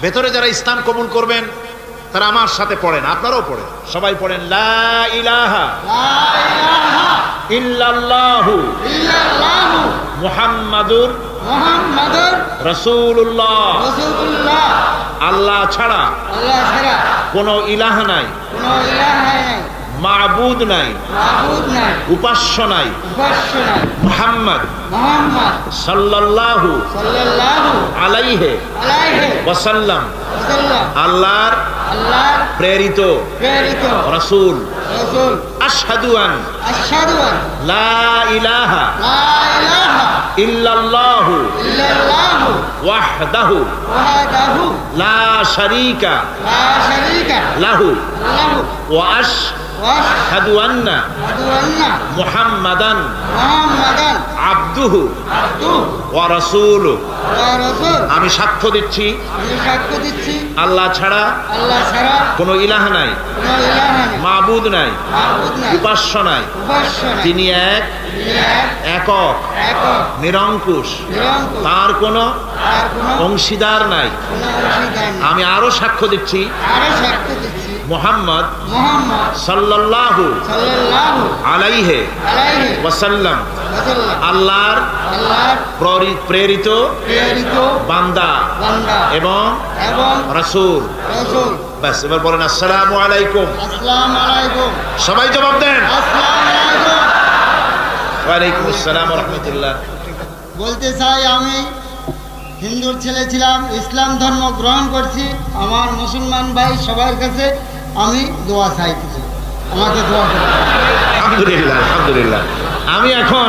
ভেতরে যারা ইসলাম কবুল করবেন তারা আমার সাথে পড়েন, আপনারাও পড়েন, সবাই পড়েন, লা ইলাহা ইল্লাল্লাহু মুহাম্মাদুর রাসূলুল্লাহ। আল্লাহ ছাড়া কোনো ইলাহ নাই, মাবুদ নাই, উপাস্য নাই। মুহাম্মদ সাল্লাল্লাহু আলাইহি ওয়াসাল্লাম আল্লাহর প্রেরিত রাসূল। আশহাদু আন লা ইলাহা ইল্লাল্লাহু ওয়াহদাহু লা শারীকা লাহু ওয়া আশহাদু আন্না মুহাম্মাদান আবদুহু ওয়া রাসূলুহু। আমি সাক্ষ্য দিচ্ছি আল্লাহ ছাড়া কোনো ইলাহ নাই, মাবুদ নাই, উপাস্য নাই। তিনি একক, নিরঙ্কুশ, তার কোনো অংশীদার নাই। আমি আরো সাক্ষ্য দিচ্ছি মুহাম্মদ সাল্লাল্লাহু আলাইহি ওয়াসাল্লাম আল্লাহর প্রেরিত বান্দা এবং রাসূল। বাস, এবার বলেন আসসালামু আলাইকুম। সবাই জবাব দেন। ওয়ালাইকুম আসসালাম ওয়া রাহমাতুল্লাহ। বলতে চাই, আমি হিন্দুর ছেলে ছিলাম, ইসলাম ধর্ম গ্রহণ করছি। আমার মুসলমান ভাই সবার কাছে আমি দোয়া চাইতেছি, আমাকে দোয়া করুন। আলহামদুলিল্লাহ, আলহামদুলিল্লাহ। আমি এখন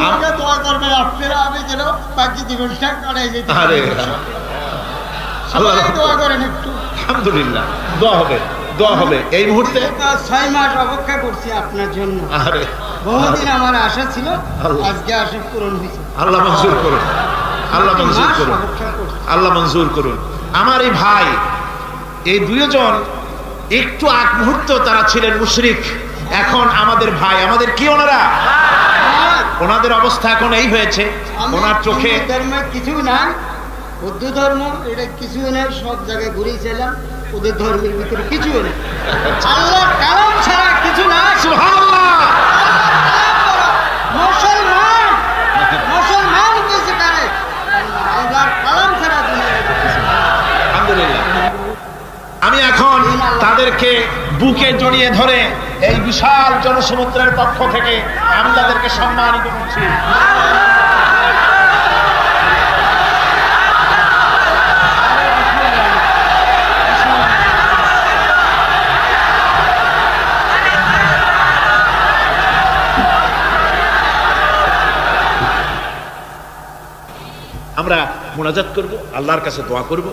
আমাকে দোয়া করবেন আপনারা, আমি যেন বাকি জীবনটা কাটাই যেতে পারি। সবাই দোয়া করেন একটু। আলহামদুলিল্লাহ, দোয়া হবে, দোয়া হবে। এই মুহূর্তে 6 মাস অপেক্ষা করছি আপনার জন্য। বহুদিন আমার আশা ছিল, আজকে আশা পূরণ হয়েছে। আল্লাহ মঞ্জুর করুন, আল্লাহ মঞ্জুর করুন, আল্লাহ মঞ্জুর করুন। আমার এই ভাই, এই 2 জন একটু আগ মুহূর্ত তারা ছিলেন মুশরিক, এখন আমাদের ভাই, আমাদের কি ওনারা, ওনাদের অবস্থা এখন এই হয়েছে। ওনার চোখে ধর্মের কিছু নাই, বৌদ্ধ ধর্ম এটা কিছু নেই, সব জায়গায় ঘুরেছিলাম, ওদের ধর্মের ভিতরে কিছু নেই, আল্লাহর কালাম ছাড়া কিছু না। সুবহানাল্লাহ। মুসলমান মুসলমান কিছু করে, আল্লাহর কালাম ছাড়া কিছু না। আলহামদুলিল্লাহ। আমি এখন তাদেরকে বুকে জড়িয়ে ধরে এই বিশাল জনসমুদ্রের পক্ষ থেকে আমি তাদেরকে সম্মানিত করছি। আমরা মুনাজাত করব, আল্লাহর কাছে দোয়া করব।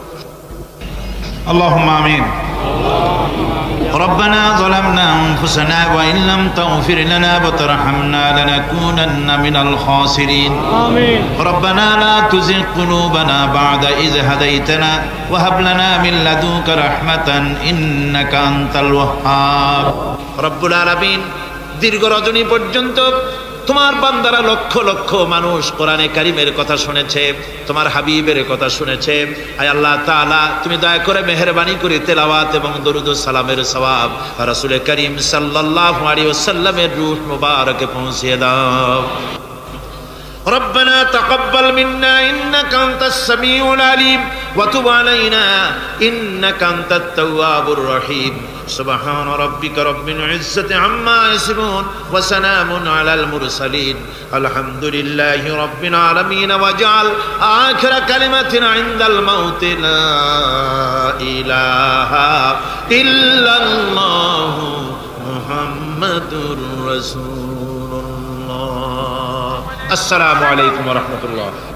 আল্লাহুম্মা আমিন। ربنا ظلمنا أنفسنا وإن لم تغفر لنا وترحمنا لنكونن من الخاسرين. آمين. ربنا لا تزغ قلوبنا بعد إذ هديتنا وهب لنا من لدنك رحمة إنك أنت الوهاب. رب العالمين দীর্ঘ রজনী পর্যন্ত তোমার বান্দারা লক্ষ লক্ষ মানুষ কোরআনে কারীমের কথা শুনেছে, তোমার হাবিবের কথা শুনেছে। আয় আল্লাহ তাআলা, তুমি দয়া করে মেহেরবানি করে তেলাওয়াত এবং দরুদ ও সালামের সওয়াব রাসূল করিম সাল্লাল্লাহু আলাইহি ওয়াসাল্লামের রূহ মুবারকে পৌঁছিয়ে দাও। ربنا تقبل منا إنك أنت السميع العليم وتب علينا إنك أنت التواب الرحيم سبحان ربك رب العزة عما يصفون وسلام على المرسلين الحمد لله رب العالمين واجعل آخر كلمة عند الموت لا إله إلا الله محمد رسول الله السلام عليكم ورحمة الله